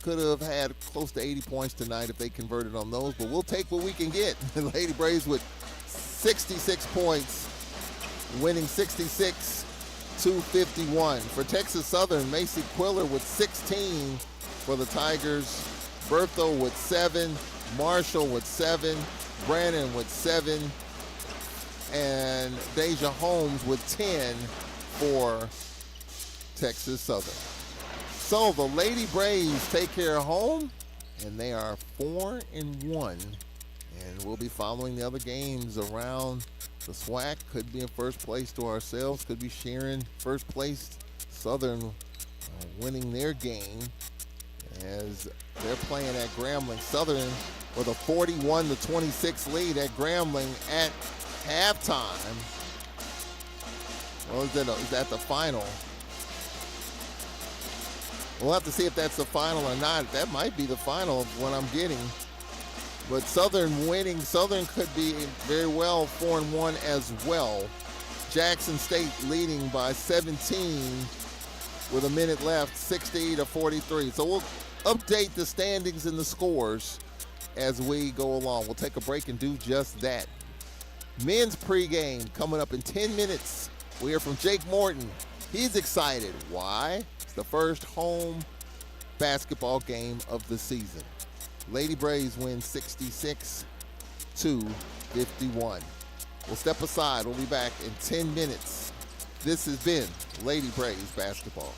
A: Could have had close to 80 points tonight if they converted on those, but we'll take what we can get. The Lady Braves with 66 points, winning 66-51. For Texas Southern, Macy Quiller with 16 for the Tigers, Bertho with 7, Marshall with 7, Brandon with 7, and Deja Holmes with 10 for Texas Southern. So the Lady Braves take care of home, and they are 4-1. And we'll be following the other games around the SWAC. Could be in first place to ourselves. Could be sharing first place. Southern winning their game as they're playing at Grambling. Southern with a 41-26 lead at Grambling at halftime. Well, is that the final? We'll have to see if that's the final or not. That might be the final of what I'm getting. But Southern winning, Southern could be very well 4-1 as well. Jackson State leading by 17 with a minute left, 60-43. So we'll update the standings and the scores as we go along. We'll take a break and do just that. Men's pregame coming up in 10 minutes. We hear from Jake Morton. He's excited. Why? It's the first home basketball game of the season. Lady Braves win 66-51. We'll step aside. We'll be back in 10 minutes. This has been Lady Braves basketball.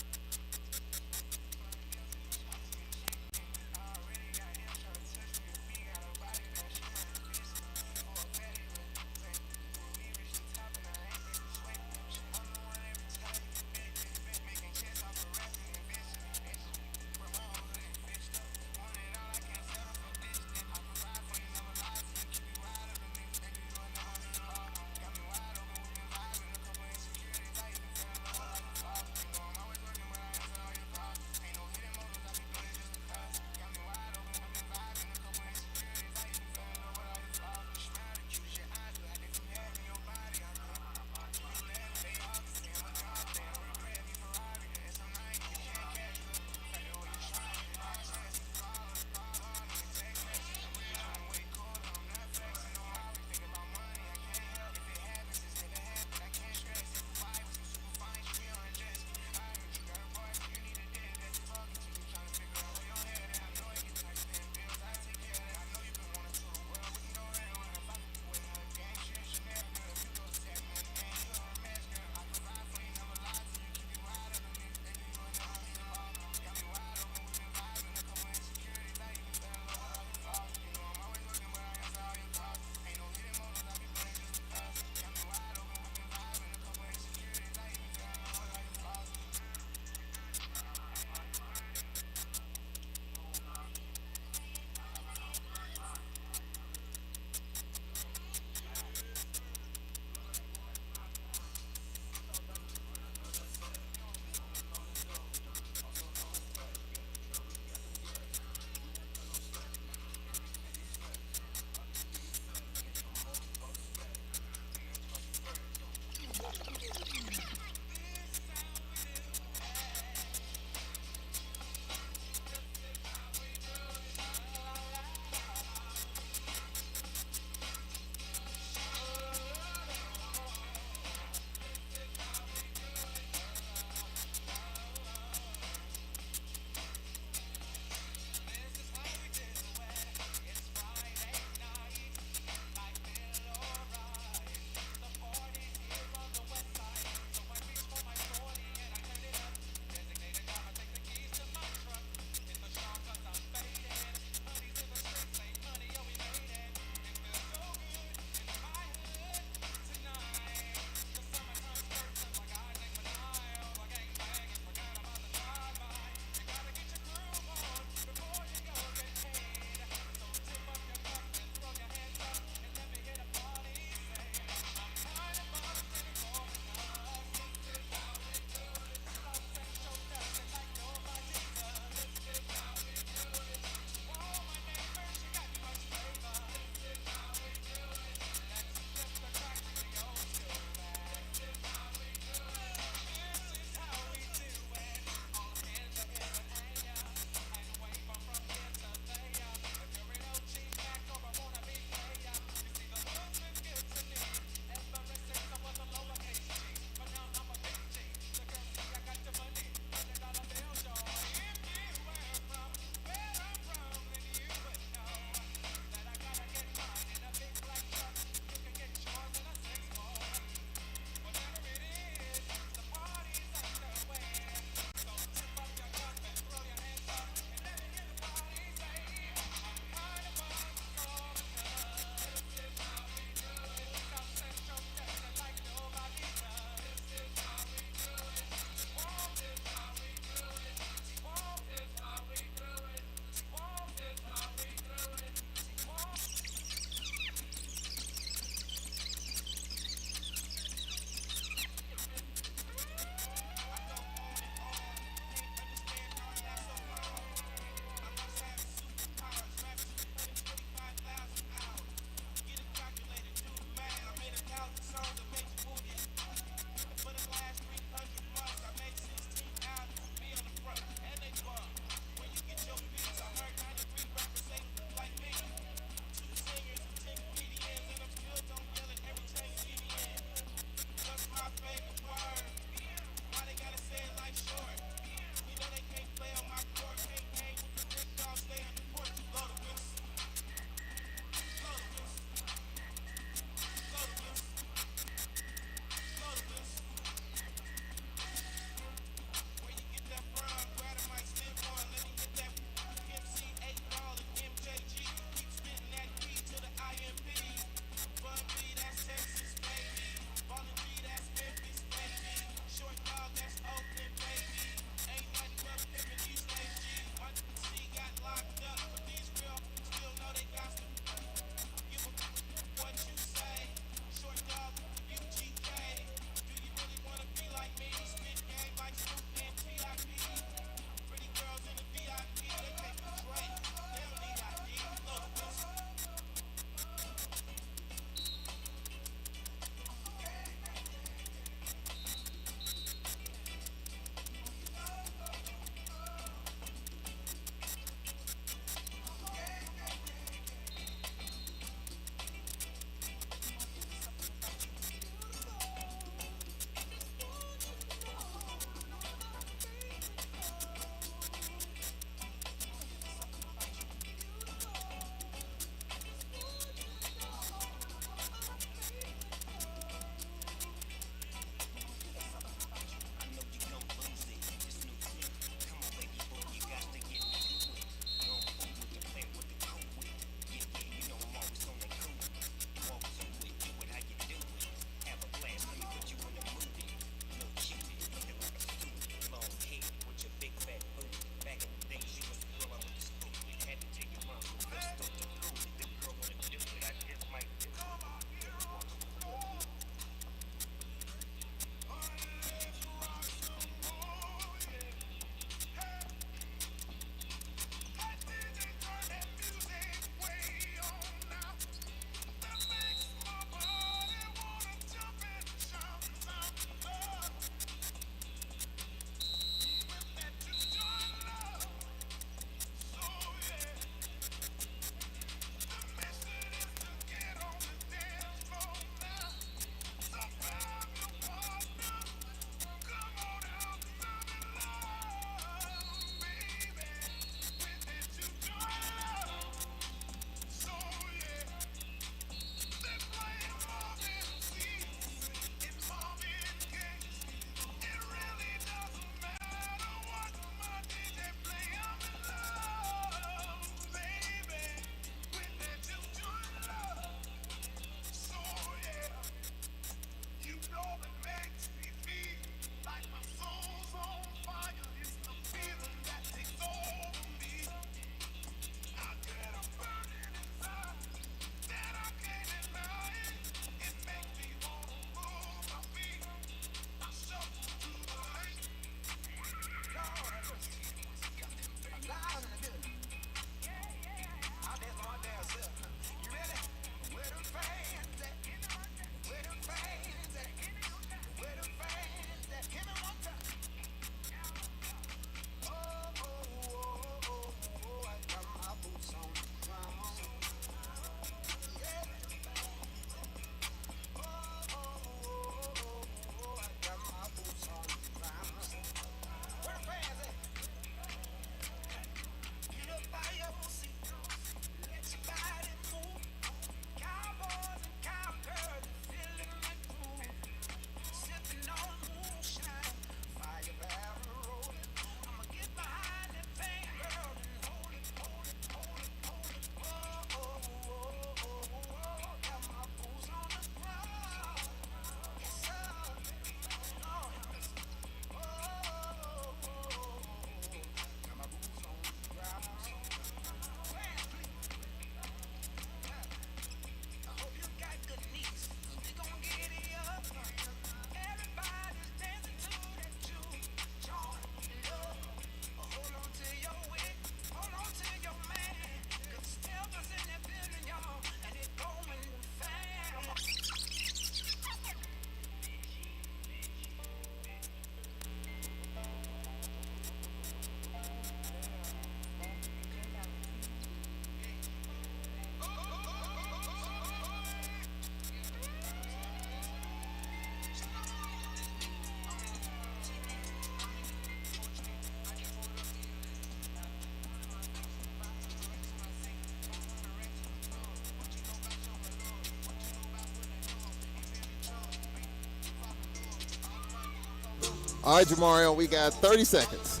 A: All right, Jamario, we got 30 seconds.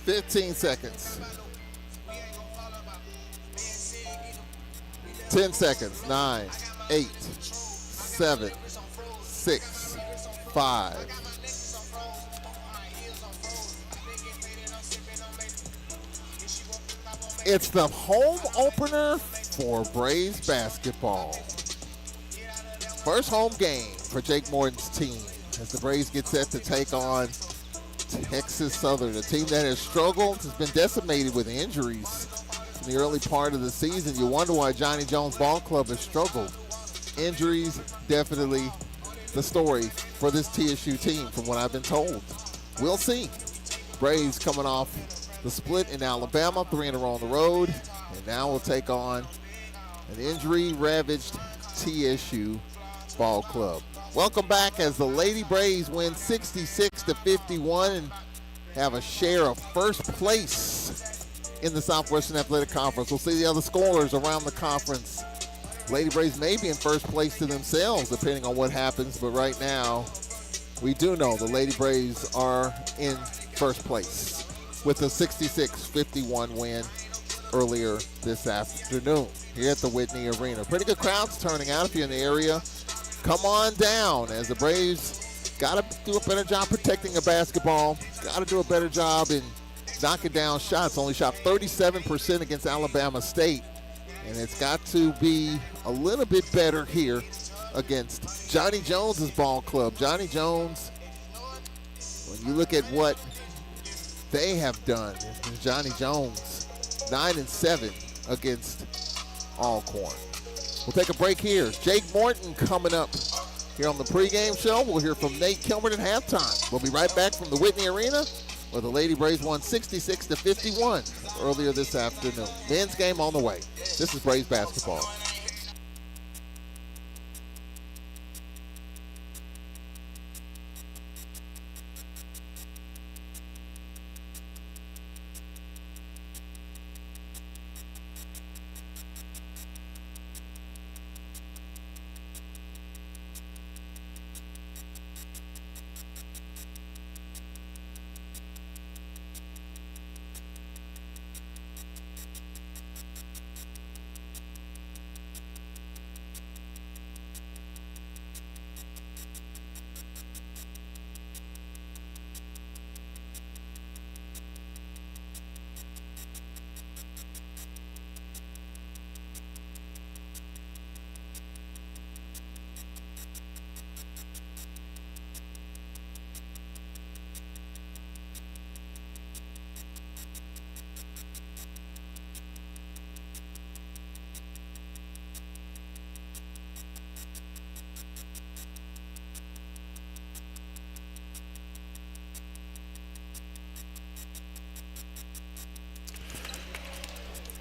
A: $15 seconds. 10 seconds. 9, 8, 7, 6, 5. It's the home opener for Braves basketball. First home game for Jake Morton's team as the Braves get set to take on Texas Southern, a team that has struggled, has been decimated with injuries in the early part of the season. You wonder why Johnny Jones Ball Club has struggled. Injuries, definitely the story for this TSU team from what I've been told. We'll see. Braves coming off the split in Alabama, 3 in a row on the road, and now we'll take on an injury-ravaged TSU Ball Club. Welcome back as the Lady Braves win 66-51 and have a share of first place in the Southwestern Athletic Conference. We'll see the other scorers around the conference. Lady Braves may be in first place to themselves depending on what happens, but right now we do know the Lady Braves are in first place with a 66-51 win earlier this afternoon here at the Whitney Arena. Pretty good crowds turning out if you're in the area. Come on down as the Braves got to do a better job protecting the basketball, got to do a better job in knocking down shots. Only shot 37% against Alabama State, and it's got to be a little bit better here against Johnny Jones's ball club. Johnny Jones, when you look at what they have done, Johnny Jones 9-7 against Alcorn. We'll take a break here. Jake Morton coming up here on the pregame show. We'll hear from Nate Kilmer at halftime. We'll be right back from the Whitney Arena where the Lady Braves won 66-51 earlier this afternoon. Men's game on the way. This is Braves basketball.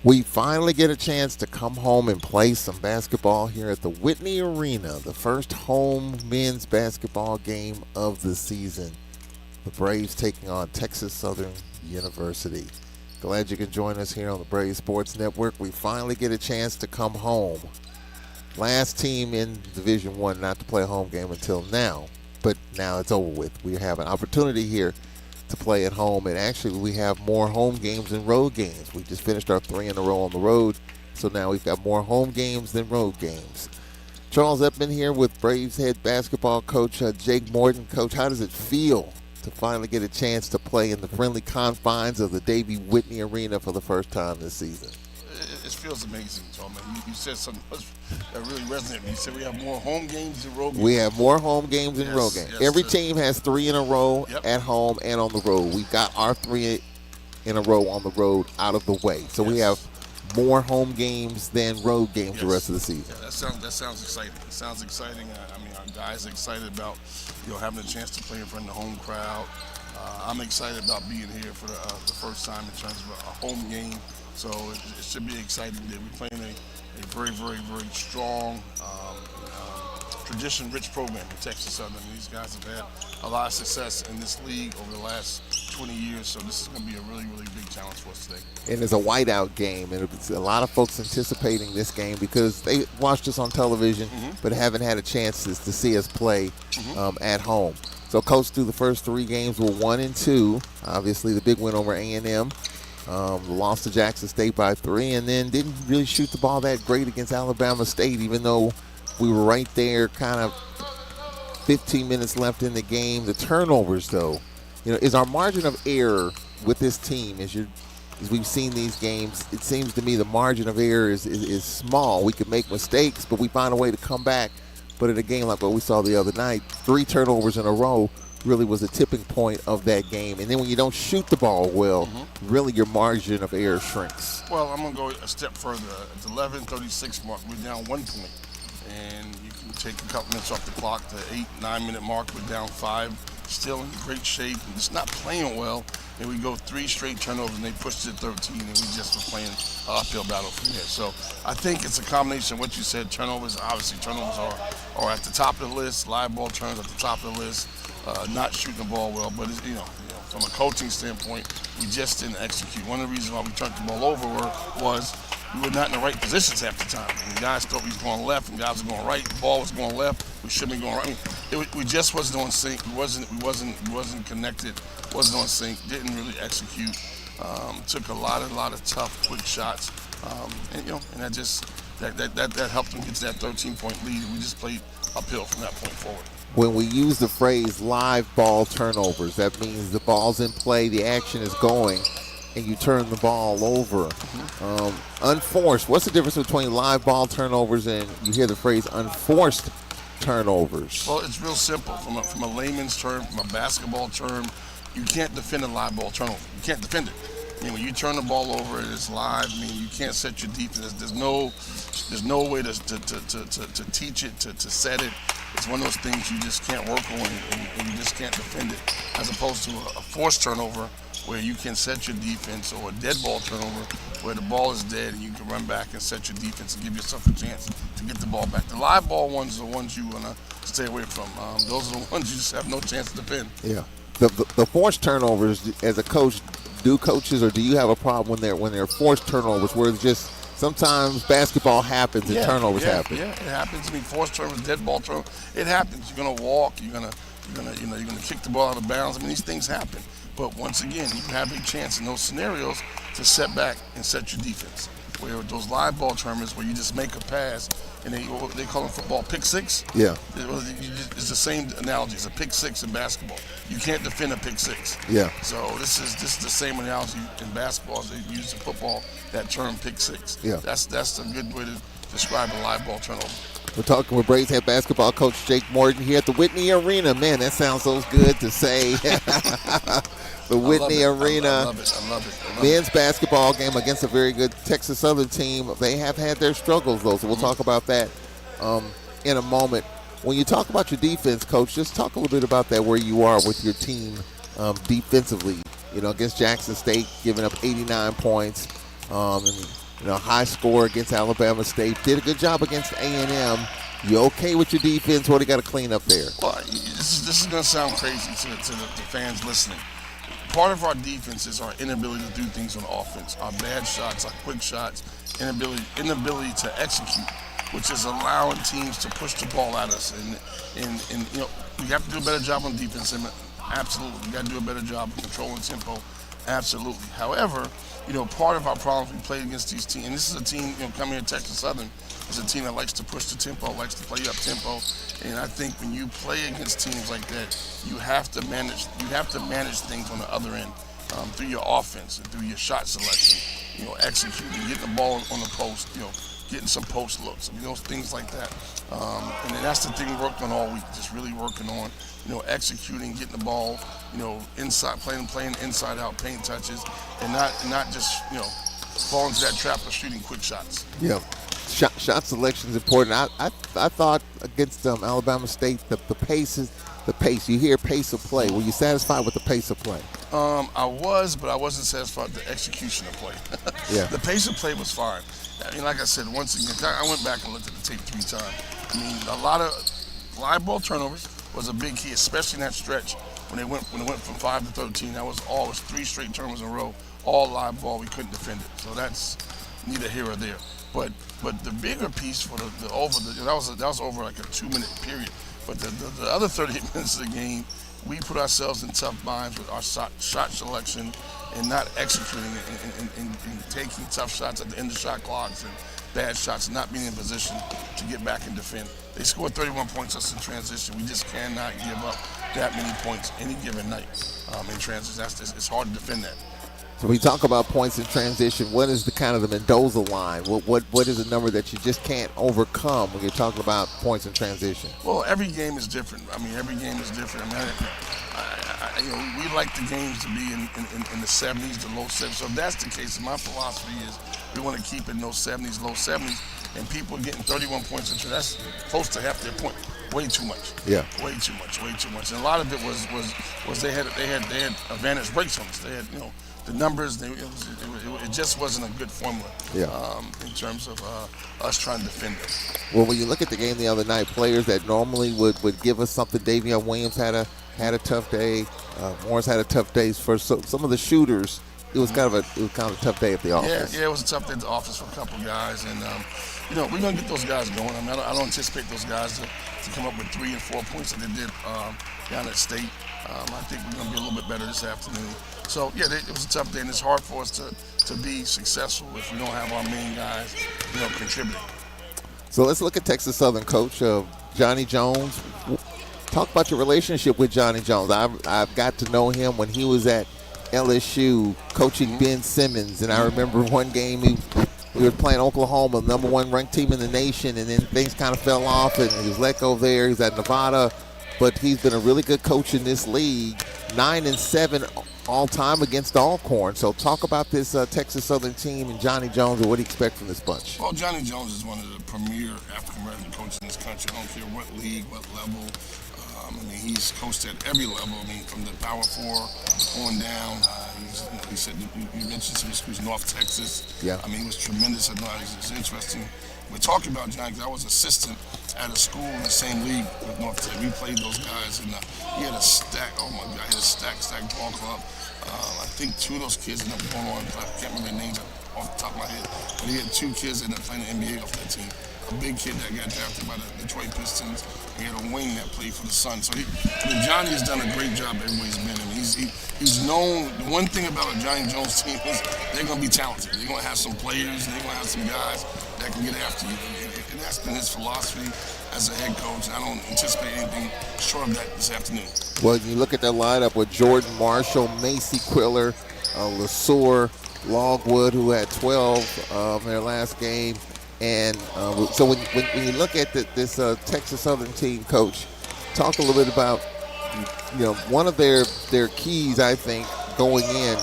A: We finally get a chance to come home and play some basketball here at the Whitney Arena, the first home men's basketball game of the season. The Braves taking on Texas Southern University. Glad you can join us here on the Braves Sports Network. We finally get a chance to come home. Last team in Division I not to play a home game until now, but now it's over with. We have an opportunity here to play at home, and actually we have more home games than road games. We just finished our 3 in a row on the road, so now we've got more home games than road games. Charles Epman here with Braves head basketball coach Jake Morton. Coach, how does it feel to finally get a chance to play in the friendly confines of the Davey Whitney Arena for the first time this season?
E: It feels amazing, Tom. You said something that really resonated with me. You said we have more home games than road games.
A: We have more home games than road games.
E: Yes,
A: Every team has 3 in a row at home and on the road. We've got our 3 in a row on the road out of the way. So we have more home games than road games the rest of the season.
E: Yeah, that sounds exciting. It sounds exciting. I mean, our guys are excited about having a chance to play in front of the home crowd. I'm excited about being here for the first time in terms of a home game. So it should be exciting that we're playing a very, very, very strong tradition-rich program in Texas Southern. These guys have had a lot of success in this league over the last 20 years, so this is going to be a really, really big challenge for us today.
A: And it's a whiteout game, and it's a lot of folks anticipating this game because they watched us on television but haven't had a chance to see us play at home. So, Coach, through the first 3 games, we're 1-2. Obviously, the big win over A&M. Lost to Jackson State by 3, and then didn't really shoot the ball that great against Alabama State, even though we were right there, kind of 15 minutes left in the game. The turnovers, though, is our margin of error with this team, as we've seen these games, it seems to me the margin of error is small. We can make mistakes, but we find a way to come back. But in a game like what we saw the other night, 3 turnovers in a row really was a tipping point of that game. And then when you don't shoot the ball well, really your margin of error shrinks.
E: Well, I'm going to go a step further. At the 11:36 mark, we're down 1 point. And you can take a couple minutes off the clock. The 8-9 minute mark, we're down 5. Still in great shape. And just not playing well. And we go 3 straight turnovers, and they pushed it to 13, and we just were playing an uphill battle from there. So I think it's a combination of what you said. Turnovers, obviously, turnovers are at the top of the list. Live ball turns at the top of the list. Not shooting the ball well, but it's, from a coaching standpoint, we just didn't execute. One of the reasons why we turned the ball over was we were not in the right positions half the time. And guys thought we was going left, and guys were going right. The ball was going left. We shouldn't be going right. We just wasn't on sync. We wasn't connected. Wasn't on sync. Didn't really execute. Took a lot of tough, quick shots. And that helped them get to that 13-point lead. We just played uphill from that point forward.
A: When we use the phrase live ball turnovers, that means the ball's in play, the action is going, and you turn the ball over. Unforced, what's the difference between live ball turnovers and you hear the phrase unforced turnovers?
E: Well, it's real simple. From a layman's term, from a basketball term, you can't defend a live ball turnover. You can't defend it. When you turn the ball over, it's live. You can't set your defense. There's no way to teach it, to set it. It's one of those things you just can't work on, and you just can't defend it, as opposed to a forced turnover where you can set your defense, or a dead ball turnover where the ball is dead and you can run back and set your defense and give yourself a chance to get the ball back. The live ball ones are the ones you want to stay away from. Those are the ones you just have no chance to defend.
A: Yeah. The forced turnovers, as a coach, do coaches, or do you have a problem when they're forced turnovers where it's just sometimes basketball happens and turnovers happen?
E: Yeah, it happens. Forced turnovers, dead ball turnovers, it happens. You're gonna walk. You're gonna kick the ball out of bounds. These things happen. But once again, you have a chance in those scenarios to set back and set your defense. Where those live ball tournaments where you just make a pass, and they call them football pick six.
A: Yeah.
E: It's the same analogy. It's a pick six in basketball. You can't defend a pick six.
A: Yeah.
E: So this is the same analogy in basketball as they use in football, that term pick six.
A: Yeah.
E: That's a good way to describe a live ball turnover.
A: We're talking with Braves head basketball coach Jake Morton here at the Whitney Arena. Man, that sounds so good to say. The Whitney Arena.
E: I love it.
A: Men's basketball game against a very good Texas Southern team. They have had their struggles, though, so we'll talk about that in a moment. When you talk about your defense, Coach, just talk a little bit about that, where you are with your team defensively. Against Jackson State, giving up 89 points. High score against Alabama State. Did a good job against A&M. You okay with your defense? What do you got to clean up there?
E: Well, this is going to sound crazy to the fans listening. Part of our defense is our inability to do things on offense. Our bad shots, our quick shots, inability to execute, which is allowing teams to push the ball at us. And we have to do a better job on defense. Absolutely. We got to do a better job of controlling tempo. Absolutely. However, part of our problems, we played against these teams, and this is a team, coming here, Texas Southern, is a team that likes to push the tempo, likes to play up tempo, and I think when you play against teams like that, you have to manage things on the other end through your offense and through your shot selection, executing, getting the ball on the post, getting some post looks, things like that. And then that's the thing we worked on all week, just really working on, executing, getting the ball, inside, playing inside out, paint touches, and not just, falling into that trap of shooting quick shots.
A: Yeah. Shot selection is important. I thought against Alabama State, the pace. You hear pace of play. Were you satisfied with the pace of play?
E: I was, but I wasn't satisfied with the execution of play.
A: Yeah.
E: The pace of play was fine. Like I said, once again, I went back and looked at the tape 3 times. A lot of live ball turnovers was a big key, especially in that stretch when it went from 5 to 13. That was 3 straight turnovers in a row, all live ball. We couldn't defend it. So that's neither here or there. But the bigger piece for that was over like a 2-minute period. But the other 38 minutes of the game, we put ourselves in tough binds with our shot selection and not executing it and taking tough shots at the end of shot clocks and bad shots and not being in position to get back and defend. They scored 31 points just in transition. We just cannot give up that many points any given night in transition. It's hard to defend that.
A: So we talk about points in transition. What is the kind of the Mendoza line? What is a number that you just can't overcome when you're talking about points in transition?
E: Well, every game is different. I mean, every game is different. We like the games to be in the 70s, the low 70s. So if that's the case, my philosophy is we want to keep it in those 70s, low 70s, and people getting 31 points in that's close to half their point. Way too much.
A: Yeah.
E: Way too much. And a lot of it was they had advantage breaks on us. They had the numbers. It just wasn't a good formula.
A: Yeah.
E: In terms of us trying to defend it.
A: Well, when you look at the game the other night, players that normally would give us something. Davion Williams had a tough day. Morris had a tough day. For some of the shooters, it was kind of a tough day at the office.
E: Yeah, it was a tough day at the office for a couple of guys, and we're gonna get those guys going. I mean, I don't anticipate those guys to come up with 3 and 4 points that they did down at State. I think we're gonna be a little bit better this afternoon. So yeah, it was a tough day, and it's hard for us to be successful if we don't have our main guys, contributing.
A: So let's look at Texas Southern coach Johnny Jones. Talk about your relationship with Johnny Jones. I've got to know him when he was at LSU coaching Ben Simmons, and I remember one game he was playing Oklahoma, number 1 ranked team in the nation, and then things kind of fell off, and he was let go there. He's at Nevada, but he's been a really good coach in this league. 9-7 all time against Alcorn. So talk about this Texas Southern team and Johnny Jones and what do you expect from this bunch?
E: Well, Johnny Jones is one of the premier African American coaches in this country. I don't care what league, what level. He's coached at every level. From the Power 4 on down. He said you mentioned some schools, North Texas.
A: Yeah.
E: He was tremendous. It's interesting. We're talking about Johnny because I was assistant at a school in the same league with North Texas. We played those guys, and he had a stack. Oh my God, he had a stack ball club. I think 2 of those kids ended up going on. I can't remember their names off the top of my head, but he had 2 kids that ended up playing the NBA off that team. A big kid that got drafted by the Detroit Pistons. He had a wing that played for the Suns. So Johnny has done a great job everywhere he's been. He's known. The one thing about a Johnny Jones team is they're going to be talented. They're going to have some players, and they're going to have some guys that can get after you. And that's been his philosophy as a head coach. I don't anticipate anything short of that this afternoon.
A: Well, you look at that lineup with Jordan Marshall, Macy Quiller, LeSueur, Logwood, who had 12 in their last game. And so when you look at this Texas Southern team, Coach, talk a little bit about one of their keys, I think, going in.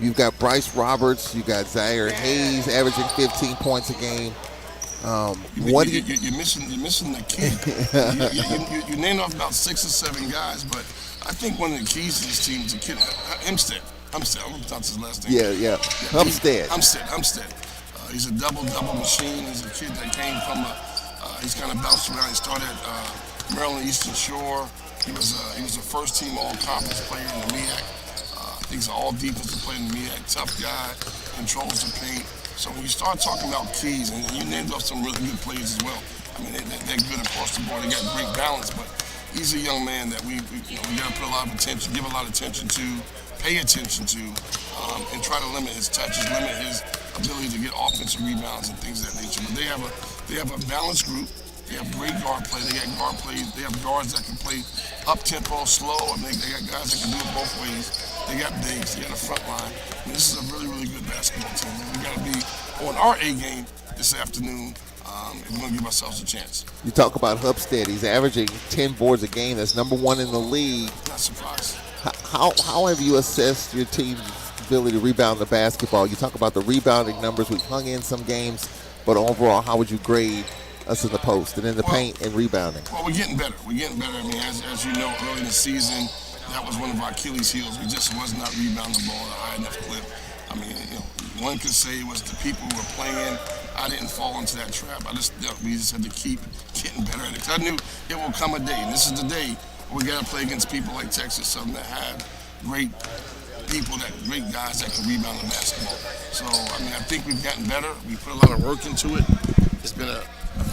A: You've got Bryce Roberts, you've got Zaire Hayes averaging 15 points a game.
E: You're missing the key. You named off about 6 or 7 guys, but I think one of the keys to this team is a kid, Hempstead. I'm going to pronounce his last name.
A: Yeah.
E: Hempstead. He's a double machine. He's a kid that came from he's kind of bounced around. He started at Maryland Eastern Shore. He was a first team all-conference player in the MEAC. I think he's an all-defensive player in the MEAC. Tough guy, controls the paint. So when you start talking about keys, and you named off some really good players as well. They're good across the board. They got great balance, but he's a young man that we got to put a lot of attention, give a lot of attention to, pay attention to, and try to limit his touches, limit his ability to get offensive rebounds and things of that nature. But they have a balanced group. They have great guard play. They got guard play. They have guards that can play up tempo, slow. They got guys that can do it both ways. They got bigs. They got a front line. This is a really, really good basketball team. We got to be on our A game this afternoon. If we're going to give ourselves a chance.
A: You talk about Hempstead. He's averaging 10 boards a game. That's number 1 in the league.
E: Not surprised.
A: How have you assessed your team's ability to rebound the basketball? You talk about the rebounding numbers. We've hung in some games, but overall, how would you grade us in the post and in the paint and rebounding?
E: Well, we're getting better. As you know, early in the season, that was one of our Achilles heels. We just was not rebounding the ball at a high enough clip. One could say it was the people who were playing. I didn't fall into that trap. We just had to keep getting better at it. 'Cause I knew it will come a day, and this is the day we got to play against people like Texas Southern that have great great guys that can rebound the basketball. So, I mean, I think we've gotten better. We put a lot of work into it. It's been a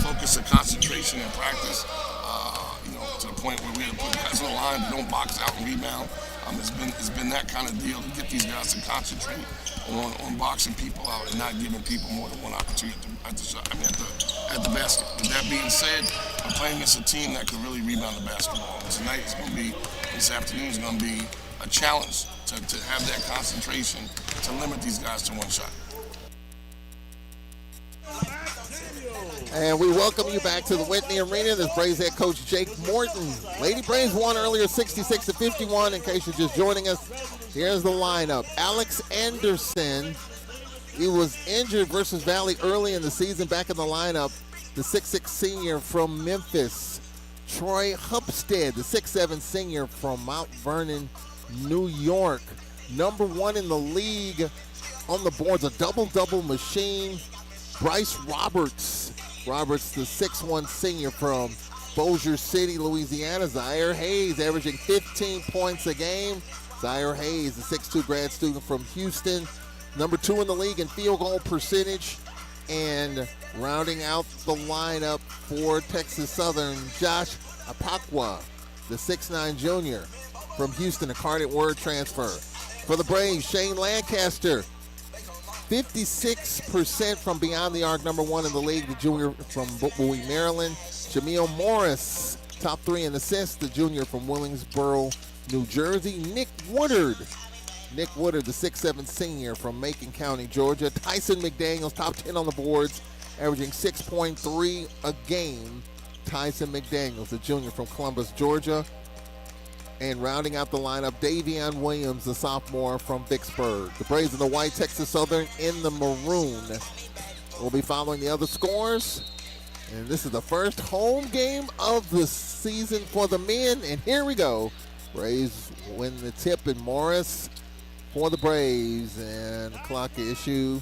E: focus of concentration and practice, to the point where we have to put guys on the line that don't box out and rebound. It's been that kind of deal to get these guys to concentrate on boxing people out and not giving people more than one opportunity at the basket. With that being said, I'm playing against a team that can really rebound the basketball. And this afternoon is going to be a challenge to have that concentration to limit these guys to one shot.
A: And we welcome you back to the Whitney Arena. This Braves head coach Jake Morton. Lady Braves won earlier 66-51. In case you're just joining us, here's the lineup. Alex Anderson, he was injured versus Valley early in the season, back in the lineup. The 6'6 senior from Memphis. Troy Hupstead, the 6'7 senior from Mount Vernon, New York. Number 1 in the league on the boards, a double-double machine. Bryce Roberts, the 6'1 senior from Bossier City, Louisiana. Zaire Hayes averaging 15 points a game. Zaire Hayes, the 6'2 grad student from Houston. Number 2 in the league in field goal percentage. And rounding out the lineup for Texas Southern, Josh Apakwa, the 6'9 junior from Houston, a Carded Word transfer. For the Braves, Shane Lancaster, 56% from beyond the arc, number 1 in the league, the junior from Bowie, Maryland. Jameel Morris, top 3 in assists, the junior from Willingsboro, New Jersey. Nick Woodard, the 6'7 senior from Macon County, Georgia. Tyson McDaniels, top 10 on the boards, averaging 6.3 a game. Tyson McDaniels, the junior from Columbus, Georgia. And rounding out the lineup, Davion Williams, the sophomore from Vicksburg. The Braves in the white, Texas Southern in the maroon. We'll be following the other scores. And this is the first home game of the season for the men. And here we go. Braves win the tip, and Morris for the Braves. And the clock issue.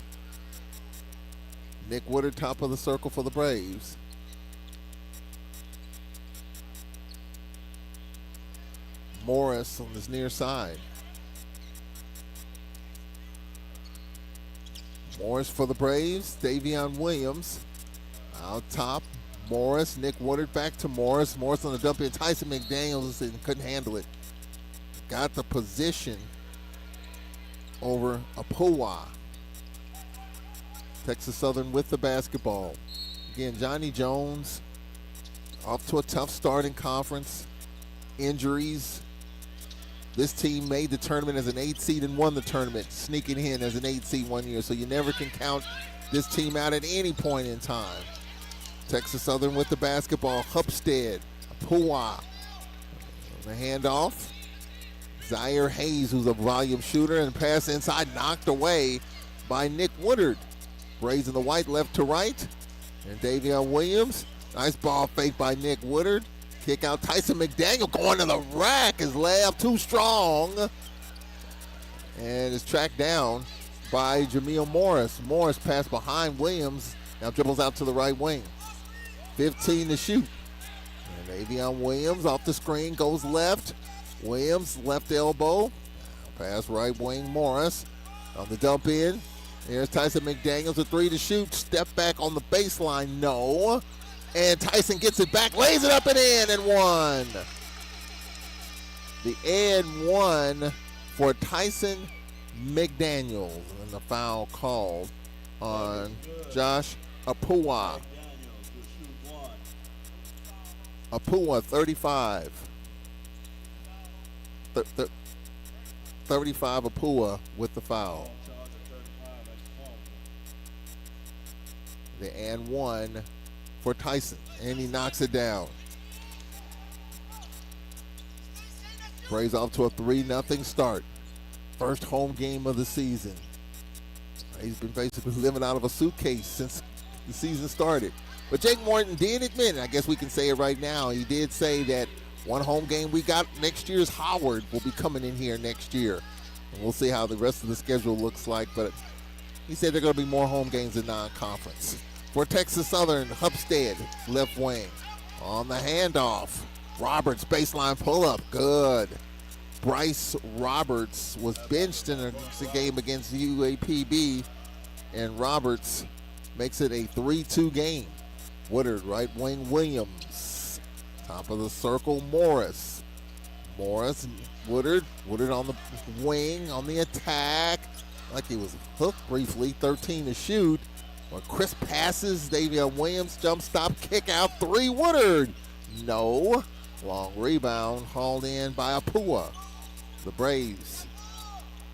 A: Nick Woodard, top of the circle for the Braves. Morris on this near side. Morris for the Braves. Davion Williams out top. Morris, Nick Woodard back to Morris. Morris on the dump in. Tyson McDaniels and couldn't handle it. Got the position over Apua. Texas Southern with the basketball. Again, Johnny Jones off to a tough start in conference. Injuries. This team made the tournament as an 8 seed and won the tournament, sneaking in as an 8 seed one year. So you never can count this team out at any point in time. Texas Southern with the basketball. Hupstead, Apua. The handoff. Zaire Hayes, who's a volume shooter, and pass inside knocked away by Nick Woodard. Braves in the white, left to right. And Davion Williams. Nice ball fake by Nick Woodard. Kick out. Tyson McDaniel going to the rack. His layup too strong. And is tracked down by Jameel Morris. Morris passed behind Williams. Now dribbles out to the right wing. 15 to shoot. And Davion Williams off the screen goes left. Williams left elbow. Pass right wing Morris. On the dump in. Here's Tyson McDaniels, a 3 to shoot. Step back on the baseline. No. And Tyson gets it back, lays it up and in, and one. The and one for Tyson McDaniels. And the foul called on Josh Apua. Apua, 35. 35 Apua with the foul. The and one for Tyson, and he knocks it down. Braves off to a 3-0 start. First home game of the season. He's been basically living out of a suitcase since the season started. But Jake Morton did admit, and I guess we can say it right now, he did say that one home game we got next year's Howard will be coming in here next year. And we'll see how the rest of the schedule looks like, but He said there are going to be more home games in non-conference. For Texas Southern, Hupstead, left wing. On the handoff, Roberts, baseline pull-up, good. Bryce Roberts was benched in a game against UAPB, and Roberts makes it a 3-2 game. Woodard, right wing Williams. Top of the circle, Morris. Woodard on the wing, on the attack. Like he was hooked briefly, 13 to shoot. Well, crisp passes, Davion Williams, jump stop, kick out, 3, Woodard. No. Long rebound, hauled in by Apua. The Braves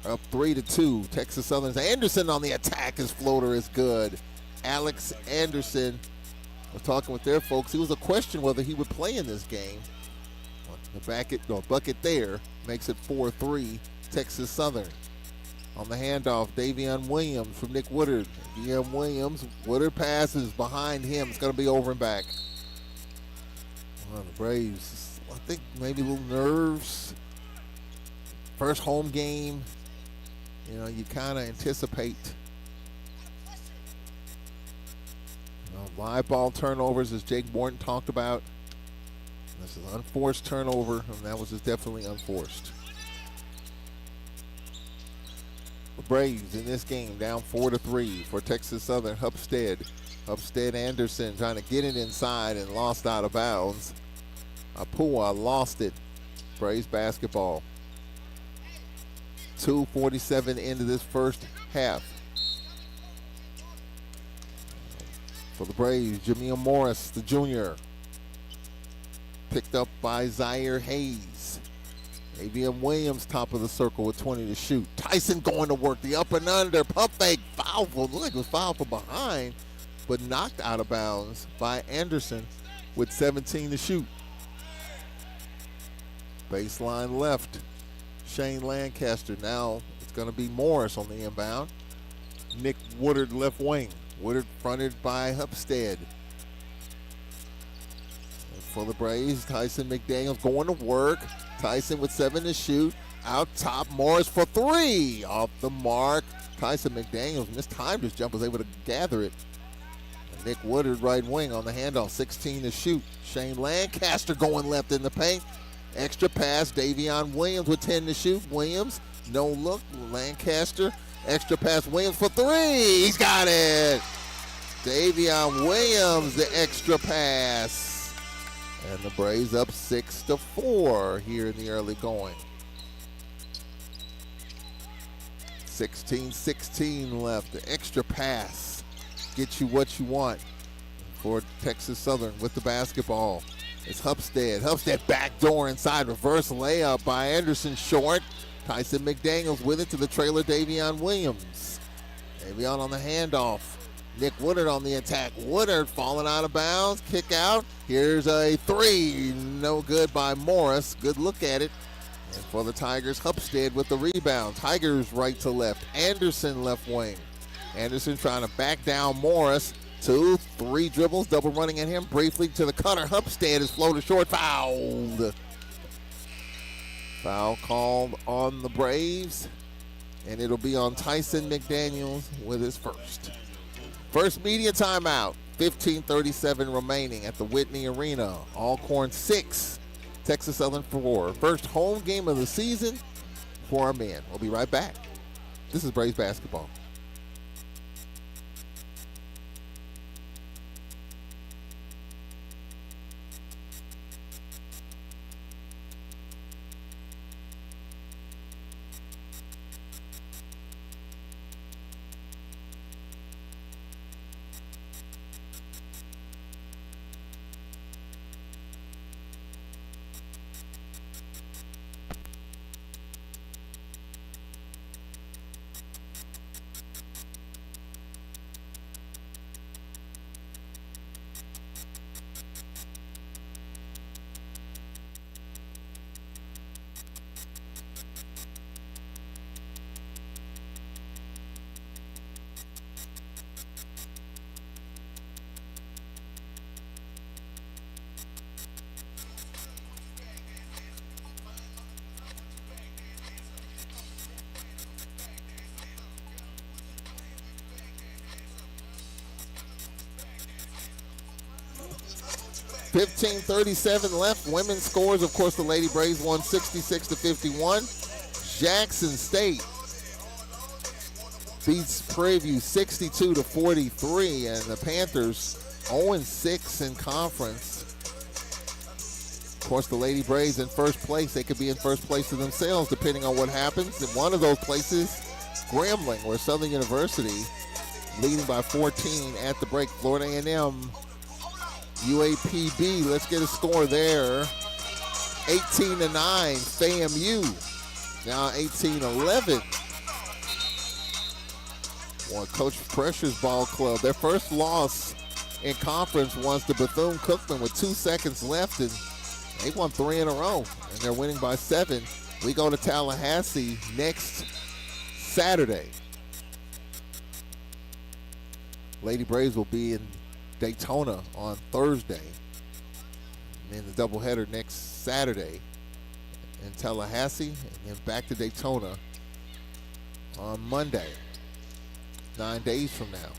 A: up 3-2. Texas Southern's Anderson on the attack. His floater is good. Alex Anderson was talking with their folks. It was a question whether he would play in this game. The bucket there makes it 4-3, Texas Southern. On the handoff, Davion Williams from Nick Woodard. Davion Williams, Woodard passes behind him. It's going to be over and back. Well, the Braves, I think maybe a little nerves. First home game, you kind of anticipate. Live ball turnovers, as Jake Morton talked about. This is an unforced turnover, and that was just definitely unforced. The Braves in this game down 4-3 for Texas Southern. Hupstead Anderson trying to get it inside and lost out of bounds. Apua lost it. Braves basketball. 2:47 into this first half. For the Braves, Jameel Morris, the junior. Picked up by Zaire Hayes. Davion Williams, top of the circle with 20 to shoot. Tyson going to work, the up and under, pump fake, foul. Looked like it was foul from behind, but knocked out of bounds by Anderson with 17 to shoot. Baseline left, Shane Lancaster. Now it's going to be Morris on the inbound. Nick Woodard, left wing. Woodard fronted by Hupstead. For the Braves, Tyson McDaniels going to work. Tyson with 7 to shoot. Out top, Morris for 3. Off the mark. Tyson McDaniels mistimed his jump, was able to gather it. And Nick Woodard, right wing, on the handoff, 16 to shoot. Shane Lancaster going left in the paint. Extra pass, Davion Williams with 10 to shoot. Williams, no look. Lancaster, extra pass, Williams for 3. He's got it. Davion Williams, the extra pass. And the Braves up 6-4 here in the early going. 16-16 left. The extra pass. Get you what you want for Texas Southern with the basketball. It's Hupstead. Hupstead backdoor inside. Reverse layup by Anderson short. Tyson McDaniels with it to the trailer, Davion Williams. Davion on the handoff. Nick Woodard on the attack. Woodard falling out of bounds. Kick out. Here's a 3. No good by Morris. Good look at it. And for the Tigers, Hupstead with the rebound. Tigers right to left. Anderson left wing. Anderson trying to back down Morris. 2, 3 dribbles. Double running at him. Briefly to the cutter. Hupstead is floated short. Fouled. Foul called on the Braves. And it'll be on Tyson McDaniels with his first. First media timeout, 15:37 remaining at the Whitney Arena. Alcorn 6, Texas Southern 4. First home game of the season for our men. We'll be right back. This is Braves basketball. 15:37 left. Women's scores, of course, the Lady Braves won 66-51. Jackson State beats Prairie View 62-43, and the Panthers 0-6 in conference. Of course, the Lady Braves in first place. They could be in first place to themselves, depending on what happens. In one of those places, Grambling, where Southern University leading by 14 at the break. Florida A&M, UAPB. Let's get a score there. 18-9, FAMU. Now 18-11. Well, Coach Pressure's ball club. Their first loss in conference was to Bethune-Cookman with 2 seconds left, and they won 3 in a row, and they're winning by 7. We go to Tallahassee next Saturday. Lady Braves will be in Daytona on Thursday, and then the doubleheader next Saturday in Tallahassee, and then back to Daytona on Monday, 9 days from now.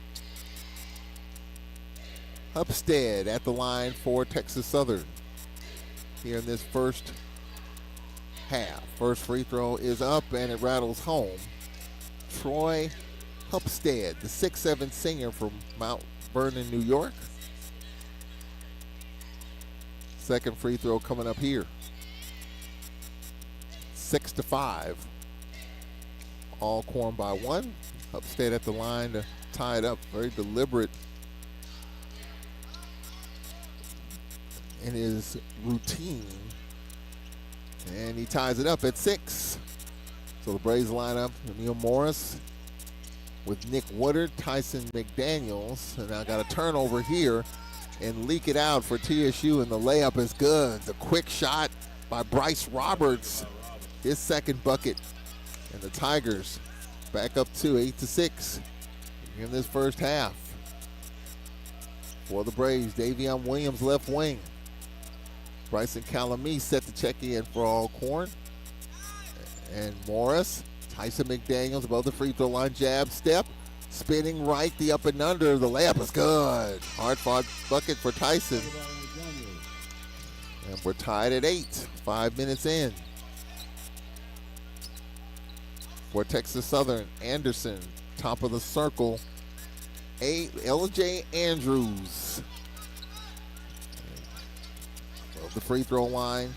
A: Upstead at the line for Texas Southern here in this first half. First free throw is up, and it rattles home. Troy Upstead, the 6'7" senior from Mount Vernon, New York. Second free throw coming up here. 6-5. Alcorn by 1. Upstead at the line to tie it up. Very deliberate in his routine. And he ties it up at 6. So the Braves line up Neil Morris with Nick Woodard, Tyson McDaniels. And I got a turnover here and leak it out for TSU, and the layup is good. The quick shot by Bryce Roberts, his second bucket. And the Tigers back up to 8-6 in this first half. For the Braves, Davion Williams left wing. Bryson Calamese set to check in for Alcorn. And Morris, Tyson McDaniels above the free throw line, jab step, spinning right, the up and under, the layup is good. Hard fought bucket for Tyson. And we're tied at 8, 5 minutes in. For Texas Southern, Anderson, top of the circle, LJ Andrews. Above the free throw line,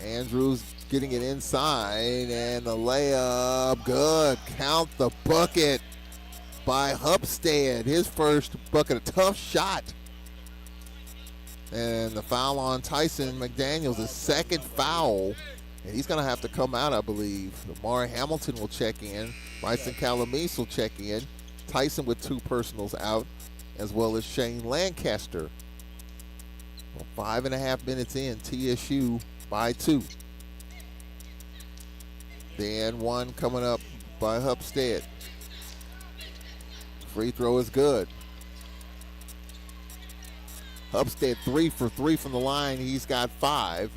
A: Andrews getting it inside, and the layup, good. Count the bucket by Upstead. His first bucket, a tough shot. And the foul on Tyson McDaniels, his second foul. And he's going to have to come out, I believe. Amari Hamilton will check in. Bryson Calamese will check in. Tyson with 2 personals out, as well as Shane Lancaster. Well, 5.5 minutes in, TSU by 2. Then one coming up by Upstead. Free throw is good. Upstead 3 for 3 from the line. He's got 5.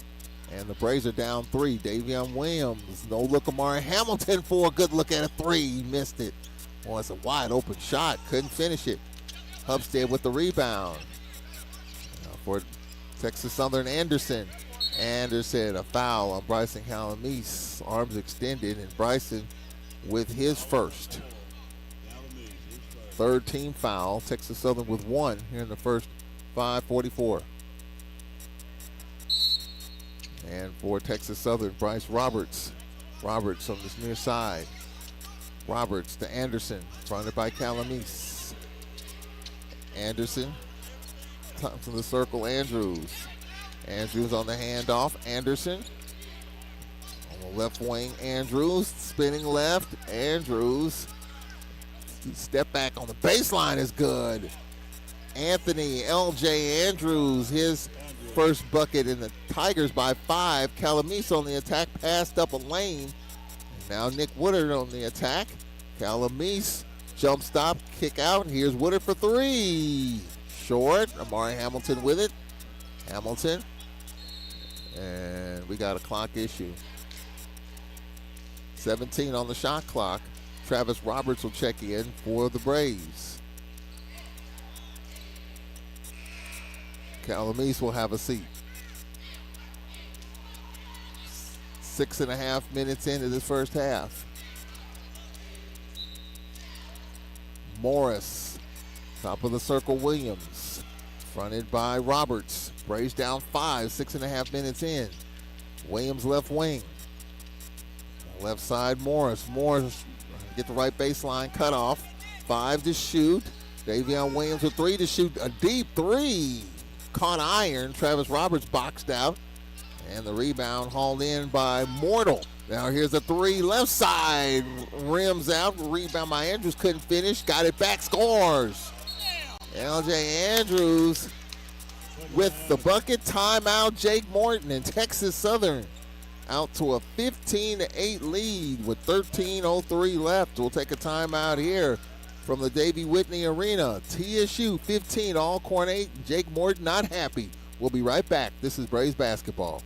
A: And the Braves are down 3. Davion Williams, no look. Amari Hamilton for a good look at a 3. He missed it. Well, it's a wide open shot. Couldn't finish it. Upstead with the rebound. For Texas Southern, Anderson. Anderson, a foul on Bryson Calamese. Arms extended, and Bryson with his first. Third team foul. Texas Southern with 1 here in the first 5:44. And for Texas Southern, Bryce Roberts. Roberts on this near side. Roberts to Anderson, fronted by Calamese. Anderson, top of the circle, Andrews. Andrews on the handoff, Anderson. On the left wing, Andrews, spinning left, Andrews. Step back on the baseline is good. Anthony L.J. Andrews, his first bucket in the Tigers by 5. Calamese on the attack, passed up a lane. And now Nick Woodard on the attack. Calamese, jump stop, kick out. Here's Woodard for 3. Short, Amari Hamilton with it. Hamilton. And we got a clock issue. 17 on the shot clock. Travis Roberts will check in for the Braves. Calamese will have a seat. 6.5 minutes into this first half. Morris, top of the circle, Williams, fronted by Roberts. Braves down 5, 6.5 minutes in. Williams left wing. Left side, Morris. Morris get the right baseline cutoff. 5 to shoot. Davion Williams with 3 to shoot. A deep 3. Caught iron. Travis Roberts boxed out. And the rebound hauled in by Mortal. Now here's a 3 left side. Rims out. Rebound by Andrews. Couldn't finish. Got it back. Scores. LJ Andrews with the bucket. Timeout. Jake Morton and Texas Southern out to a 15-8 lead with 13:03 left. We'll take a timeout here from the Davey Whitney Arena. TSU 15, Alcorn 8. Jake Morton not happy. We'll be right back. This is Braves basketball.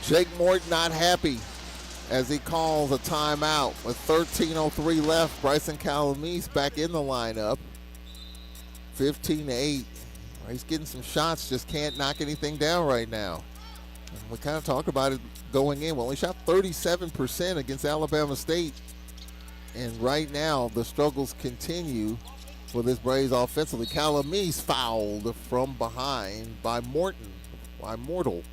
A: Jake Morton not happy as he calls a timeout with 13:03 left. Bryson Calamese back in the lineup. 15-8. He's getting some shots, just can't knock anything down right now. And we kind of talked about it going in. Well, he shot 37% against Alabama State. And right now, the struggles continue for this Braves offensively. Calamese fouled from behind by Morton, by Mortal.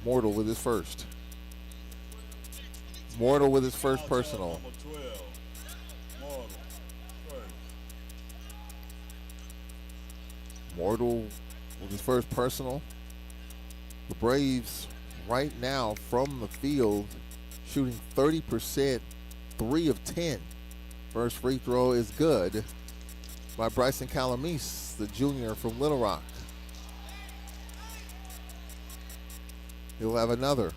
A: Mortal with his first. Mortal with his first personal.
C: Number 12. Mortal. First.
A: Mortal with his first personal. The Braves right now from the field shooting 30%, 3 of 10. First free throw is good by Bryson Calamese, the junior from Little Rock. He'll have another.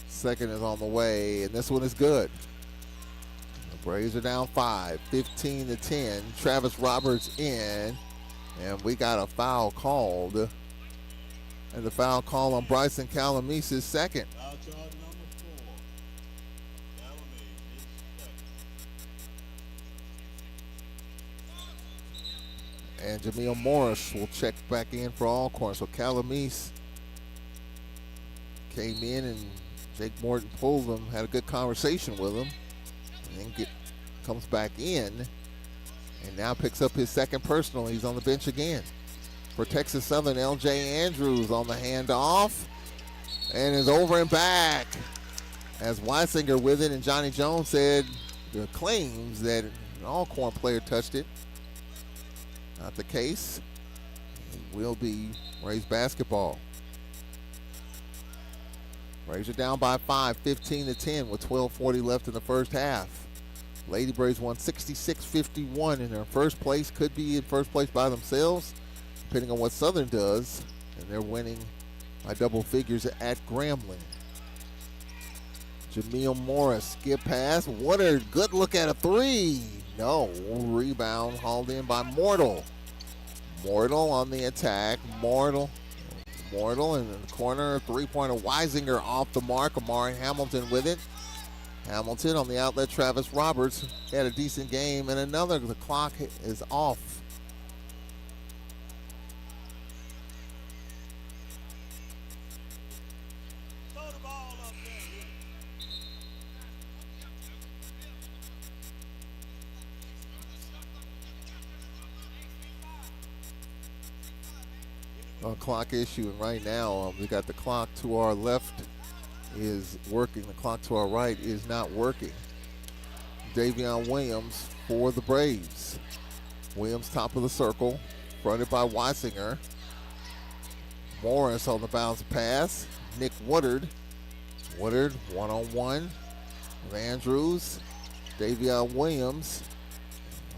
A: Second is on the way, and this one is good. The Braves are down 5, 15-10. Travis Roberts in, and we got a foul called. And the foul call on Bryson Calamese's second.
C: Foul charge number 4. Calamese, his second.
A: And Jameel Morris will check back in for Alcorn. So Calamese came in and Jake Morton pulled him, had a good conversation with him, and then comes back in and now picks up his second personal. He's on the bench again. For Texas Southern, LJ Andrews on the handoff and is over and back. As Weisinger with it, and Johnny Jones said the claims that an Alcorn player touched it. Not the case. It will be Braves basketball. Braves are down by 5, 15-10 with 12:40 left in the first half. Lady Braves won 66-51 in their first place. Could be in first place by themselves, depending on what Southern does. And they're winning by double figures at Grambling. Jameel Morris, skip pass. What a good look at a 3. No, rebound hauled in by Mortal. Mortal on the attack. Mortal in the corner. Three-pointer. Weisinger off the mark. Amari Hamilton with it. Hamilton on the outlet. Travis Roberts had a decent game. And another. The clock is off.
C: Throw the ball up there.
A: Clock issue, and right now we got the clock to our left is working. The clock to our right is not working. Davion Williams for the Braves. Williams top of the circle, fronted by Weisinger. Morris on the bounce pass. Nick Woodard. Woodard one-on-one with Andrews. Davion Williams.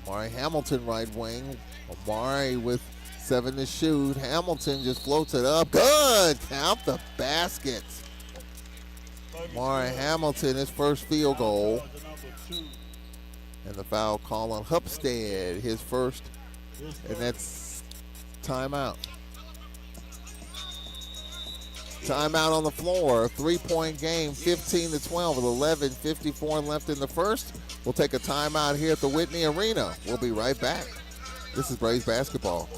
A: Amari Hamilton right wing. Amari with 7 to shoot. Hamilton just floats it up. Good! Count the basket. Amari Hamilton, his first field goal. And the foul call on Hupstead, his first. And that's timeout. Timeout on the floor. 3-point game, 15-12 with 11:54 left in the first. We'll take a timeout here at the Whitney Arena. We'll be right back. This is Braves basketball.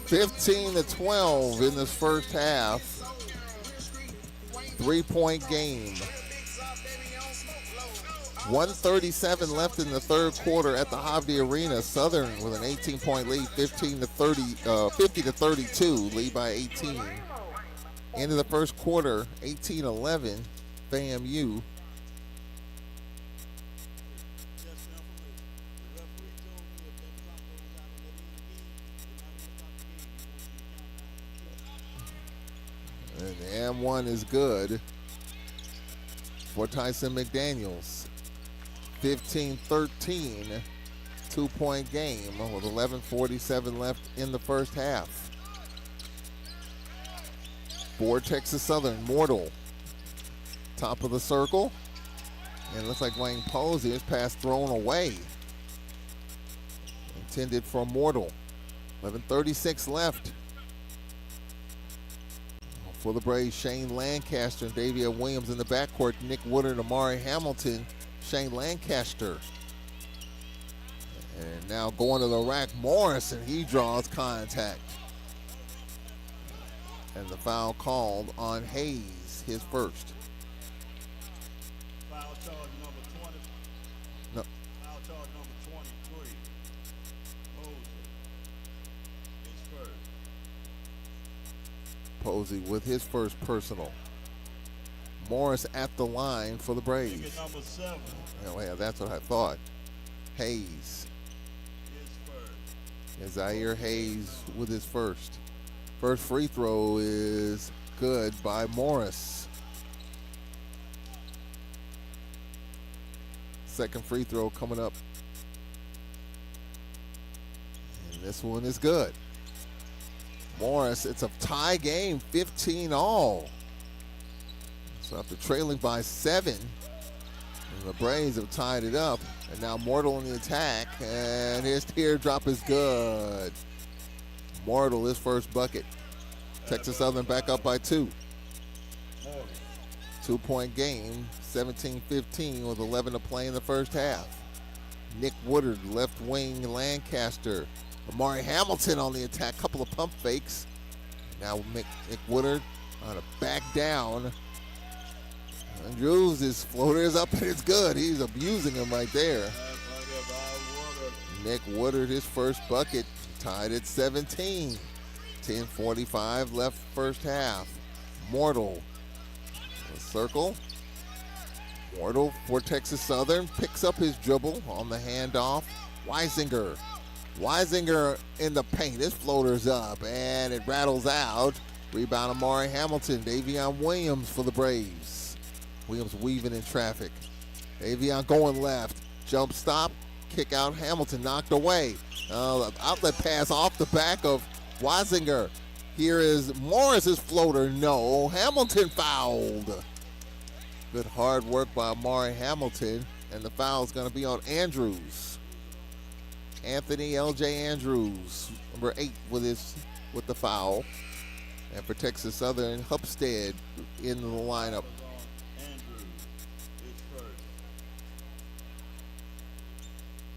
A: (15-12) in this first half. 3-point game. 1:37 left in the third quarter at the Havdi Arena. Southern with an 18-point lead, 50-32, lead by 18. End of the first quarter, 18-11, FAMU. And the M1 is good for Tyson McDaniels. 15-13, 2-point game with 11:47 left in the first half. For Texas Southern, Mortal, top of the circle. And it looks like Wayne Posey, his pass thrown away. Intended for Mortal. 11:36 left. For the Braves, Shane Lancaster and Davion Williams in the backcourt. Nick Woodard, Amari Hamilton, Shane Lancaster. And now going to the rack, Morris, and he draws contact. And the foul called on Hayes, his first.
C: Foul charge number 20.
A: No.
C: Foul charge number 23. Moser is first.
A: Posey with his first personal. Morris at the line for the Braves.
C: Ticket number 7
A: Oh, yeah, that's what I thought. Hayes.
C: is first.
A: Zaire Hayes with his first. First free throw is good by Morris. Second free throw coming up. And this one is good. Morris, it's a tie game, 15-all. So after trailing by 7, and the Braves have tied it up. And now Mortal in the attack, and his teardrop is good. Mortal, his first bucket. Texas Southern back up by 2. 2-point game, 17-15 with 11 to play in the first half. Nick Woodard, left wing Lancaster. Amari Hamilton on the attack, couple of pump fakes. Now Nick Woodard on a back down. Andrews, his floater is up and it's good. He's abusing him right there. Nick Woodard, his first bucket, tied at 17. 10:45 left first half. Mortal, a circle. Mortal for Texas Southern, picks up his dribble on the handoff. Weisinger. Weisinger in the paint. His floater's up, and it rattles out. Rebound Amari Hamilton. Davion Williams for the Braves. Williams weaving in traffic. Davion going left. Jump stop. Kick out. Hamilton knocked away. Outlet pass off the back of Weisinger. Here is Morris's floater. No. Hamilton fouled. Good hard work by Amari Hamilton. And the foul is going to be on Andrews. Anthony L.J. Andrews, number 8 with the foul. And for Texas Southern, Hupstead in the lineup.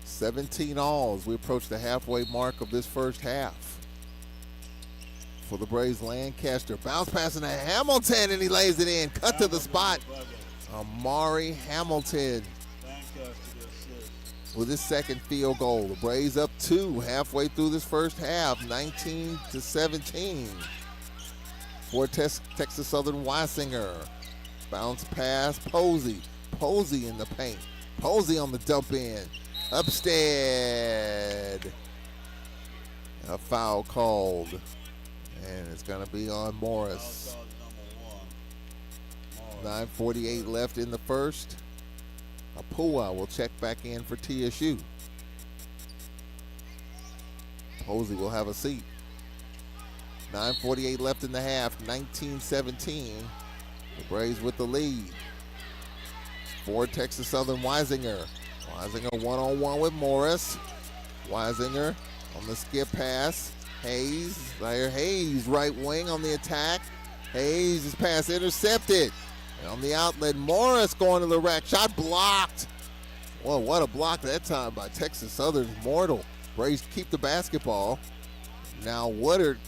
A: 17 all as we approach the halfway mark of this first half. For the Braves, Lancaster. Bounce passing to Hamilton, and he lays it in. Cut to the spot. Amari Hamilton with his second field goal. The Braves up 2 halfway through this first half, 19-17. For Texas Southern, Weisinger. Bounce pass, Posey. Posey in the paint. Posey on the dump in. Upstead. A foul called. And it's going to be on Morris. 9:48 left in the first. Apua will check back in for TSU. Posey will have a seat. 9:48 left in the half, 19-17. The Braves with the lead. For Texas Southern, Weisinger. Weisinger one-on-one with Morris. Weisinger on the skip pass. Hayes, Zaire Hayes, right wing on the attack. Hayes' his pass intercepted. And on the outlet, Morris going to the rack. Shot blocked. Well, what a block that time by Texas Southern's Mortal. Braves keep the basketball. Now Woodard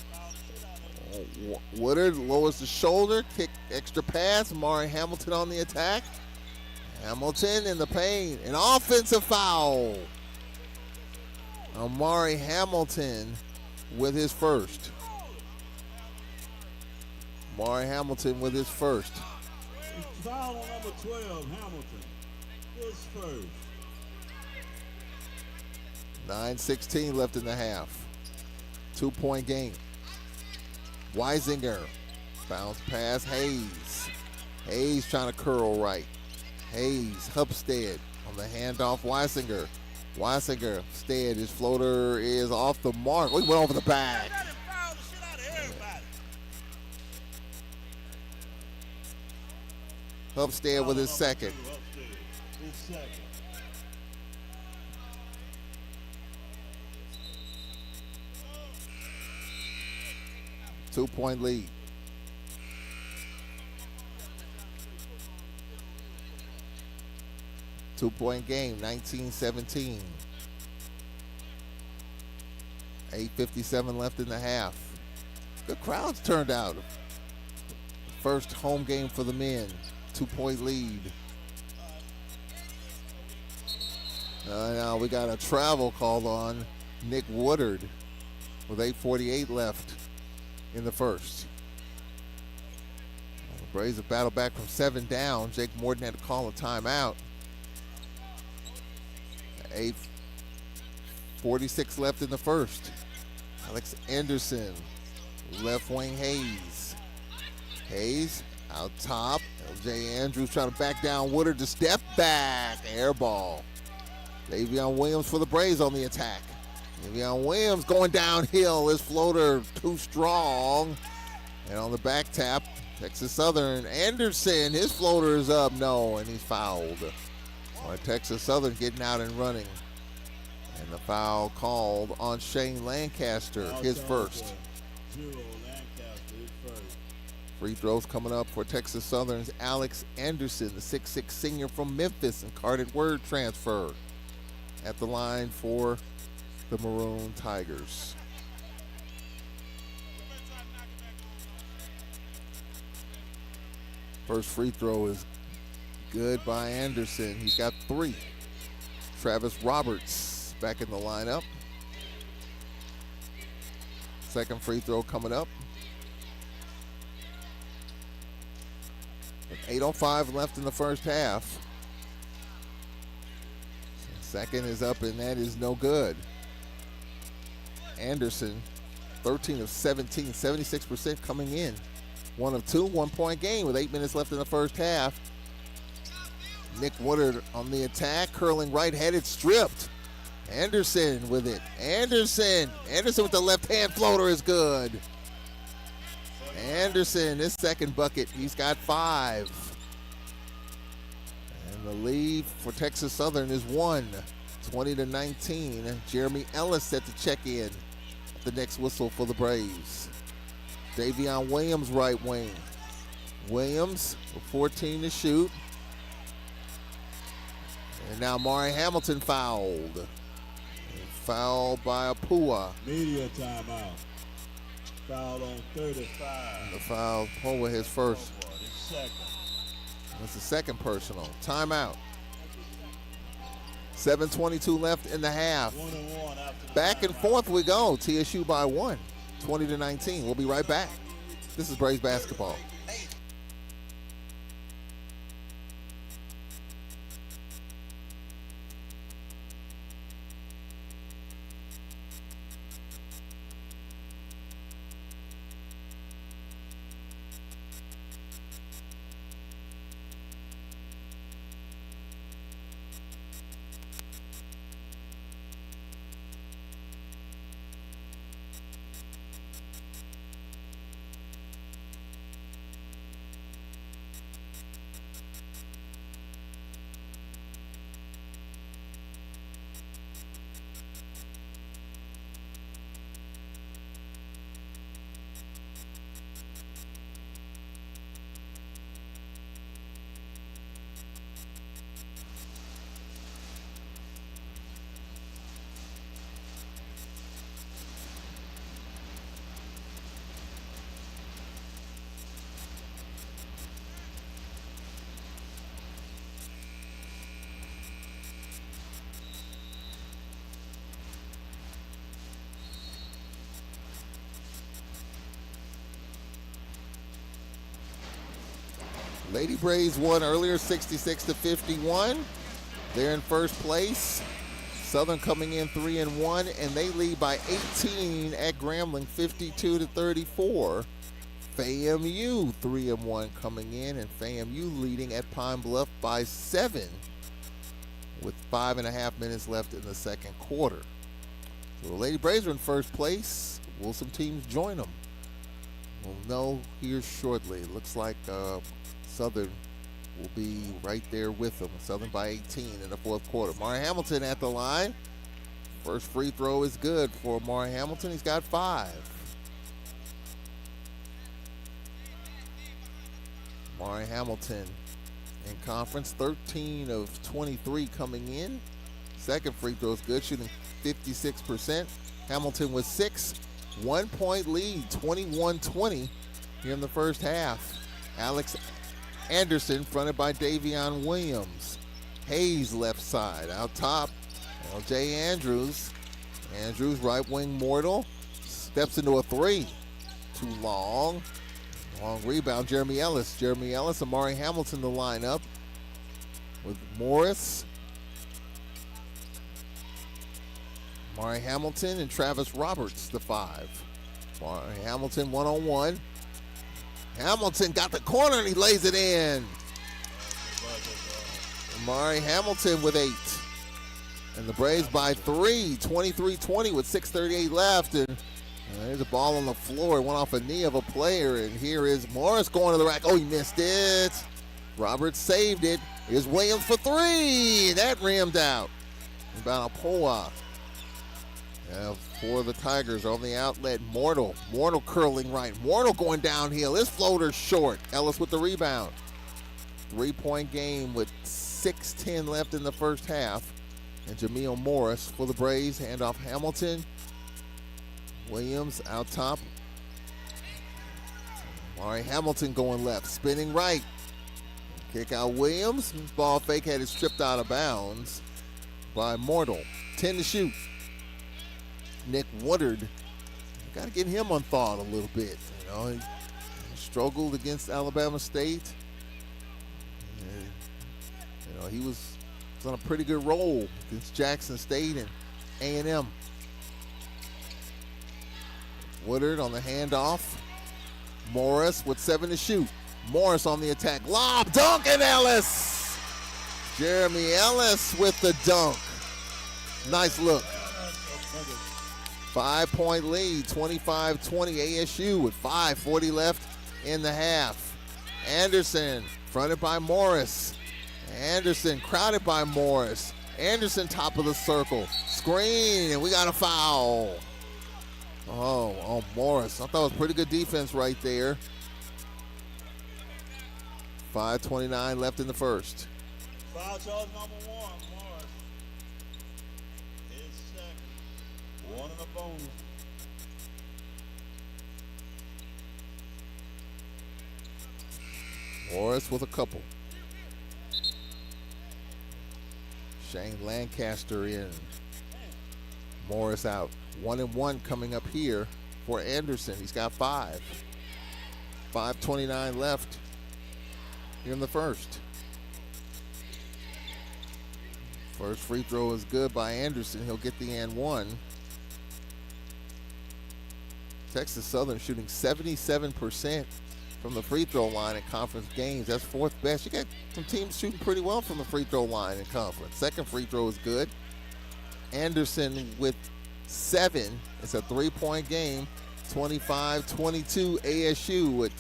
A: lowers the shoulder, kick extra pass. Amari Hamilton on the attack. Hamilton in the paint. An offensive foul. Amari Hamilton with his first. Amari Hamilton with his first.
C: Foul on number 12, Hamilton. His first.
A: 9:16 left in the half. 2-point game. Weisinger. Bounce pass, Hayes. Hayes trying to curl right. Hayes, Hupstead on the handoff, Weisinger. Weisinger, Stead, his floater is off the mark. We went over the back. Hupstead with his second. Two-point lead. Two-point game, 19-17. 8:57 left in the half. Good crowds turned out. First home game for the men. 2-point lead. Now we got a travel called on Nick Woodard with 8:48 left in the first. The Braves have battled back from 7 down. Jake Morton had to call a timeout. 8:46 left in the first. Alex Anderson, left wing Hayes. Hayes out top. LJ Andrews trying to back down Woodard to step back. Air ball. Davion Williams for the Braves on the attack. Davion Williams going downhill. His floater too strong. And on the back tap, Texas Southern. Anderson, his floater is up. No, and he's fouled. Texas Southern getting out and running. And the foul called on Shane Lancaster, his first. Free throws coming up for Texas Southern's Alex Anderson, the 6'6 senior from Memphis and carded word transfer at the line for the Maroon Tigers. First free throw is good by Anderson. He's got 3. Travis Roberts back in the lineup. Second free throw coming up. With 8:05 left in the first half. Second is up, and that is no good. Anderson, 13 of 17, 76% coming in. 1 of 2, 1 point game with 8 minutes left in the first half. Nick Woodard on the attack, curling right-headed, stripped. Anderson with it. Anderson with the left-hand floater is good. Anderson, his second bucket, he's got 5. And the lead for Texas Southern is 1, 20-19. Jeremy Ellis set to check in at the next whistle for the Braves. Davion Williams, right wing. Williams with 14 to shoot. And now Mari Hamilton fouled. Fouled by Apua.
C: Media timeout. Foul on 35.
A: The foul, Apua his first.
C: His second.
A: That's the second personal. Timeout. 7:22 left in the half.
C: 1-1 after the
A: Back and forth we go. TSU by 1, 20-19. We'll be right back. This is Braves basketball. Lady Braves won earlier, 66-51. They're in first place. Southern coming in 3-1, and they lead by 18 at Grambling, 52-34. FAMU 3-1 coming in, and FAMU leading at Pine Bluff by 7 with 5.5 minutes left in the second quarter. So the Lady Braves are in first place. Will some teams join them? We'll know here shortly. It looks like Southern will be right there with them. Southern by 18 in the fourth quarter. Mari Hamilton at the line. First free throw is good for Mari Hamilton. He's got 5. Mari Hamilton in conference, 13 of 23 coming in. Second free throw is good, shooting 56%. Hamilton with 6, 1 point lead, 21-20 here in the first half. Alex Anderson fronted by Davion Williams. Hayes left side. Out top, LJ Andrews. Andrews right wing mortal. Steps into a 3. Too long. Long rebound, Jeremy Ellis. Jeremy Ellis, Amari Hamilton, the lineup with Morris. Amari Hamilton and Travis Roberts, the 5. Amari Hamilton one-on-one. Hamilton got the corner and he lays it in. Amari Hamilton with 8. And the Braves by 3, 23-20 with 6:38 left. And there's a ball on the floor. It went off a knee of a player. And here is Morris going to the rack. Oh, he missed it. Roberts saved it. Here's Williams for 3. That rimmed out. About a pull-up. For the Tigers on the outlet, Mortal curling right. Mortal going downhill. His floater's short. Ellis with the rebound. 3-point game with 6:10 left in the first half. And Jameel Morris for the Braves. Handoff Hamilton. Williams out top. Mari Hamilton going left. Spinning right. Kick out Williams. Ball fake had it stripped out of bounds by Mortal. 10 to shoot. Nick Woodard, got to get him unthawed a little bit. He struggled against Alabama State. He was He's on a pretty good roll against Jackson State and A&M. Woodard on the handoff. Morris with 7 to shoot. Morris on the attack. Lob, dunk, and Ellis. Jeremy Ellis with the dunk. Nice look. 5-point lead, 25-20 ASU with 5:40 left in the half. Anderson fronted by Morris. Anderson crowded by Morris. Anderson top of the circle. Screen, and we got a foul. Oh, Morris. I thought it was pretty good defense right there. 5:29 left in the first.
C: Foul charge number 1, Morris. His second. 1 in the bonus.
A: Morris with a couple. Shane Lancaster in. Morris out. 1-1 coming up here for Anderson. He's got 5. 5:29 left here in the first. First free throw is good by Anderson. He'll get the and 1. Texas Southern shooting 77% from the free throw line in conference games. That's 4th best. You got some teams shooting pretty well from the free throw line in conference. Second free throw is good. Anderson with 7. It's a 3-point game. 25-22 ASU with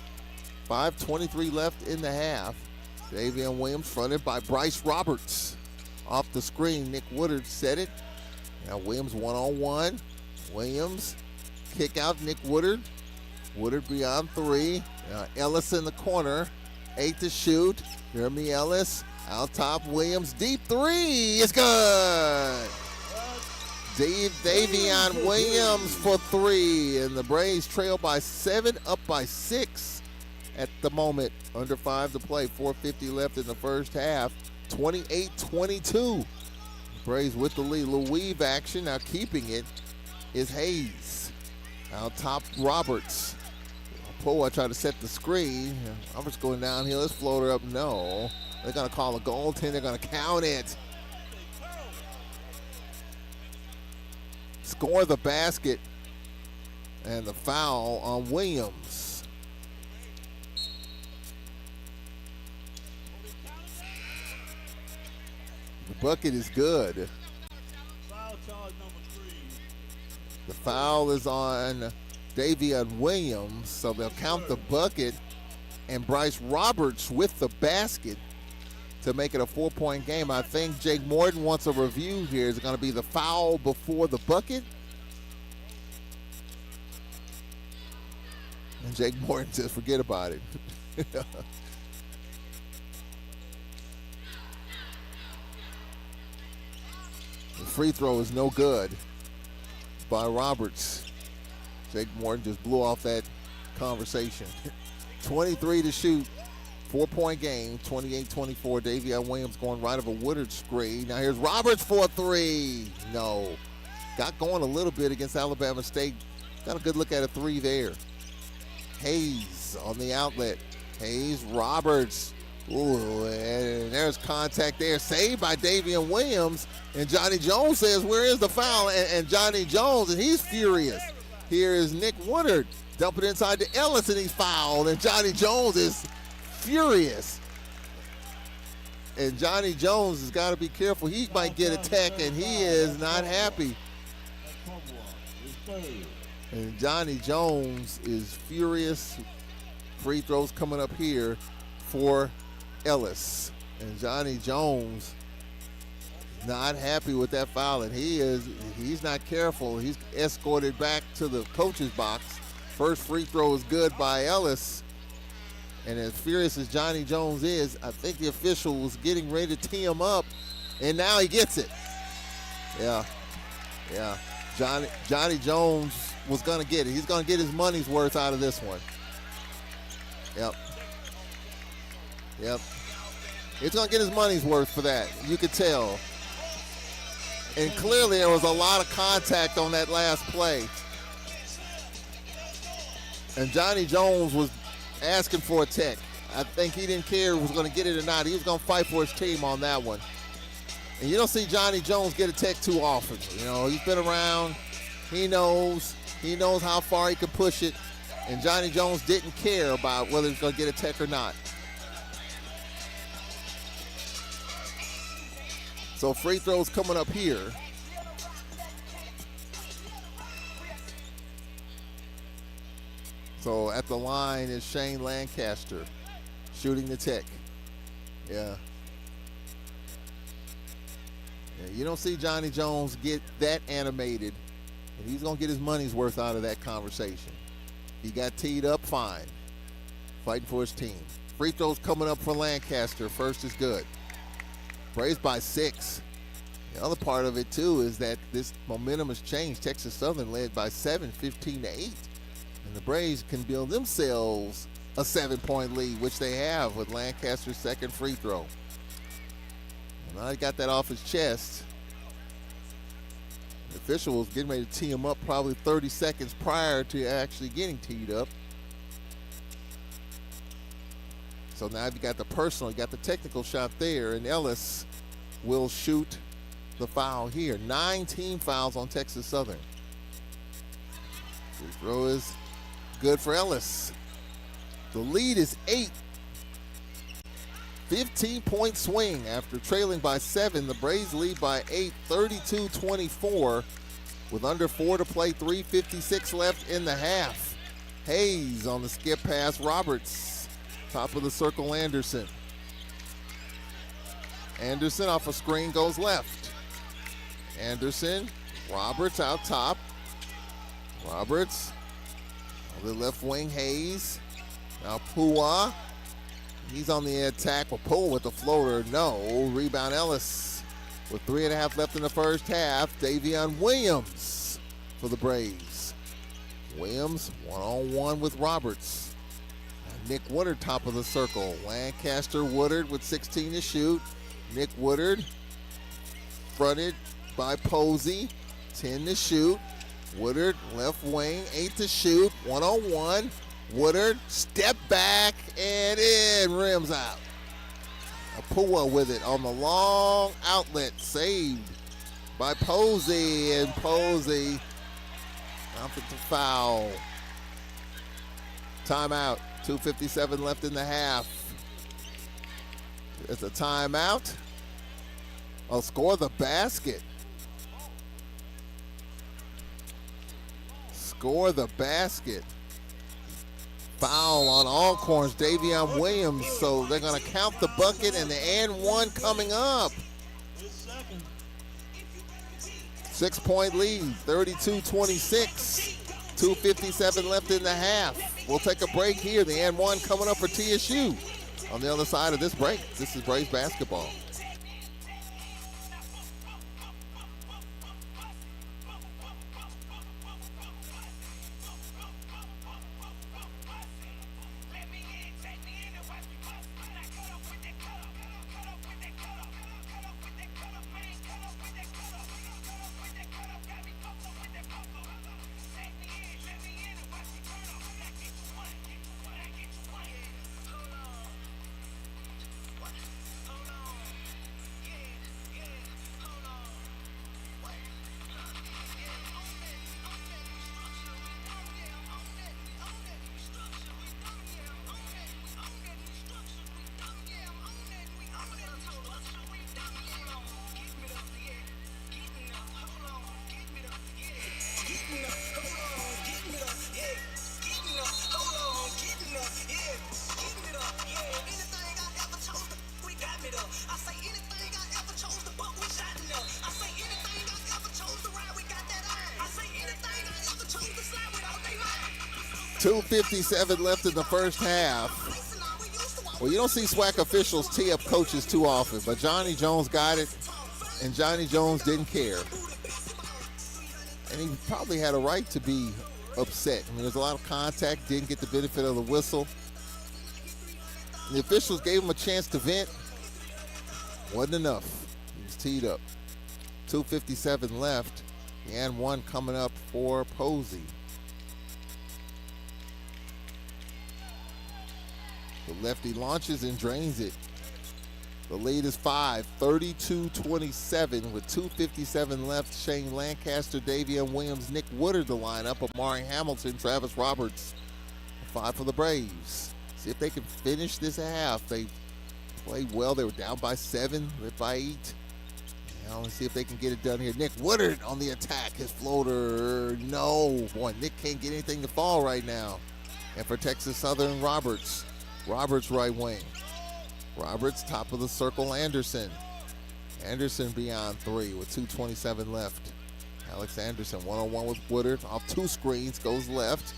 A: 5:23 left in the half. Davion Williams fronted by Bryce Roberts. Off the screen, Nick Woodard set it. Now Williams one-on-one. Williams kick out Nick Woodard. Woodard beyond 3. Ellis in the corner. 8 to shoot. Jeremy Ellis out top. Williams deep 3. It's good. Davion Williams for 3. And the Braves trail by 7, up by 6 at the moment. Under 5 to play. 4:50 left in the first half. 28-22. Braves with the lead. Little weave action. Now keeping it is Hayes. Out top, Roberts. Poa tried to set the screen. Roberts going downhill. Let's float her up. No. They're going to call a goaltend. They're going to count it. Score the basket. And the foul on Williams. The bucket is good.
C: Foul charge number 3.
A: The foul is on Davion Williams, so they'll count the bucket, and Bryce Roberts with the basket to make it a 4-point game. I think Jake Morton wants a review here. Is it going to be the foul before the bucket? And Jake Morton says, forget about it. The free throw is no good by Roberts. Jake Morton just blew off that conversation. 23 to shoot. 4-point game. 28-24. Davion Williams going right of a Woodard screen. Now here's Roberts for 3. No. Got going a little bit against Alabama State. Got a good look at a 3 there. Hayes on the outlet. Hayes, Roberts. Ooh, and there's contact there. Saved by Davion Williams. And Johnny Jones says, where is the foul? And Johnny Jones, and he's furious. Here is Nick Woodard. Dump it inside to Ellis, and he's fouled. And Johnny Jones is furious. And Johnny Jones has got to be careful. He might get a tech, and he is not happy. And Johnny Jones is furious. Free throws coming up here for Ellis. And Johnny Jones not happy with that foul, and he's not careful. He's escorted back to the coach's box. First free throw is good by Ellis. And as furious as Johnny Jones is, I think the official was getting ready to tee him up, and now he gets it. Yeah. Johnny Jones was going to get it. He's going to get his money's worth out of this one. Yep. He's going to get his money's worth for that. You could tell. And clearly there was a lot of contact on that last play. And Johnny Jones was asking for a tech. I think he didn't care if he was going to get it or not. He was going to fight for his team on that one. And you don't see Johnny Jones get a tech too often. You know, he's been around. He knows how far he can push it. And Johnny Jones didn't care about whether he's going to get a tech or not. So free throws coming up here. So at the line is Shane Lancaster shooting the tech. Yeah. You don't see Johnny Jones get that animated, and he's going to get his money's worth out of that conversation. He got teed up, fine. Fighting for his team. Free throws coming up for Lancaster. First is good. Braves by 6. The other part of it, too, is that this momentum has changed. Texas Southern led by 7, 15-8. And the Braves can build themselves a 7-point lead, which they have with Lancaster's second free throw. Now he got that off his chest. The official was getting ready to tee him up probably 30 seconds prior to actually getting teed up. So now you got the personal, you got the technical shot there, and Ellis will shoot the foul here. 9 team fouls on Texas Southern. Free throw is good for Ellis. The lead is 8. 15-point swing after trailing by 7. The Braves lead by 8, 32-24. With under 4 to play, 3:56 left in the half. Hayes on the skip pass. Roberts, top of the circle, Anderson. Anderson off a screen goes left. Anderson, Roberts out top. Roberts, on the left wing, Hayes. Now Pua. He's on the attack. Pua with the floater. No. Rebound Ellis. With 3.5 left in the first half. Davion Williams for the Braves. Williams one-on-one with Roberts. And Nick Woodard top of the circle. Lancaster Woodard with 16 to shoot. Nick Woodard fronted by Posey. 10 to shoot. Woodard left wing. 8 to shoot. One-on-one. Woodard, step back, and in, rims out. Apua with it on the long outlet, saved by Posey, and Posey, offensive foul. Timeout, 2:57 left in the half. It's a timeout. I'll score the basket. Score the basket. Foul on Alcorn's Davion Williams, so they're going to count the bucket and the and one coming up. 6-point lead, 32-26. 2:57 left in the half. We'll take a break here. The and one coming up for TSU. On the other side of this break, this is Braves basketball.
F: I say anything I ever chose to buck, we shotting up. I say anything I ever chose to ride, we got that iron. I say anything I ever chose to slide with all day mind.
A: 2:57 left in the first half. Well, you don't see SWAC officials tee up coaches too often, but Johnny Jones got it, and Johnny Jones didn't care. And he probably had a right to be upset. I mean, there's a lot of contact, didn't get the benefit of the whistle. And the officials gave him a chance to vent. Wasn't enough. He was teed up. 2:57 left. And one coming up for Posey. The lefty launches and drains it. The lead is 5, 32-27 with 2:57 left. Shane Lancaster, Davion Williams, Nick Woodard the lineup. Amari Hamilton, Travis Roberts. 5 for the Braves. See if they can finish this half. They played well. They were down by 7, led by 8. Now let's see if they can get it done here. Nick Woodard on the attack. His floater, no. Boy, Nick can't get anything to fall right now. And for Texas Southern, Roberts. Roberts right wing. Roberts, top of the circle, Anderson. Anderson beyond 3 with 2:27 left. Alex Anderson, one-on-one with Woodard. Off 2 screens, goes left.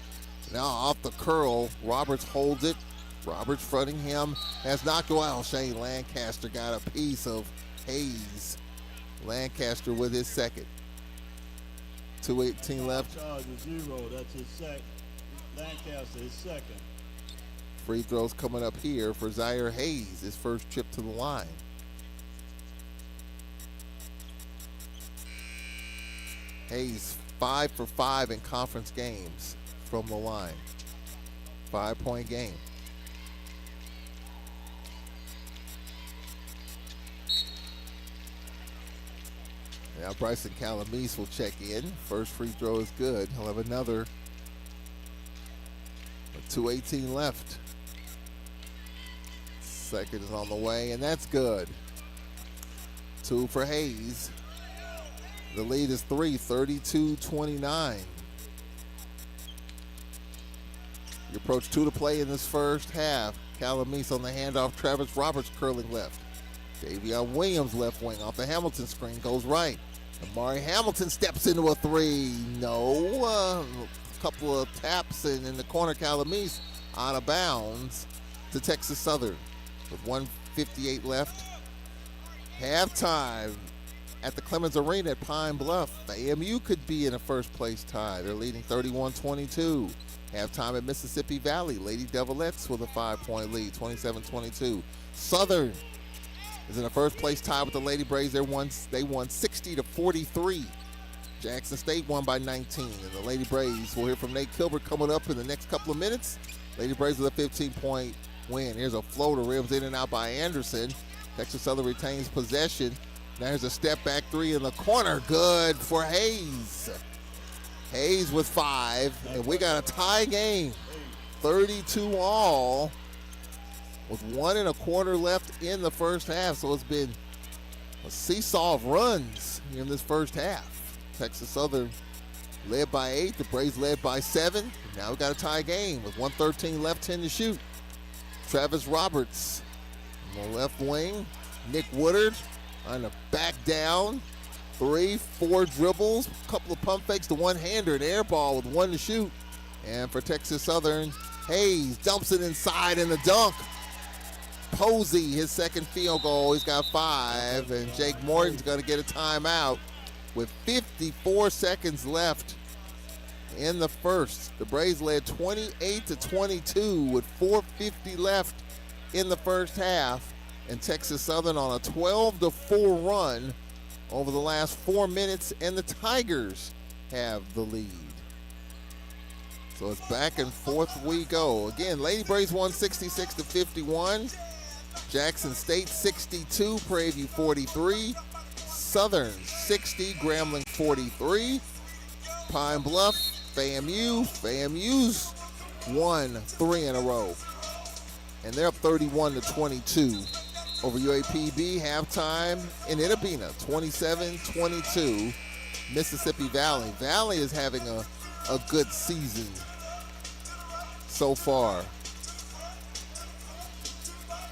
A: Now off the curl, Roberts holds it. Roberts fronting him. Has knocked well. Shane Lancaster got a piece of Hayes. Lancaster with his second. 2:18 left.
C: Charge is 0. That's his second. Lancaster, his second.
A: Free throws coming up here for Zaire Hayes, his first trip to the line. Hayes 5 for 5 in conference games from the line. 5-point game. Now Bryson Calamise will check in. First free throw is good. He'll have another. 2:18 left. Second is on the way, and that's good. 2 for Hayes. The lead is 3, 32-29. You approach 2 to play in this first half. Calamise on the handoff. Travis Roberts curling left. Davion Williams left wing off the Hamilton screen goes right. Amari Hamilton steps into a 3. No. A couple of taps in the corner. Calamise out of bounds to Texas Southern with 1:58 left. Halftime at the Clemens Arena at Pine Bluff. The AMU could be in a first place tie. They're leading 31-22. Halftime at Mississippi Valley. Lady Devilettes with a 5-point lead, 27-22. Southern is in a first place tie with the Lady Braves. They won 60-43. Jackson State won by 19. And the Lady Braves, we'll hear from Nate Kilbert coming up in the next couple of minutes. Lady Braves with a 15-point win. Here's a floater, rims in and out by Anderson. Texas Southern retains possession. Now here's a step back 3 in the corner. Good for Hayes. Hayes with 5, and we got a tie game. 32 all with 1 1/4 left in the first half. So it's been a seesaw of runs in this first half. Texas Southern led by 8. The Braves led by 7. Now we got a tie game with 1:13 left, 10 to shoot. Travis Roberts on the left wing. Nick Woodard on the back down. 3, 4 dribbles, a couple of pump fakes to one-hander, an air ball with 1 to shoot. And for Texas Southern, Hayes dumps it inside in the dunk. Posey, his second field goal, he's got 5. And Jake Morton's going to get a timeout with 54 seconds left in the first. The Braves led 28-22 with 4:50 left in the first half. And Texas Southern on a 12-4 run over the last 4 minutes, and the Tigers have the lead. So it's back and forth we go. Again, Lady Braves won 66-51. Jackson State 62, Prairie View 43. Southern 60, Grambling 43. Pine Bluff, FAMU. FAMU's won 3 in a row. And they're up 31-22 over UAPB. Halftime in Itabena, 27-22. Mississippi Valley. Valley is having a good season so far.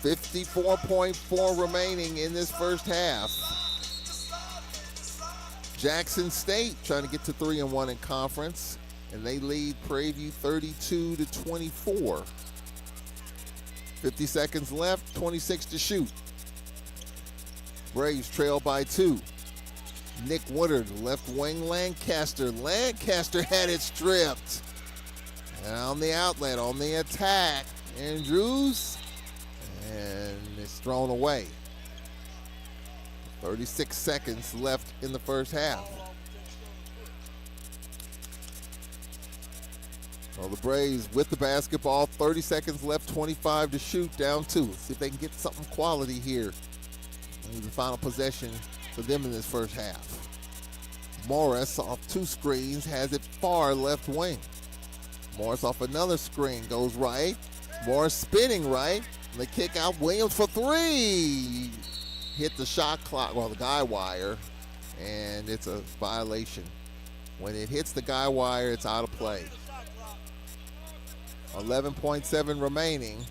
A: 54.4 remaining in this first half. Jackson State trying to get to 3-1 in conference, and they lead Prairie View 32-24. 50 seconds left, 26 to shoot. Braves trail by 2. Nick Woodard, left wing Lancaster. Lancaster had it stripped. And on the outlet, on the attack, Andrews, and it's thrown away. 36 seconds left in the first half. Well, the Braves with the basketball, 30 seconds left, 25 to shoot, down 2. Let's see if they can get something quality here The final possession for them in this first half. Morris off 2 screens has it far left wing. Morris off another screen goes right. Morris spinning right. And they kick out. Williams for 3. Hit the shot clock, the guy wire, and it's a violation. When it hits the guy wire, it's out of play. 11.7 remaining.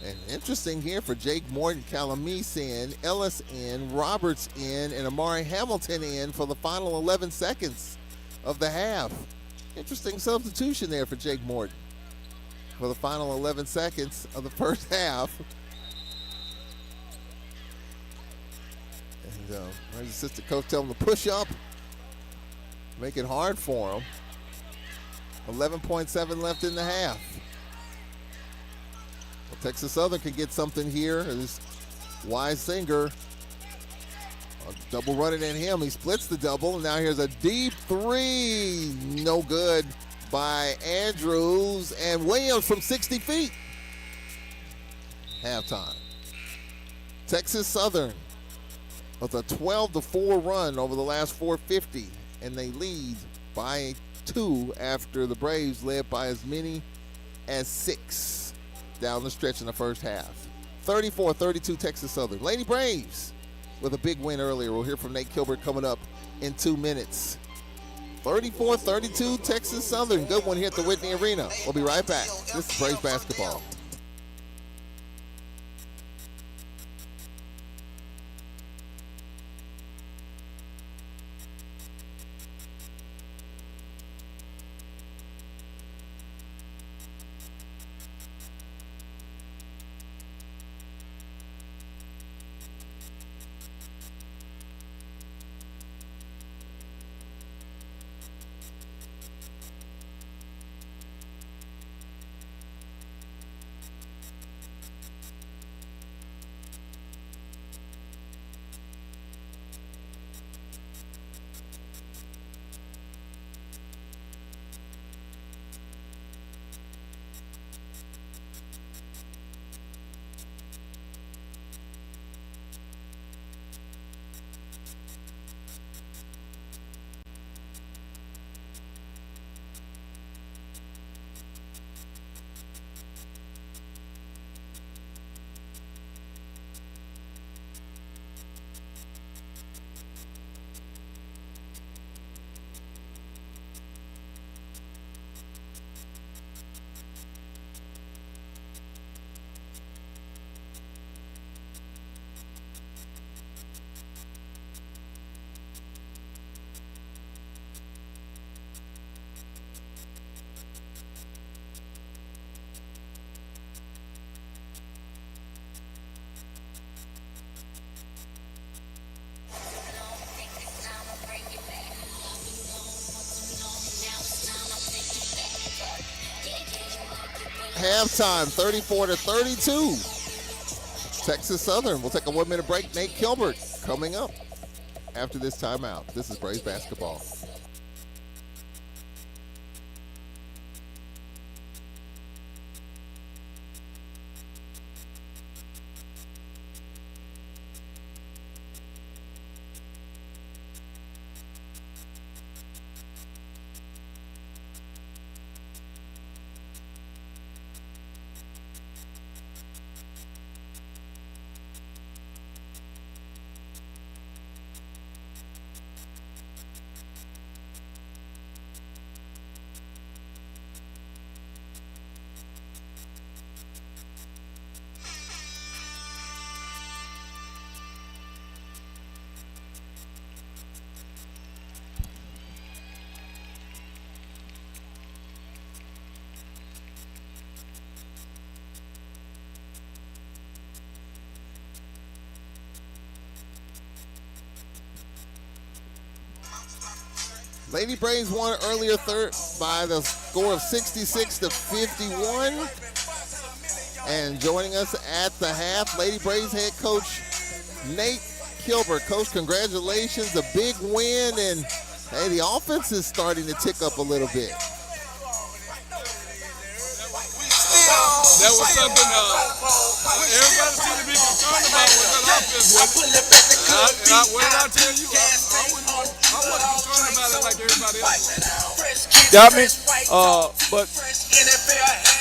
A: And interesting here for Jake Morton, Calamese in, Ellis in, Roberts in, and Amari Hamilton in for the final 11 seconds of the half. Interesting substitution there for Jake Morton for the final 11 seconds of the first half. And his assistant coach telling him to push up, make it hard for him. 11.7 left in the half. Well, Texas Southern can get something here. This Wise Singer, double running at him. He splits the double. And now here's a deep 3. No good by Andrews. And Williams from 60 feet. Halftime. Texas Southern with a 12-4 run over the last 450. And they lead by 2 after the Braves led by as many as 6 down the stretch in the first half. 34-32 Texas Southern. Lady Braves with a big win earlier. We'll hear from Nate Kilbert coming up in 2 minutes. 34-32 Texas Southern. Good one here at the Whitney Arena. We'll be right back. This is Braves basketball. Halftime, 34-32. Texas Southern. We'll take a 1-minute break. Nate Kilbert coming up after this timeout. This is Braves basketball. Lady Braves won earlier third by the score of 66-51. And joining us at the half, Lady Braves head coach Nate Kilbert. Coach, congratulations, a big win, and hey, the offense is starting to tick up a little bit.
G: That was something everybody seemed to be concerned about with that offense. What did I tell you? I wasn't concerned about it like everybody else.
B: Got me? But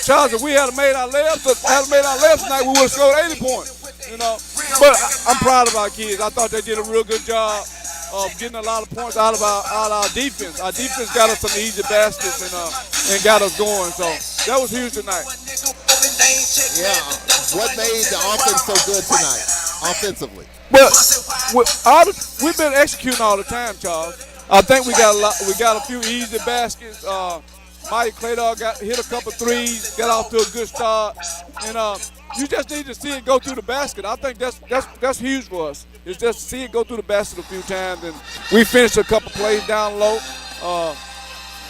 B: Charles, if we had made our layups tonight, we would have scored 80 points. You know, but I'm proud of our kids. I thought they did a real good job of getting a lot of points out of our defense. Our defense got us some easy baskets and got us going. So that was huge tonight.
A: Yeah. What made the offense so good tonight, offensively?
B: Well, we've been executing all the time, Charles. I think we got a few easy baskets. Mike Claydor hit a couple threes, got off to a good start, and you just need to see it go through the basket. I think that's huge for us. It's just see it go through the basket a few times, and we finished a couple plays down low.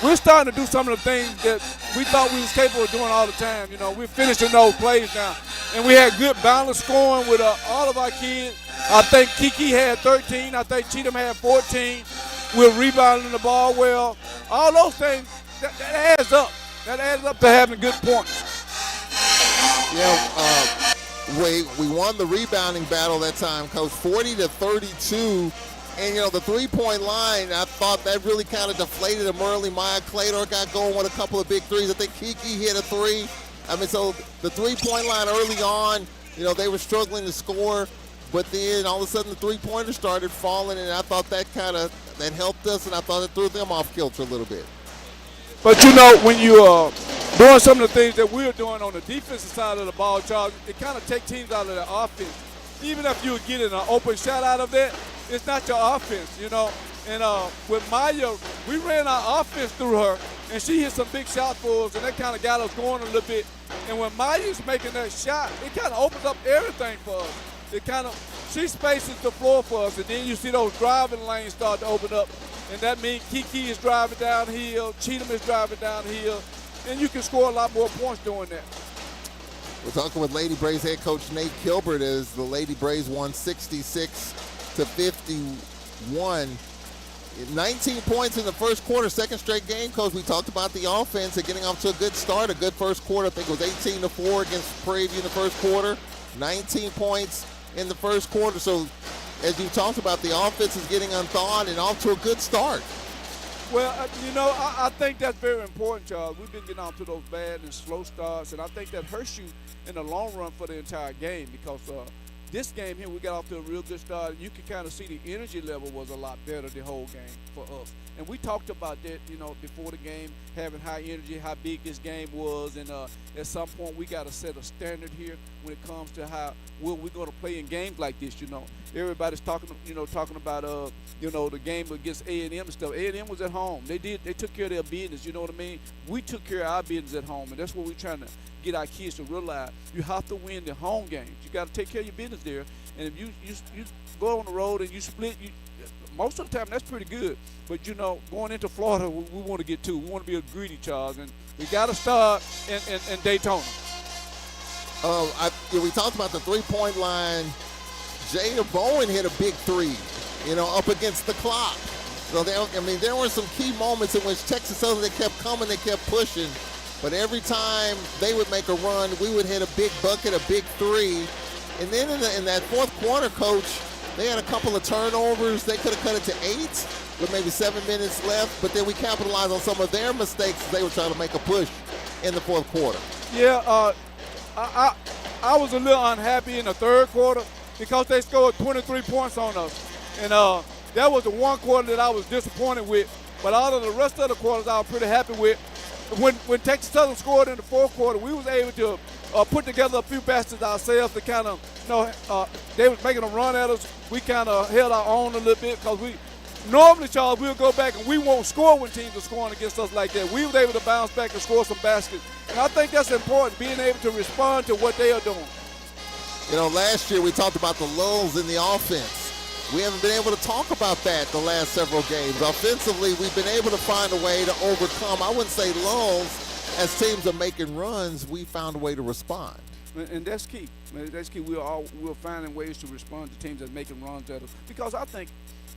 B: We're starting to do some of the things that we thought we was capable of doing all the time. You know, we're finishing those plays now, and we had good balance scoring with all of our kids. I think Kiki had 13. I think Cheatham had 14. We're rebounding the ball well. All those things. That adds up. That adds up to having good points.
A: Yeah, we won the rebounding battle that time, Coach, 40-32. And, you know, the three-point line, I thought that really kind of deflated them early. Maya Claydor got going with a couple of big threes. I think Kiki hit a three. I mean, so the three-point line early on, you know, they were struggling to score. But then all of a sudden the three-pointers started falling, and I thought that that helped us, and I thought it threw them off kilter a little bit.
B: But, you know, when you are doing some of the things that we're doing on the defensive side of the ball, Charles, it kind of takes teams out of their offense. Even if you were getting an open shot out of that, it's not your offense, you know. And with Maya, we ran our offense through her, and she hit some big shots for us, and that kind of got us going a little bit. And when Maya's making that shot, it kind of opens up everything for us. She spaces the floor for us, and then you see those driving lanes start to open up. And that means Kiki is driving downhill, Cheatham is driving downhill, and you can score a lot more points doing that.
A: We're talking with Lady Braves head coach Nate Kilbert as the Lady Braves won 66-51. 19 points in the first quarter, second straight game, Coach. We talked about the offense and getting off to a good start, a good first quarter. I think it was 18-4 against Prairie View in the first quarter. 19 points in the first quarter. So, as you talked about, the offense is getting unthawed and off to a good start.
B: Well, you know, I think that's very important, Charles. We've been getting off to those bad and slow starts, and I think that hurts you in the long run for the entire game because this game here, we got off to a real good start. You can kind of see the energy level was a lot better the whole game for us. And we talked about that, you know, before the game, having high energy, how big this game was. And at some point, we got to set a standard here when it comes to how we're going to play in games like this, you know. Everybody's talking about, you know, the game against A&M and stuff. A&M was at home. They took care of their business, you know what I mean? We took care of our business at home, and that's what we're trying to get our kids to realize. You have to win the home games. You got to take care of your business there. And if you go on the road and you split, most of the time that's pretty good. But, you know, going into Florida, we want to get two. We want to be a greedy, Charles. And we got to start in Daytona.
A: We talked about the three-point line. Jada Bowen hit a big three, you know, up against the clock. So, there were some key moments in which Texas Southern, they kept coming, they kept pushing. But every time they would make a run, we would hit a big bucket, a big three. And then in that fourth quarter, Coach, they had a couple of turnovers. They could have cut it to 8 with maybe 7 minutes left. But then we capitalized on some of their mistakes as they were trying to make a push in the fourth quarter.
B: Yeah, I was a little unhappy in the third quarter because they scored 23 points on us. And that was the one quarter that I was disappointed with. But all of the rest of the quarters I was pretty happy with. When Texas Southern scored in the fourth quarter, we was able to put together a few baskets ourselves to kind of, you know, they was making a run at us. We kind of held our own a little bit because we normally, Charles, we'll go back and we won't score when teams are scoring against us like that. We was able to bounce back and score some baskets. And I think that's important, being able to respond to what they are doing.
A: You know, last year we talked about the lulls in the offense. We haven't been able to talk about that the last several games. Offensively, we've been able to find a way to overcome, I wouldn't say lulls. As teams are making runs, we found a way to respond.
B: And that's key. That's key. We're finding ways to respond to teams that are making runs at us. Because I think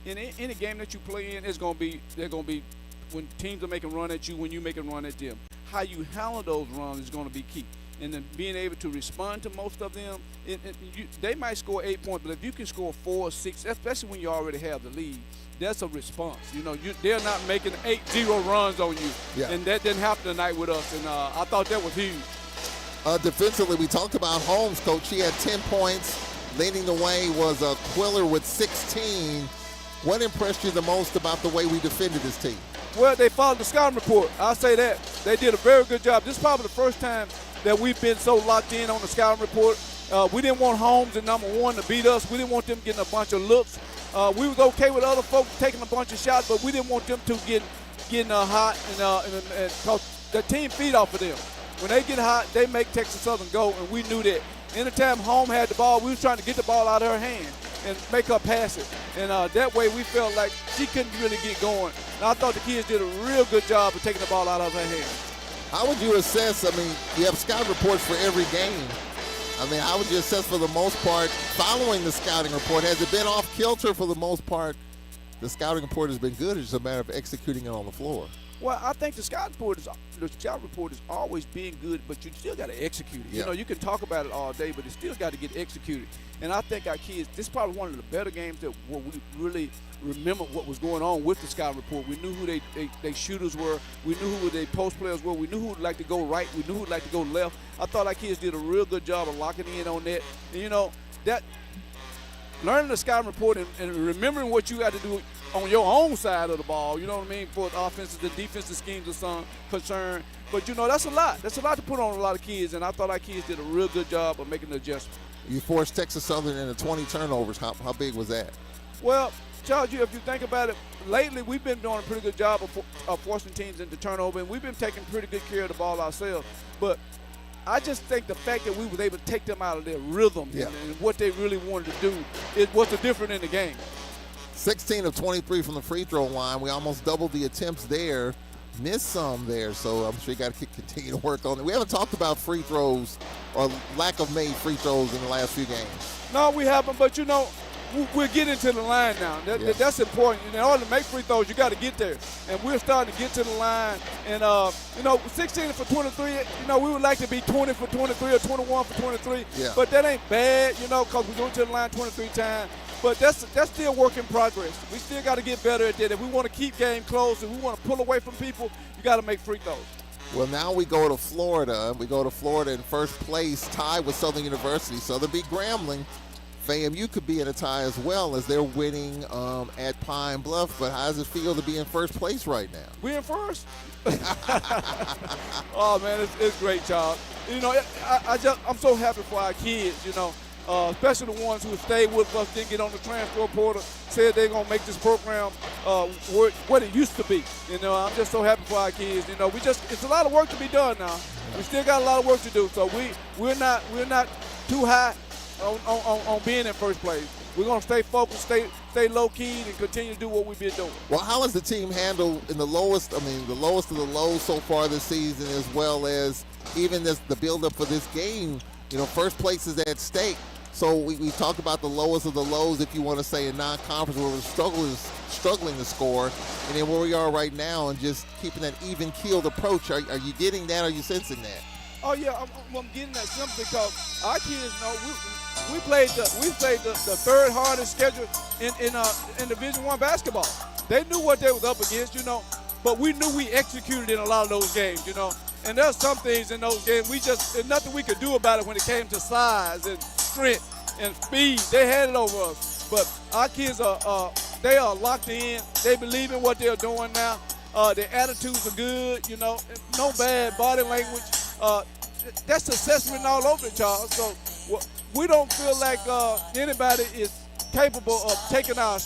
B: in any game that you play in, they're going to be when teams are making run at you, when you make a run at them. How you handle those runs is going to be key. and then being able to respond to most of them, they might score 8 points, but if you can score 4 or 6, especially when you already have the lead, that's a response. You know, they're not making 8-0 runs on you,
A: Yeah.
B: and that didn't happen tonight with us, and I thought that was huge.
A: Defensively, we talked about Holmes, Coach. He had 10 points. Leading the way was Quiller with 16. What impressed you the most about the way we defended this team?
B: Well, they followed the scouting report. I'll say that. They did a very good job. This is probably the first time that we've been so locked in on the scouting report. We didn't want Holmes and number 1 to beat us. We didn't want them getting a bunch of looks. We was okay with other folks taking a bunch of shots, but we didn't want them to getting hot and cause the team feed off of them. When they get hot, they make Texas Southern go, and we knew that. Anytime Home had the ball, we was trying to get the ball out of her hand and make her pass it. And that way we felt like she couldn't really get going. And I thought the kids did a real good job of taking the ball out of her hand.
A: How would you assess, I mean, you have scout reports for every game. I mean, how would you assess for the most part following the scouting report? Has it been off kilter for the most part? The scouting report has been good. It's just a matter of executing it on the floor.
B: Well, I think the scout report is always being good, but you still got to execute it.
A: Yeah.
B: You know, you can talk about it all day, but it still got to get executed. And I think our kids, this is probably one of the better games that where we really remember what was going on with the scout report. We knew who they shooters were. We knew who their post players were. We knew who would like to go right. We knew who would like to go left. I thought our kids did a real good job of locking in on that. And, you know, that learning the scouting report and remembering what you got to do on your own side of the ball, you know what I mean, for the offensive and defensive schemes of some concern. But, you know, that's a lot. That's a lot to put on a lot of kids, and I thought our kids did a real good job of making the adjustment.
A: You forced Texas Southern into 20 turnovers. How big was that?
B: Well, Charles, if you think about it, lately we've been doing a pretty good job of forcing teams into turnover, and we've been taking pretty good care of the ball ourselves. But I just think the fact that we were able to take them out of their rhythm and what they really wanted to do, it was different in the game.
A: 16 of 23 from the free throw line. We almost doubled the attempts there. Missed some there, so I'm sure you got to continue to work on it. We haven't talked about free throws or lack of made free throws in the last few games.
B: No, we haven't, but, you know, we're getting to the line now. That's important. In order to make free throws, you got to get there. And we're starting to get to the line. And, you know, 16 for 23, you know, we would like to be 20 for 23 or 21 for 23.
A: Yeah.
B: But that ain't bad, you know, because we're going to the line 23 times. But that's still work in progress. We still got to get better at that. If we want to keep game close and we want to pull away from people, you got to make free throws.
A: Well, now we go to Florida. We go to Florida in first place, tied with Southern University. Southern beat Grambling. FAMU could be in a tie as well as they're winning at Pine Bluff. But how does it feel to be in first place right now?
B: We in first? Oh, man, it's great, Charles. You know, I'm so happy for our kids, you know. Especially the ones who stayed with us, didn't get on the transfer portal, said they're going to make this program what it used to be. You know, I'm just so happy for our kids. You know, it's a lot of work to be done now. We still got a lot of work to do, so we're not too high on being in first place. We're going to stay focused, stay low-key, and continue to do what we've been doing.
A: Well, how has the team handled in the lowest of the lows so far this season, as well as even the build-up for this game? You know, first place is at stake. So we talked about the lowest of the lows, if you want to say, in non-conference where we're struggling to score, and then where we are right now and just keeping that even-keeled approach. Are you getting that? Are you sensing that?
B: Oh, yeah, I'm getting that simply because our kids know we played the third hardest schedule in Division I basketball. They knew what they was up against, you know, but we knew we executed in a lot of those games, you know. And there's some things in those games there's nothing we could do about it when it came to size and strength and speed. They had it over us. But our kids they are locked in. They believe in what they're doing now. Their attitudes are good, you know. No bad body language. That's assessment all over the Charles. So we don't feel like anybody is capable of taking our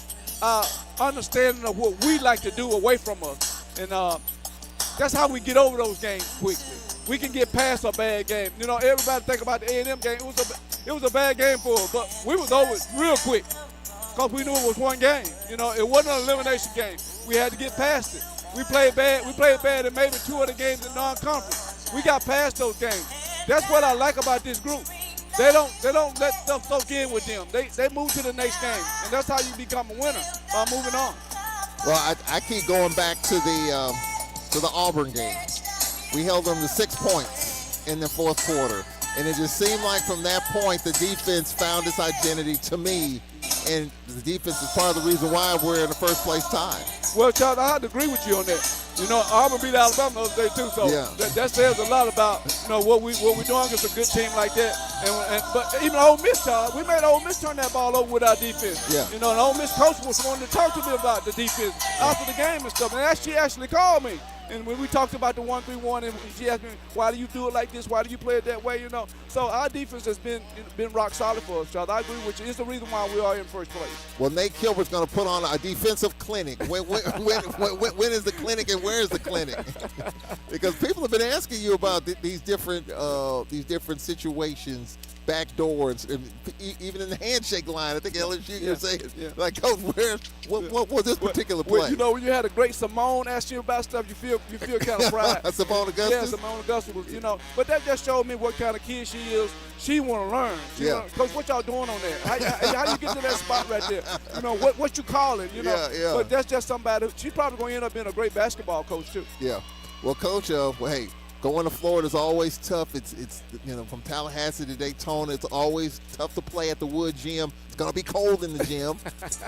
B: understanding of what we like to do away from us. And that's how we get over those games quickly. We can get past a bad game. You know, everybody think about the A&M game. It was a bad game for us, but we was over it real quick because we knew it was one game. You know, it wasn't an elimination game. We had to get past it. We played bad in maybe 2 other games in non-conference. We got past those games. That's what I like about this group. They don't let stuff soak in with them. They move to the next game, and that's how you become a winner, by moving on.
A: Well, I keep going back to the Auburn game. We held them to 6 points. in the fourth quarter. And it just seemed like from that point, the defense found its identity to me. And the defense is part of the reason why we're in the first place tie.
B: Well, Charles, I have to agree with you on that. You know, Auburn beat Alabama the other day too, so
A: Yeah.
B: that says a lot about what we're doing against a good team like that. But even Ole Miss, Charles, we made Ole Miss turn that ball over with our defense.
A: Yeah.
B: You know, and Ole Miss coach was wanting to talk to me about the defense after the game and stuff. And she actually called me. And when we talked about the 1-3-1, and she asked me, why do you do it like this? Why do you play it that way? So our defense has been rock solid for us, Charles. I agree with you. It's the reason why we are in first place.
A: Well, Nate Kilbert's going to put on a defensive clinic. When is the clinic and where is the clinic? Because people have been asking you about these different situations, back doors, and even in the handshake line. I think LSU you're saying, like, Coach, what was this particular play?
B: When you had a great Simone ask you about stuff, you feel kind of pride.
A: Simone Augustus?
B: Yeah, Simone Augustus was, but that just showed me what kind of kid she is. She want to learn. Coach, what y'all doing on there? How you get to that spot right there? What you calling?
A: Yeah.
B: But that's just somebody. She's probably going to end up being a great basketball coach too.
A: Yeah. Well, Coach, hey, going to Florida is always tough. It's from Tallahassee to Daytona, it's always tough to play at the Wood Gym. It's going to be cold in the gym.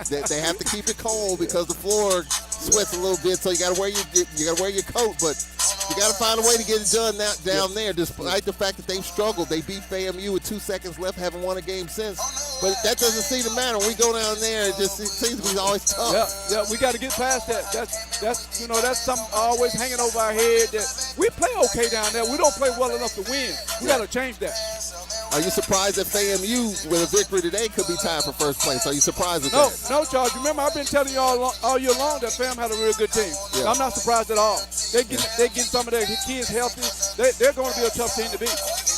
A: they have to keep it cold because the floor sweats a little bit, so you got to wear your coat. But you got to find a way to get it done down there, despite the fact that they've struggled. They beat FAMU with 2 seconds left, haven't won a game since. But that doesn't seem to matter. When we go down there, it seems to be always tough.
B: Yeah, we got to get past that. That's something always hanging over our head. That we play okay down there. We don't play well enough to win. We got to change that.
A: Are you surprised that FAMU, with a victory today, could be tied for first place? Are you surprised at that?
B: No, Charles. Remember, I've been telling you all year long that FAM had a real good team.
A: Yeah.
B: I'm not surprised at all. They get some of their kids healthy. They're going to be a tough team to beat.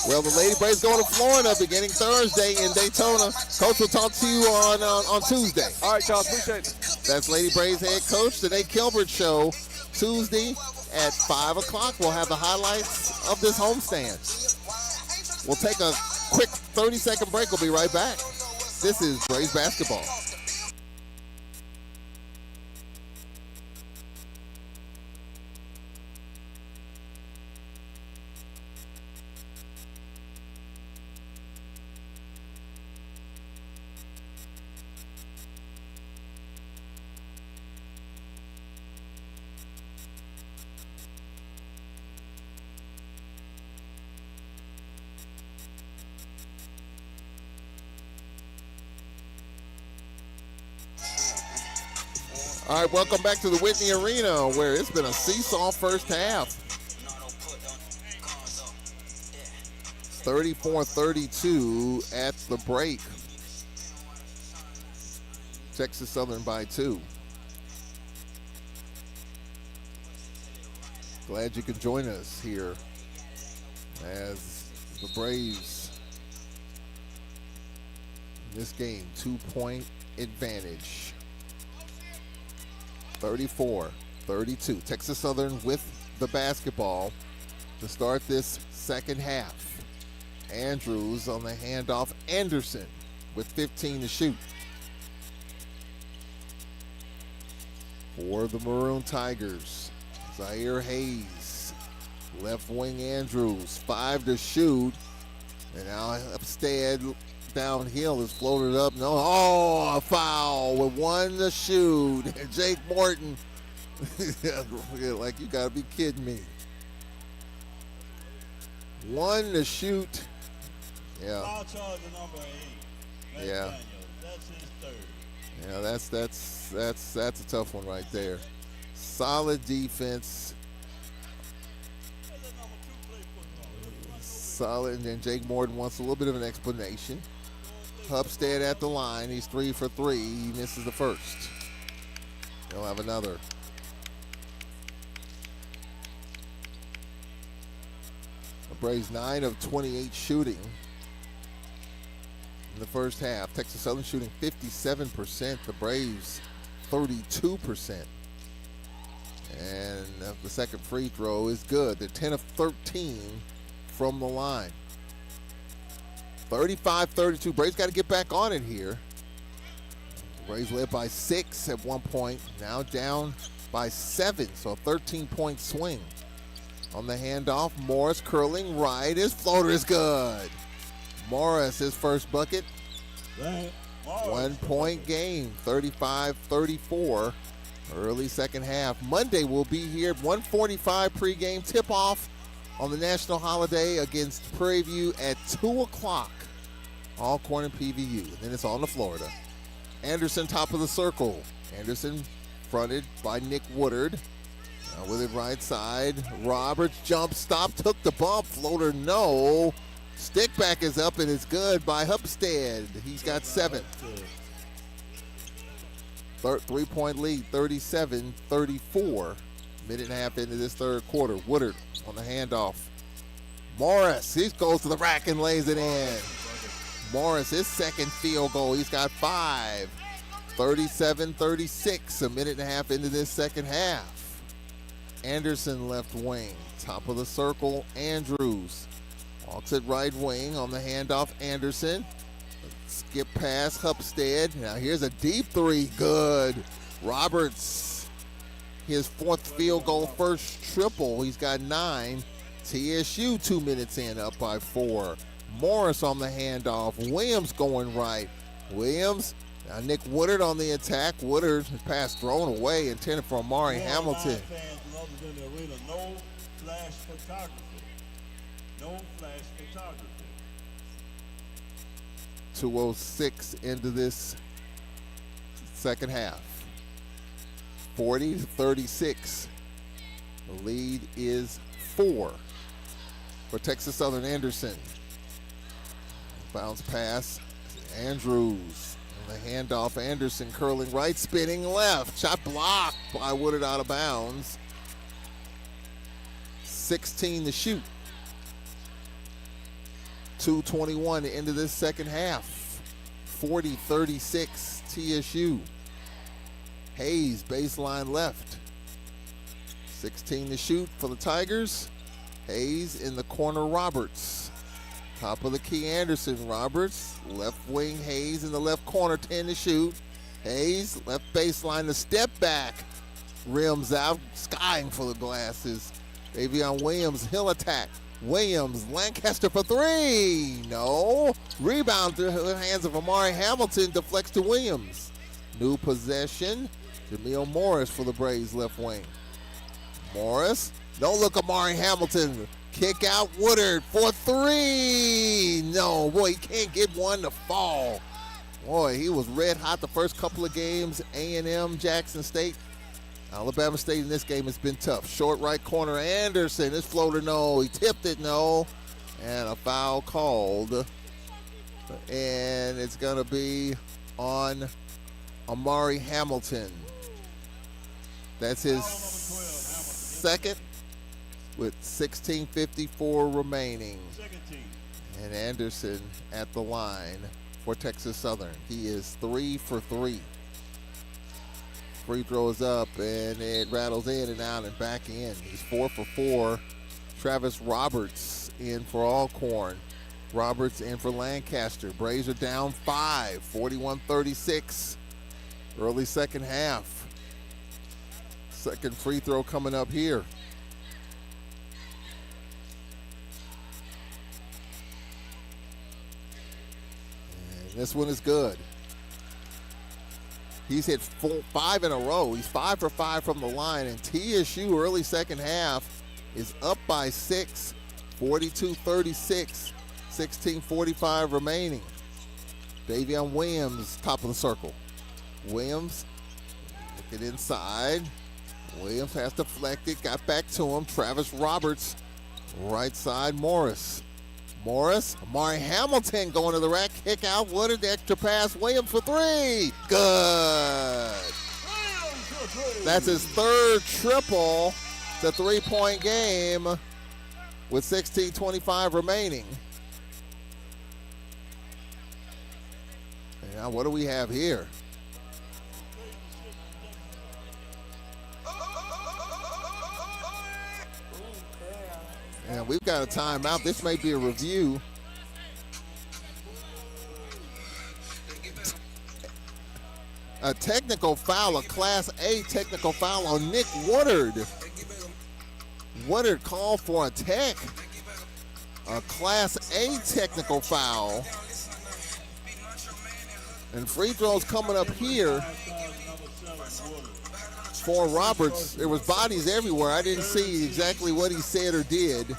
A: Well, the Lady Braves going to Florida beginning Thursday in Daytona. Coach will talk to you on Tuesday.
B: All right, Charles. Appreciate it.
A: That's Lady Braves head coach, the Nate Kilbert Show, Tuesday at 5 o'clock. We'll have the highlights of this homestand. We'll take a quick 30-second break. We'll be right back. This is Braves basketball. All right, welcome back to the Whitney Arena, where it's been a seesaw first half. 34-32 at the break. Texas Southern by 2. Glad you could join us here as the Braves, in this game, 2-point advantage. 34-32. Texas Southern with the basketball to start this second half. Andrews on the handoff. Anderson with 15 to shoot. For the Maroon Tigers, Zaire Hayes, left wing Andrews, 5 to shoot. And now Upstead downhill is floated up. No, a foul with 1 to shoot. Jake Morton, like, you gotta be kidding me. 1 to shoot. Yeah.
C: Foul charge number 8.
A: Yeah.
C: Daniels. That's his third.
A: Yeah, that's a tough one right there. Solid defense. Solid, and then Jake Morton wants a little bit of an explanation. Upstead at the line. He's 3 for 3. He misses the first. He'll have another. The Braves 9 of 28 shooting in the first half. Texas Southern shooting 57%. The Braves 32%. And the second free throw is good. They're 10 of 13 from the line. 35-32. Braves got to get back on it here. Braves led by 6 at one point. Now down by 7. So a 13-point swing. On the handoff, Morris curling right. His floater is good. Morris, his first bucket.
C: That Morris.
A: 1 point game, 35-34. Early second half. Monday we'll be here, 1:45 pregame tip-off on the national holiday against Prairie View at 2 o'clock. Alcorn and PVU. And then it's on to Florida. Anderson, top of the circle. Anderson fronted by Nick Woodard. With it right side. Roberts jump stop, took the bump. Floater, no. Stick back is up and it's good by Hupstead. He's got 7. 3-point lead, 37-34. Minute and a half into this third quarter. Woodard on the handoff. Morris, he goes to the rack and lays it in. Morris, his second field goal. He's got 5. 37-36, a minute and a half into this second half. Anderson left wing, top of the circle, Andrews. Walks it right wing on the handoff, Anderson. Skip pass, Hupstead. Now here's a deep three, good. Roberts, his 4th field goal, first triple. He's got 9. TSU 2 minutes in, up by 4. Morris on the handoff, Williams going right. Williams, now Nick Woodard on the attack. Woodard, pass thrown away, intended for Amari Hamilton.
C: In the arena, no flash photography. No flash photography.
A: 2:06 into this second half. 40-36. The lead is 4 for Texas Southern. Anderson. Bounce pass. Andrews. On the handoff, Anderson curling right, spinning left. Shot blocked by Woodard out of bounds. 16 to shoot. 2:21 into this second half. 40-36 TSU. Hayes baseline left. 16 to shoot for the Tigers. Hayes in the corner, Roberts. Top of the key, Anderson. Roberts, left wing, Hayes in the left corner, 10 to shoot. Hayes, left baseline, the step back. Rims out, skying for the glasses. Davion Williams, he'll attack. Williams, Lancaster for 3. No. Rebound to the hands of Amari Hamilton, deflects to Williams. New possession. Jameel Morris for the Braves left wing. Morris, don't look, Amari Hamilton. Kick out, Woodard for 3. No, boy, he can't get one to fall. Boy, he was red hot the first couple of games. A&M, Jackson State. Alabama State in this game has been tough. Short right corner, Anderson. His floater, no. He tipped it, no. And a foul called. And it's going to be on Amari Hamilton. That's his second with 16:54 remaining. And Anderson at the line for Texas Southern. He is 3 for 3. Free throw is up, and it rattles in and out and back in. He's 4 for 4. Travis Roberts in for Alcorn. Roberts in for Lancaster. Braves are down 5, 41-36. Early second half. Second free throw coming up here. And this one is good. He's hit 5 in a row. He's 5 for 5 from the line. And TSU early second half is up by 6, 42-36, 16:45 remaining. Davion Williams, top of the circle. Williams, look it inside. Williams has deflected, got back to him. Travis Roberts, right side, Morris. Morris, Amari Hamilton going to the rack, kick out, Woodard, the extra pass, Williams for 3. Good. That's his third triple. It's a 3-point game with 16:25 remaining. Now, what do we have here? And we've got a timeout. This may be a review. A technical foul, a Class A technical foul on Nick Woodard. Woodard called for a tech. A Class A technical foul. And free throws coming up here for Roberts. There was bodies everywhere. I didn't see exactly what he said or did.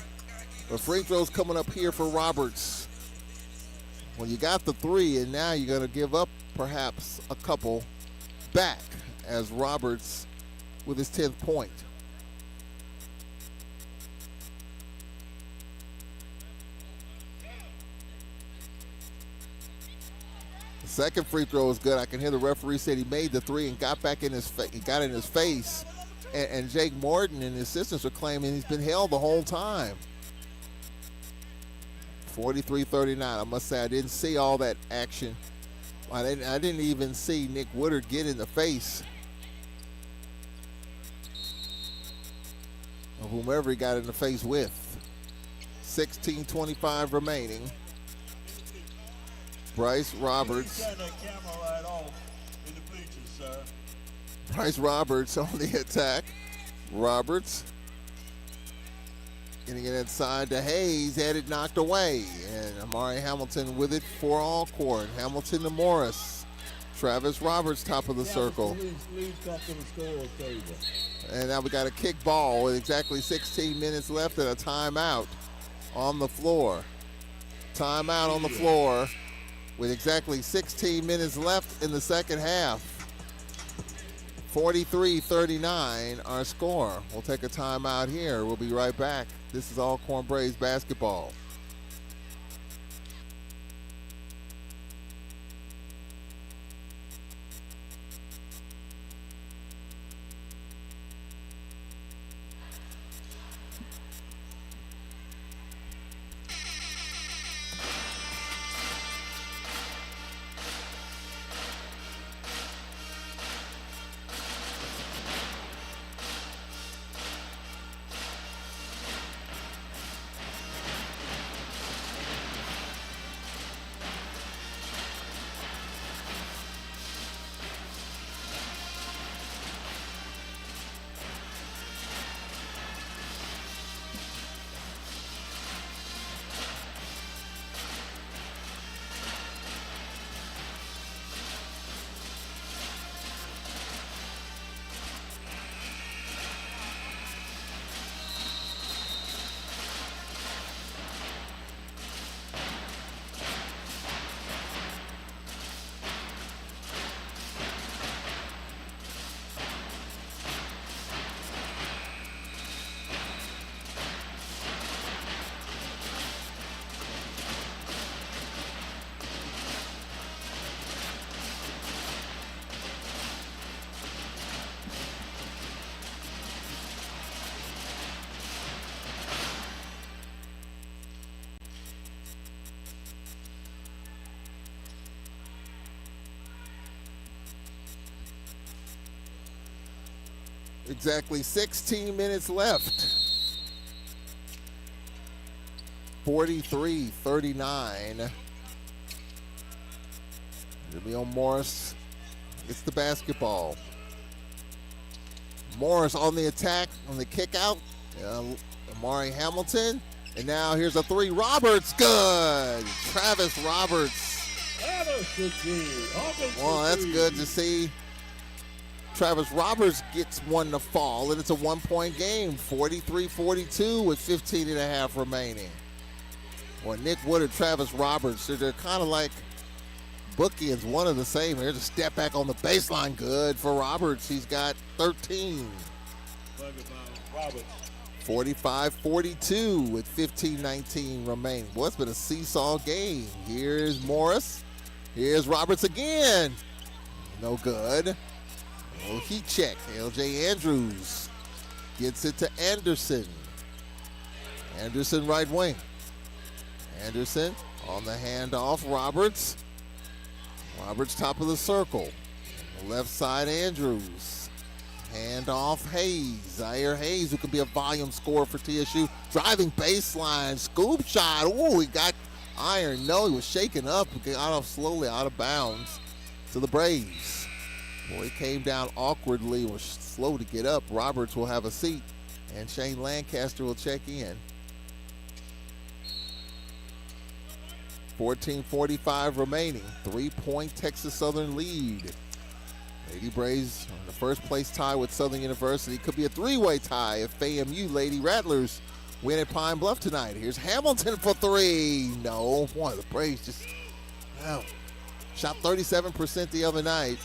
A: But free throws coming up here for Roberts. Well, you got the three, and now you're going to give up perhaps a couple back as Roberts with his 10th point. The second free throw was good. I can hear the referee said he made the three and got back in his he got in his face. And Jake Morton and his assistants are claiming he's been held the whole time. 43-39. I must say I didn't see all that action. I didn't even see Nick Woodard get in the face of whomever he got in the face with. 16:25 remaining. Bryce Roberts.
C: Turn that camera right off in the bleachers, sir.
A: Bryce Roberts on the attack. Roberts getting it inside to Hayes, had it knocked away. And Amari Hamilton with it for all court. Hamilton to Morris. Travis Roberts, top of the circle.
C: Please come to the scorer's table.
A: And now we got a kick ball with exactly 16 minutes left and a timeout on the floor. Timeout on the floor with exactly 16 minutes left in the second half. 43-39 our score. We'll take a timeout here. We'll be right back. This is Alcorn Braves basketball. Exactly 16 minutes left. 43-39. Jamil Morris gets the basketball. Morris on the attack, on the kick out. Amari Hamilton. And now here's a three. Roberts, good. Travis Roberts. Well, that's good to see. Travis Roberts gets one to fall, and it's a one-point game, 43-42 with 15 and a half remaining. Well, Nick Woodard, Travis Roberts, they're kind of like bookends, one of the same. Here's a step back on the baseline, good for Roberts. He's got 13. 45-42 with 15-19 remaining. Well, it's been a seesaw game. Here's Morris. Here's Roberts again. No good. Oh, heat check. LJ Andrews gets it to Anderson. Anderson right wing. Anderson on the handoff. Roberts. Roberts top of the circle. Left side Andrews. Handoff Hayes. Zaire Hayes, who could be a volume scorer for TSU. Driving baseline. Scoop shot. Ooh, he got iron. No, he was shaken up. He got off slowly out of bounds to the Braves. Boy, he came down awkwardly, was slow to get up. Roberts will have a seat And Shane Lancaster will check in. 14:45 remaining. 3-point Texas Southern lead. Lady Braves on the first place tie with Southern University. Could be a three-way tie if FAMU Lady Rattlers win at Pine Bluff tonight. Here's Hamilton for three. No, boy, the Braves just shot 37% the other night.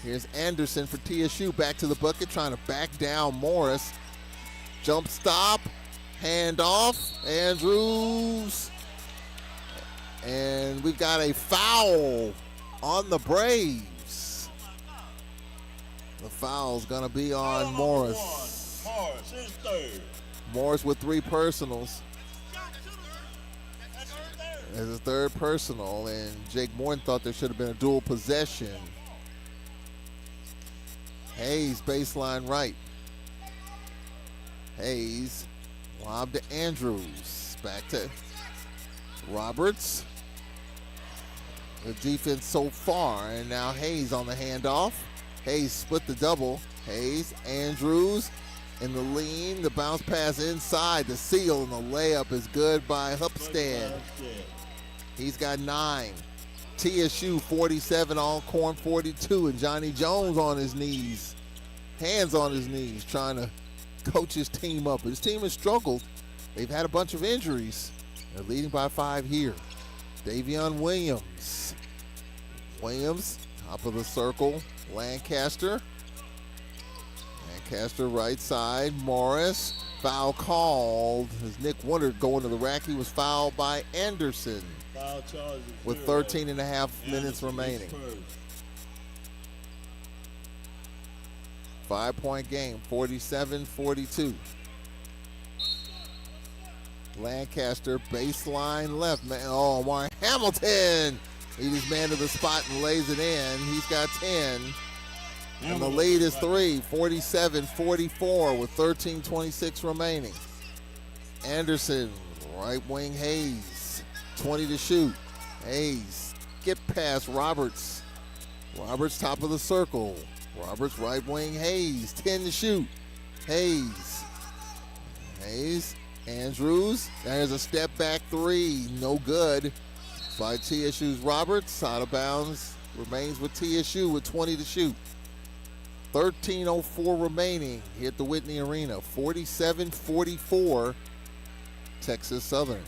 A: Here's Anderson for TSU, back to the bucket, trying to back down Morris. Jump stop, hand off, Andrews. And we've got a foul on the Braves. The foul's gonna be on Morris.
C: Morris, his third.
A: Morris with 3 personals. As a third personal, and Jake Morton thought there should have been a dual possession. Hayes, baseline right. Hayes, lob to Andrews. Back to Roberts. The defense so far, and now Hayes on the handoff. Hayes split the double. Hayes, Andrews in the lean, the bounce pass inside, the seal, and the layup is good by Hupstead. He's got 9. TSU 47, Alcorn 42, and Johnny Jones on his knees. Hands on his knees, trying to coach his team up. His team has struggled. They've had a bunch of injuries. They're leading by 5 here. Davion Williams. Williams, top of the circle. Lancaster. Lancaster right side. Morris. Foul called. As Nick Woodard going to the rack, he was fouled by Anderson
C: Foul charges
A: with
C: 0.
A: 13 and a half minutes
C: Anderson
A: remaining.
C: is first.
A: 5-point game, 47-42. Lancaster, baseline left. Oh, Mark Hamilton. He just man to the spot and lays it in. He's got 10. And the lead is 3, 47-44 with 13:26 remaining. Anderson, right wing Hayes, 20 to shoot. Hayes, skip past Roberts. Roberts, top of the circle. Roberts, right wing Hayes, 10 to shoot. Hayes, Andrews, there's a step back 3, no good by TSU's Roberts. Out of bounds, remains with TSU with 20 to shoot. 13:04 remaining here at the Whitney Arena. 47-44, Texas Southern.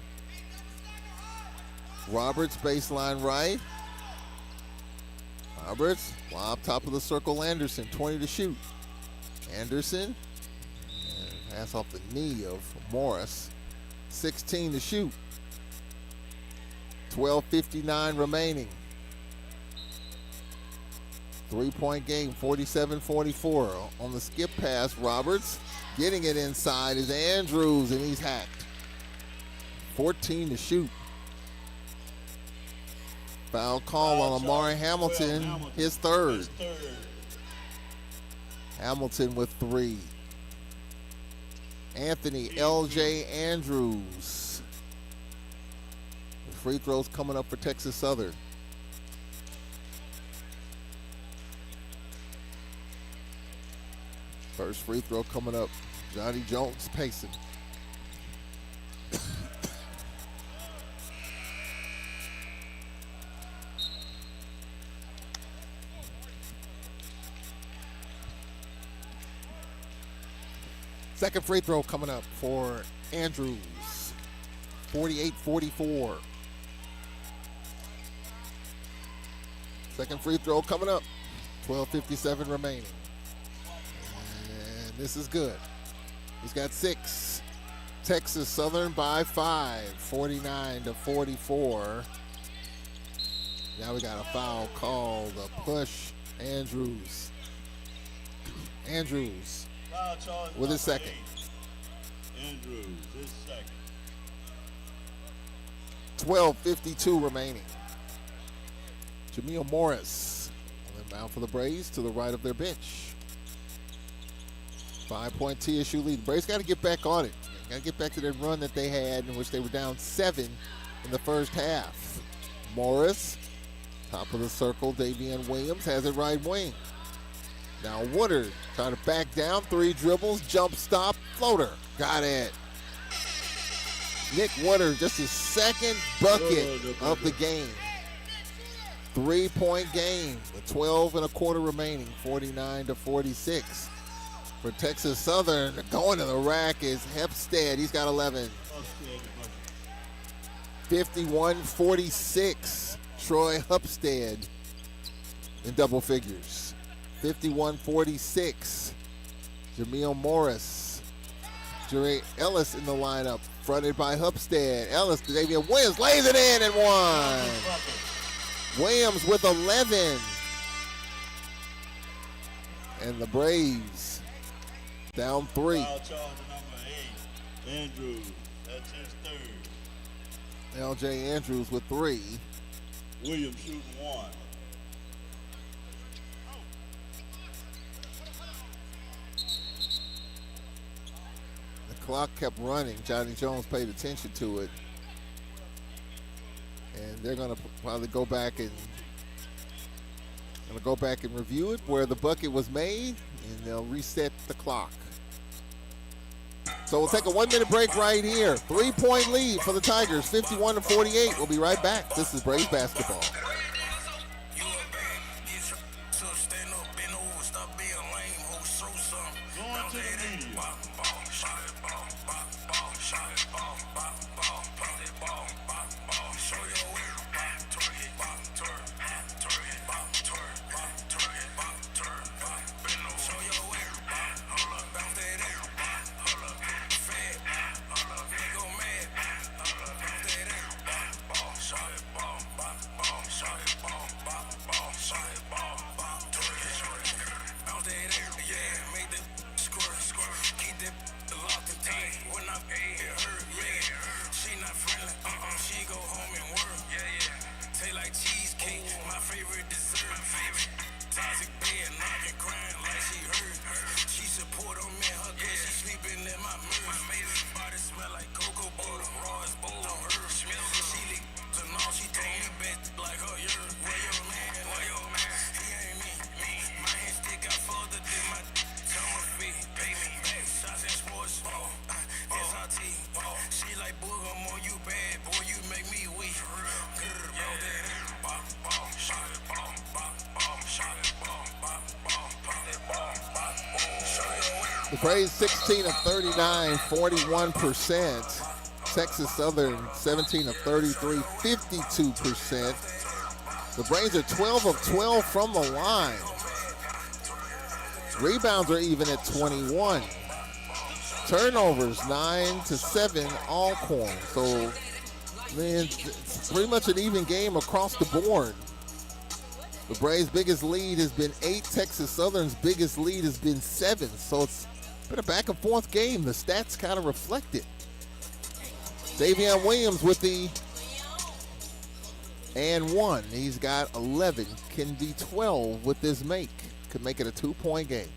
A: Roberts, baseline right. Roberts, lob top of the circle, Anderson, 20 to shoot. Anderson, and pass off the knee of Morris. 16 to shoot. 12:59 remaining. 3-point game, 47-44. On the skip pass, Roberts getting it inside is Andrews, and he's hacked. 14 to shoot. Foul call on Amari Hamilton, his third. Hamilton with 3. Anthony L.J. Andrews. The free throws coming up for Texas Southern. First free throw coming up. Johnny Jones pacing. Second free throw coming up for Andrews. 48-44. Second free throw coming up. 12:57 remaining. And this is good. He's got 6. Texas Southern by 5. 49-44. Now we got a foul called. A push. Andrews. With his second.
C: Andrews, his second.
A: 12:52 remaining. Jameel Morris on the mound for the Braves to the right of their bench. 5-point TSU lead. The Braves got to get back on it. Got to get back to that run that they had in which they were down 7 in the first half. Morris, top of the circle. Davion Williams has it right wing. Now Woodard trying to back down, 3 dribbles, jump stop, floater. Got it. Nick Woodard, just his second bucket of the game. 3-point game with 12 and a quarter remaining, 49-46. For Texas Southern, going to the rack is Hepstead. He's got 11. 51-46. Troy Hupstead in double figures. 51-46. Jameel Morris. Jerry Ellis in the lineup, fronted by Hupstead. Ellis, Davian Williams lays it in and one. Williams with 11. And the Braves down 3.
C: Foul charge number 8. Andrews, that's his third.
A: LJ Andrews with 3.
C: Williams shooting 1.
A: The clock kept running. Johnny Jones paid attention to it. And they're going to probably go back and review it where the bucket was made, and they'll reset the clock. So we'll take a 1-minute break right here. 3-point lead for the Tigers, 51-48. We'll be right back. This is Braves basketball.
C: Going to the media.
A: The Braves 16 of 39, 41%. Texas Southern 17 of 33, 52%. The Braves are 12 of 12 from the line. Rebounds are even at 21. Turnovers 9-7 Alcorn. So, man, it's pretty much an even game across the board. The Braves' biggest lead has been 8. Texas Southern's biggest lead has been 7. So it's been a back and forth game. The stats kind of reflect it. Davion Williams with the and 1. He's got 11. Can be 12 with this make. Could make it a 2-point game.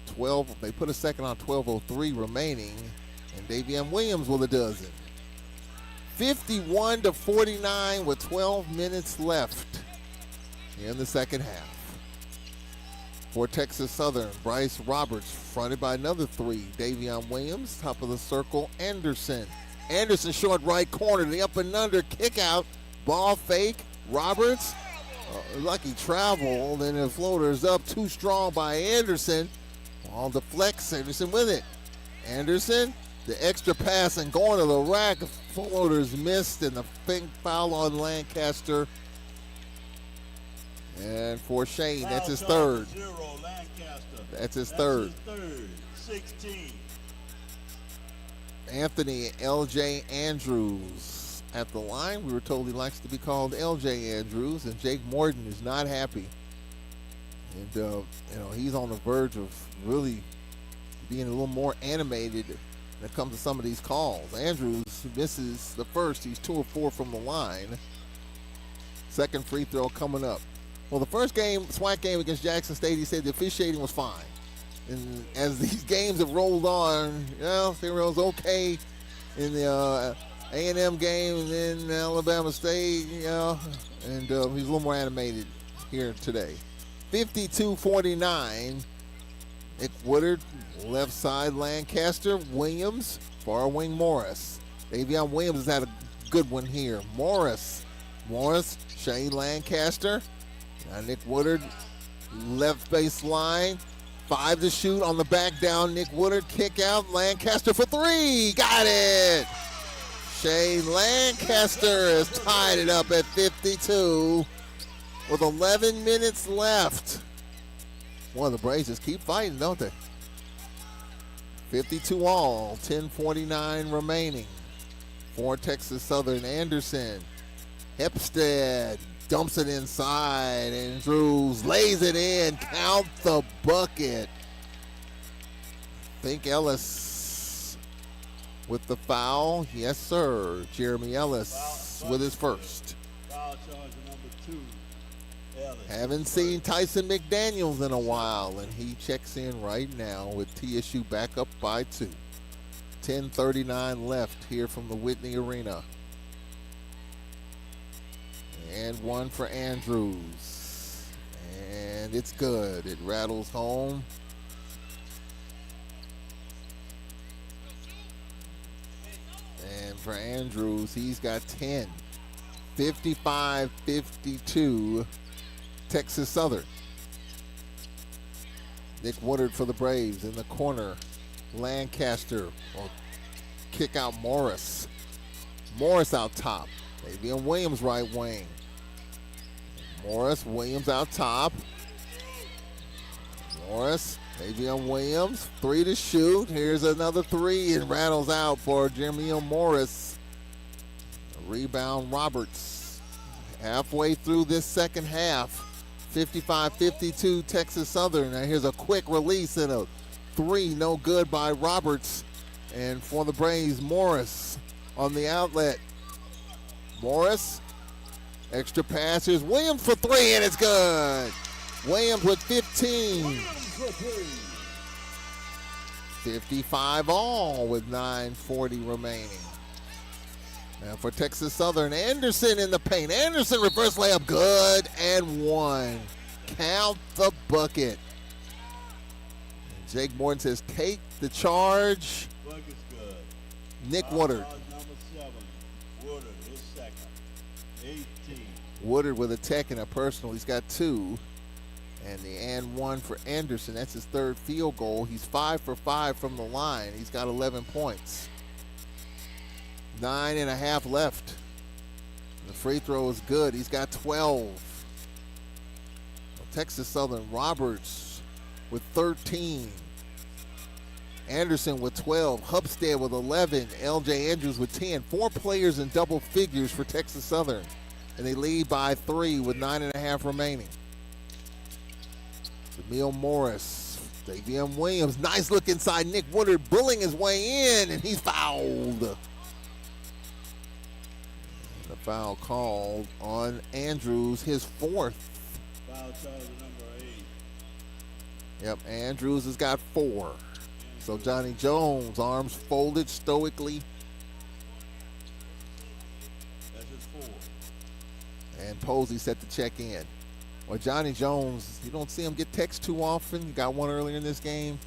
A: 12. They put a second on 12:03 remaining. And Davion Williams with a dozen. 51-49 with 12 minutes left in the second half. For Texas Southern, Bryce Roberts fronted by another 3. Davion Williams, top of the circle, Anderson. Anderson short right corner, the up and under, kick out, ball fake, Roberts, lucky travel, then the floater's up, too strong by Anderson. Ball deflects, Anderson with it. Anderson, the extra pass and going to the rack, floater's missed, and the foul on Lancaster. And for Shane, that's his third. That's his third.
C: 16.
A: Anthony L.J. Andrews at the line. We were told he likes to be called L.J. Andrews, and Jake Morton is not happy. And, he's on the verge of really being a little more animated when it comes to some of these calls. Andrews misses the first. He's 2 of 4 from the line. Second free throw coming up. Well, the first game, SWAC game against Jackson State, he said the officiating was fine. And as these games have rolled on, it was okay in the A&M game and then Alabama State, and he's a little more animated here today. 52-49. Nick Woodard, left side Lancaster. Williams, far wing Morris. Davion Williams has had a good one here. Morris, Shane Lancaster. Now Nick Woodard, left baseline. 5 to shoot on the back down. Nick Woodard, kick out. Lancaster for 3. Got it. Shane Lancaster has tied it up at 52 with 11 minutes left. Well, the Braves just keep fighting, don't they? 52 all, 10:49 remaining. For Texas Southern, Anderson. Hepstead dumps it inside. Andrews lays it in. Count the bucket. I think Ellis with the foul. Yes, sir. Jeremy Ellis with his first.
C: Foul charge number 2. Ellis.
A: Haven't seen Tyson McDaniels in a while, and he checks in right now with TSU back up by 2. 10:39 left here from the Whitney Arena. And one for Andrews. And it's good. It rattles home. And for Andrews, he's got 10. 55-52, Texas Southern. Nick Woodard for the Braves in the corner. Lancaster will kick out Morris. Morris out top. Davion Williams right wing. Williams out top. Davion Williams, 3 to shoot. Here's another 3 and rattles out for Jeremy Morris. Rebound Roberts. Halfway through this second half. 55-52 Texas Southern. Now here's a quick release and a 3, no good by Roberts. And for the Braves, Morris on the outlet. Morris, extra passes. Williams for 3 and it's good. Williams with 15. 55 all with 9:40 remaining. Now for Texas Southern, Anderson in the paint. Anderson reverse layup, good, and 1. Count the bucket. And Jake Morton says, take the charge.
C: Bucket's good.
A: Nick Woodard.
C: Foul charge number 7. Woodard, his second. 18.
A: Woodard with a tech and a personal. He's got 2. And the and 1 for Anderson. That's his 3rd field goal. He's 5 for 5 from the line. He's got 11 points. 9.5 left. The free throw is good. He's got 12. Texas Southern, Roberts with 13. Anderson with 12. Hubstead with 11. LJ Andrews with 10. 4 players in double figures for Texas Southern. And they lead by 3 with 9.5 remaining. Jamil Morris, Davion Williams, nice look inside. Nick Woodard bullying his way in, and he's fouled. The foul called on Andrews, his 4th.
C: Foul charge number 8.
A: Yep, Andrews has got 4. So Johnny Jones, arms folded stoically.
C: That's his 4.
A: And Posey set to check in. Well, Johnny Jones, you don't see him get texts too often. He got one earlier in this game.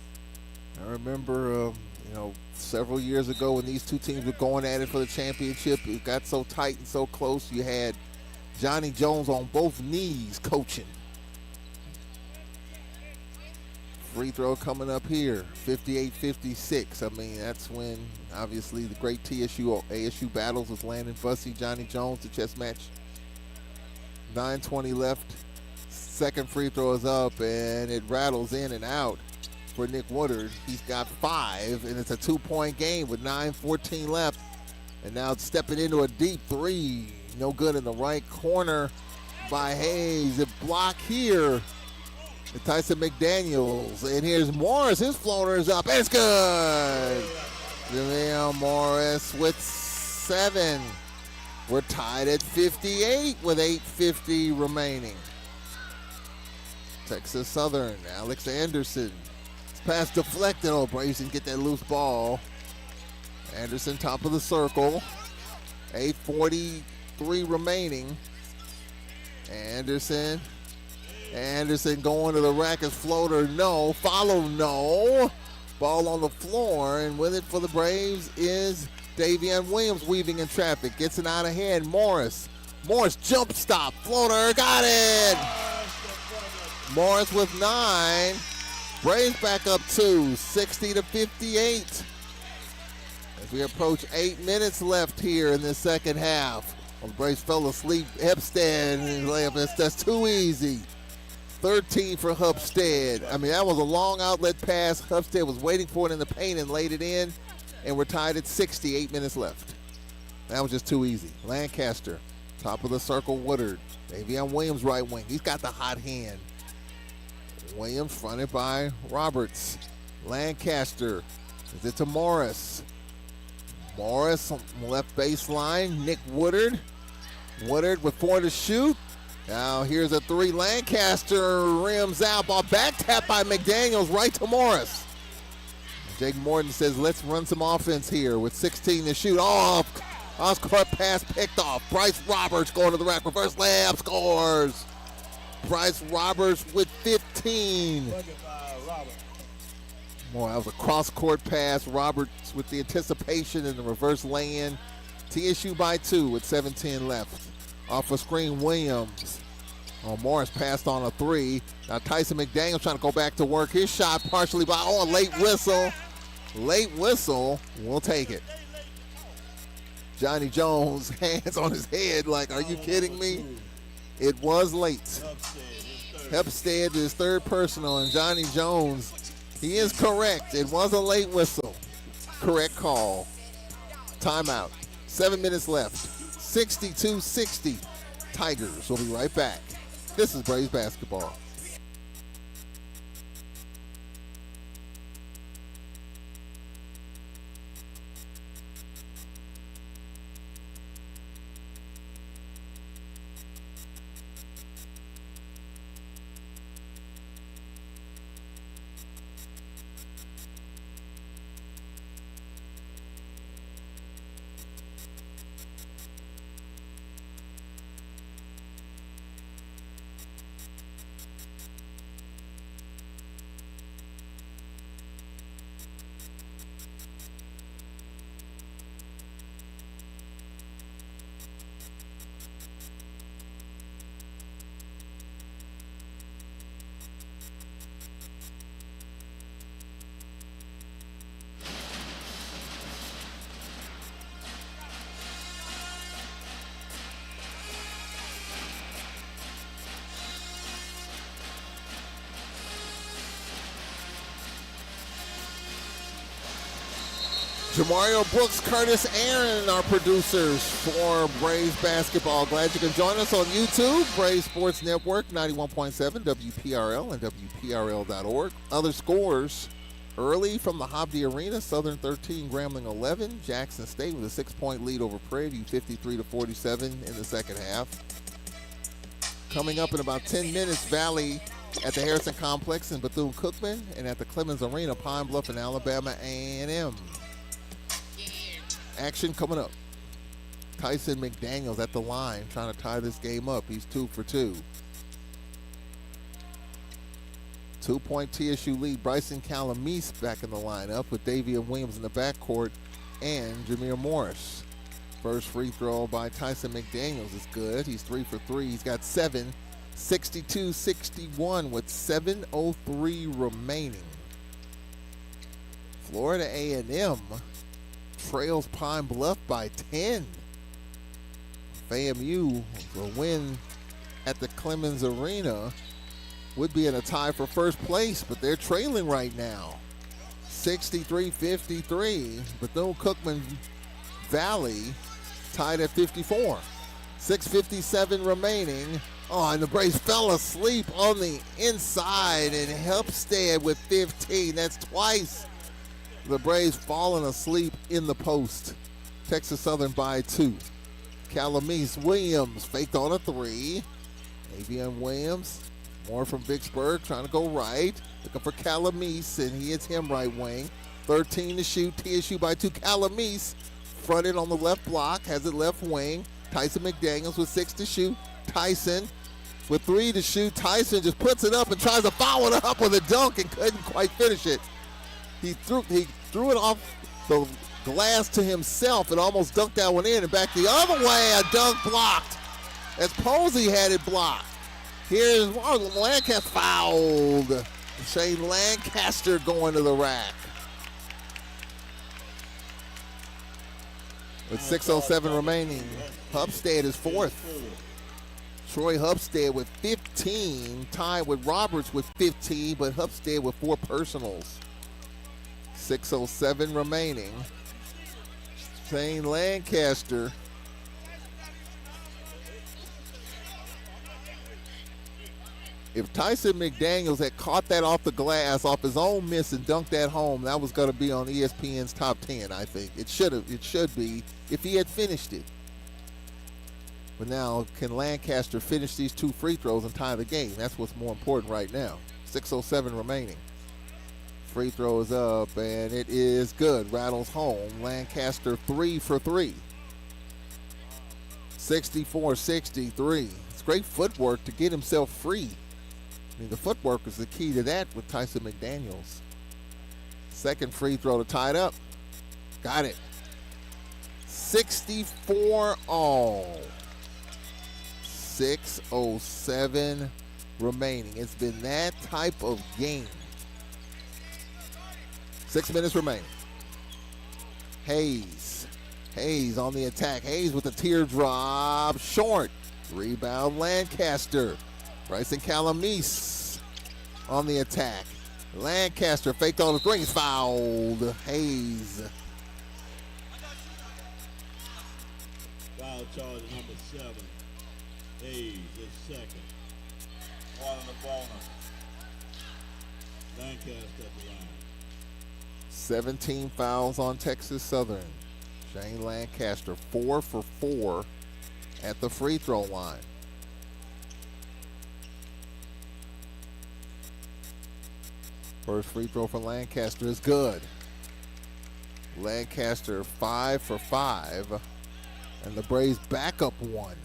A: I remember, several years ago when these two teams were going at it for the championship, it got so tight and so close. You had Johnny Jones on both knees coaching. Free throw coming up here, 58-56. I mean, that's when, obviously, the great ASU battles with Landon Bussey, Johnny Jones, the chess match. 9:20 left. Second free throw is up, and it rattles in and out for Nick Woodard. He's got 5, and it's a 2-point game with 9:14 left. And now stepping into a deep 3. No good in the right corner by Hayes. A block here. And Tyson McDaniels. And here's Morris. His floater is up. And it's good. Jamil Morris with 7. We're tied at 58 with 8:50 remaining. Texas Southern, Alex Anderson. It's pass deflected. Oh, Braves didn't get that loose ball. Anderson, top of the circle. 8:43 remaining. Anderson Anderson going to the rack as floater, no. Follow, no. Ball on the floor, and with it for the Braves is Davion Williams weaving in traffic. Gets it out ahead. Morris jump stop. Floater, got it. Morris with 9. Braves back up 2, 60-58. As we approach 8 minutes left here in the second half. Well, the Braves fell asleep. Hepstead and his layup, that's too easy. 13 for Hupstead. I mean, that was a long outlet pass. Hupstead was waiting for it in the paint and laid it in, and we're tied at 60, 8 minutes left. That was just too easy. Lancaster, top of the circle, Woodard. Davion Williams, right wing. He's got the hot hand. Williams fronted by Roberts. Lancaster, is it to Morris? Morris on the left baseline. Nick Woodard. Woodard with 4 to shoot. Now here's a 3. Lancaster rims out. Ball back tap by McDaniels right to Morris. Jake Morton says, let's run some offense here with 16 to shoot. Oh, cross-court pass picked off. Bryce Roberts going to the rack. Reverse layup, scores. Bryce Roberts with 15. Boy, that was a cross-court pass. Roberts with the anticipation and the reverse lay-in. TSU by 2 with 7:10 left. Off a screen, Williams. Oh, Morris passed on a 3. Now Tyson McDaniel trying to go back to work. His shot partially by, a late whistle. Late whistle, we'll take it. Johnny Jones, hands on his head like, are you kidding me? It was late. Hepstead is third personal, and Johnny Jones, he is correct. It was a late whistle. Correct call. Timeout. 7 minutes left. 62-60. Tigers will be right back. This is Braves basketball. Jamario Brooks, Curtis Aaron, our producers for Braves basketball. Glad you can join us on YouTube, Braves Sports Network, 91.7 WPRL and WPRL.org. Other scores early from the Hobby Arena: Southern 13, Grambling 11. Jackson State with a 6-point lead over Prairie View, 53-47 in the second half. Coming up in about 10 minutes, Valley at the Harrison Complex in Bethune-Cookman, and at the Clemens Arena, Pine Bluff and Alabama A&M. Action coming up. Tyson McDaniels at the line trying to tie this game up. He's 2 for 2. 2-point TSU lead. Bryson Calamise back in the lineup with Davion Williams in the backcourt and Jameer Morris. First free throw by Tyson McDaniels is good. He's 3 for 3. He's got 7. 62-61 with 7:03 remaining. Florida A&M trails Pine Bluff by 10. FAMU, the win at the Clemens Arena, would be in a tie for first place, but they're trailing right now. 63-53. Bethune-Cookman Valley tied at 54. 6:57 remaining. Oh, and the Braves fell asleep on the inside, and Hempstead with 15. That's twice the Braves falling asleep in the post. Texas Southern by 2. Calamise Williams faked on a 3. Davion Williams, more from Vicksburg, trying to go right. Looking for Calamise, and he hits him right wing. 13 to shoot, TSU by 2. Calamise fronted on the left block, has it left wing. Tyson McDaniels with 6 to shoot. Tyson with 3 to shoot. Tyson just puts it up and tries to foul it up with a dunk and couldn't quite finish it. He threw it off the glass to himself and almost dunked that one in and back the other way. A dunk blocked as Posey had it blocked. Here's Lancaster fouled. Shane Lancaster going to the rack. With 6:07 remaining, Hubstead is fourth. Troy Hubstead with 15, tied with Roberts with 15, but Hubstead with 4 personals. 6:07 remaining. Shane Lancaster. If Tyson McDaniels had caught that off the glass, off his own miss and dunked that home, that was going to be on ESPN's top 10, I think. It should be if he had finished it. But now, can Lancaster finish these 2 free throws and tie the game? That's what's more important right now. 6:07 remaining. Free throw is up, and it is good. Rattles home. Lancaster 3 for 3. 64-63. It's great footwork to get himself free. I mean, the footwork is the key to that with Tyson McDaniels. Second free throw to tie it up. Got it. 64 all. 6:07 remaining. It's been that type of game. 6 minutes remaining. Hayes on the attack. Hayes with a teardrop. Short. Rebound Lancaster. Bryson Calamise on the attack. Lancaster faked all the threes. Fouled. Hayes.
C: Foul charge number 7. Hayes is second. One on the corner. Lancaster at the line.
A: 17 fouls on Texas Southern. Shane Lancaster 4 for 4 at the free throw line. First free throw for Lancaster is good. Lancaster 5 for 5. And the Braves back up 1.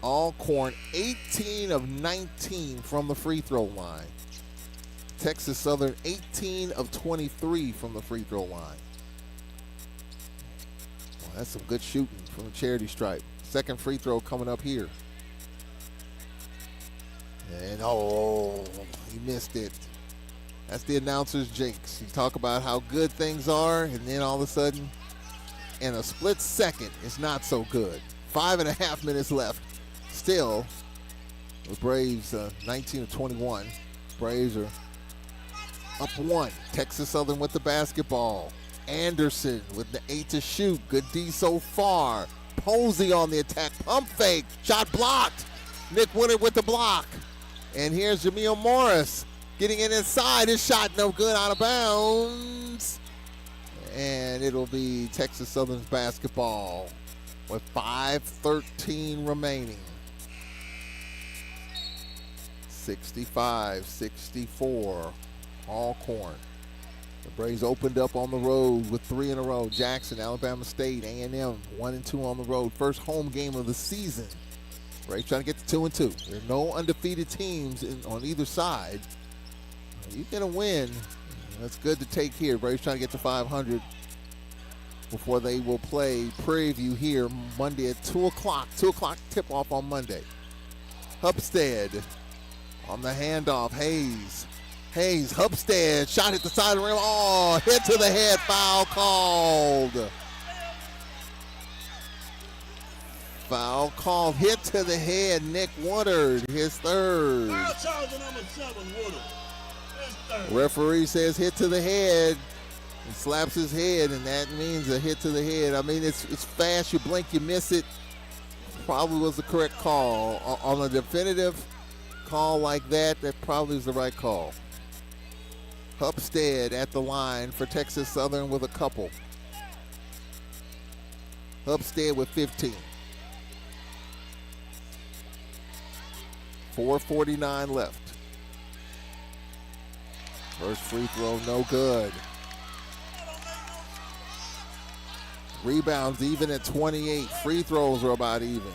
A: Alcorn 18 of 19 from the free throw line. Texas Southern 18 of 23 from the free throw line. Well, that's some good shooting from the charity stripe. Second free throw coming up here. And he missed it. That's the announcer's jinx. You talk about how good things are, and then all of a sudden, in a split second, it's not so good. 5.5 minutes left. Still, the Braves 19 of 21. Braves are up 1. Texas Southern with the basketball. Anderson with the 8 to shoot. Good D so far. Posey on the attack. Pump fake. Shot blocked. Nick Winter with the block. And here's Jameel Morris getting it inside. His shot no good, out of bounds. And it'll be Texas Southern's basketball with 5:13 remaining. 65-64. Alcorn. The Braves opened up on the road with 3 in a row. Jackson, Alabama State, A&M, 1-2 on the road. First home game of the season. Braves trying to get to 2-2. There are no undefeated teams on either side. You get a win. That's good to take here. Braves trying to get to 500 before they will play Prairie View here Monday at 2 o'clock. 2 o'clock tip-off on Monday. Hubstead on the handoff. Hayes, Hubstead, shot at the side of the rim. Oh, hit to the head, foul called. Foul called, hit to the head. Nick Woodard, his third.
C: Foul charge number 7, Woodard. His third.
A: Referee says hit to the head. He slaps his head, and that means a hit to the head. I mean, it's fast. You blink, you miss it. Probably was the correct call. On a definitive call like that, that probably is the right call. Hubstead at the line for Texas Southern with a couple. Hubstead with 15. 4:49 left. First free throw, no good. Rebounds even at 28. Free throws are about even.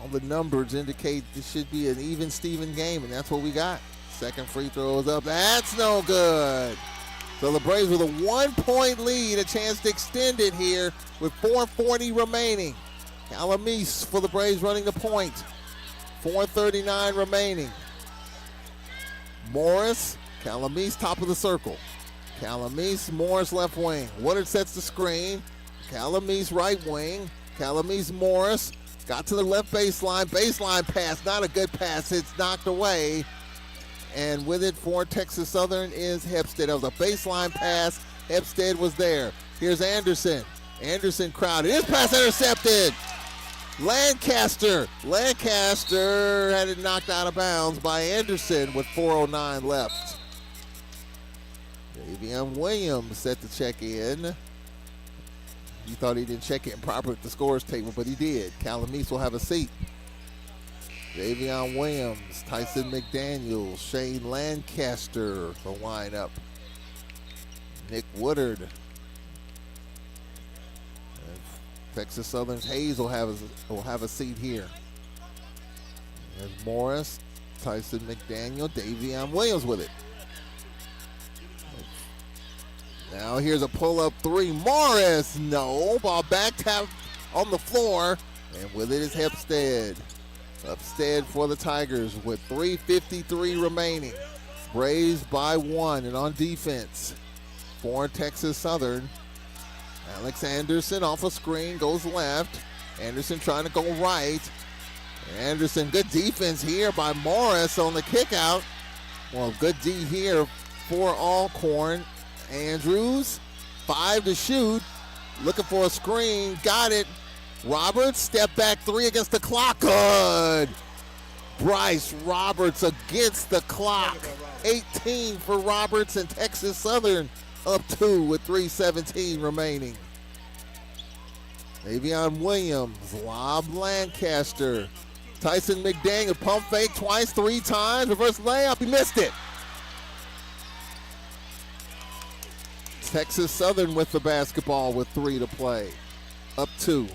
A: All the numbers indicate this should be an even Steven game, and that's what we got. Second free throw is up. That's no good. So the Braves with a 1-point lead, a chance to extend it here with 4:40 remaining. Calamise for the Braves running the point. 4:39 remaining. Morris, Calamise top of the circle. Calamise, Morris left wing. Woodard sets the screen. Calamise right wing. Calamise, Morris. Got to the left baseline. Baseline pass, not a good pass. It's knocked away. And with it for Texas Southern is Hepstead. That was a baseline pass. Hepstead was there. Here's Anderson. Anderson crowded. His pass intercepted. Lancaster had it knocked out of bounds by Anderson with 4:09 left. Davion Williams set to check in. He thought he didn't check in properly at the scores table, but he did. Calamise will have a seat. Davion Williams, Tyson McDaniels, Shane Lancaster, the lineup. Nick Woodard. And Texas Southern's Hayes will have a seat here. There's Morris, Tyson McDaniel, Davion Williams with it. Now here's a pull-up three. Morris, no. Ball back tap on the floor, and with it is Hepstead. Hepstead for the Tigers with 3:53 remaining. Braves by 1, and on defense for Texas Southern, Alex Anderson off a screen, goes left. Anderson trying to go right. Anderson, good defense here by Morris on the kick out. Well, good D here for Alcorn. Andrews, 5 to shoot. Looking for a screen, got it. Roberts, step back 3 against the clock. Good. Bryce Roberts against the clock. 18 for Roberts, and Texas Southern up 2 with 3:17 remaining. Davion Williams, lob Lancaster. Tyson McDaniel, pump fake twice, 3 times. Reverse layup, he missed it. Texas Southern with the basketball with 3 to play. Up 2.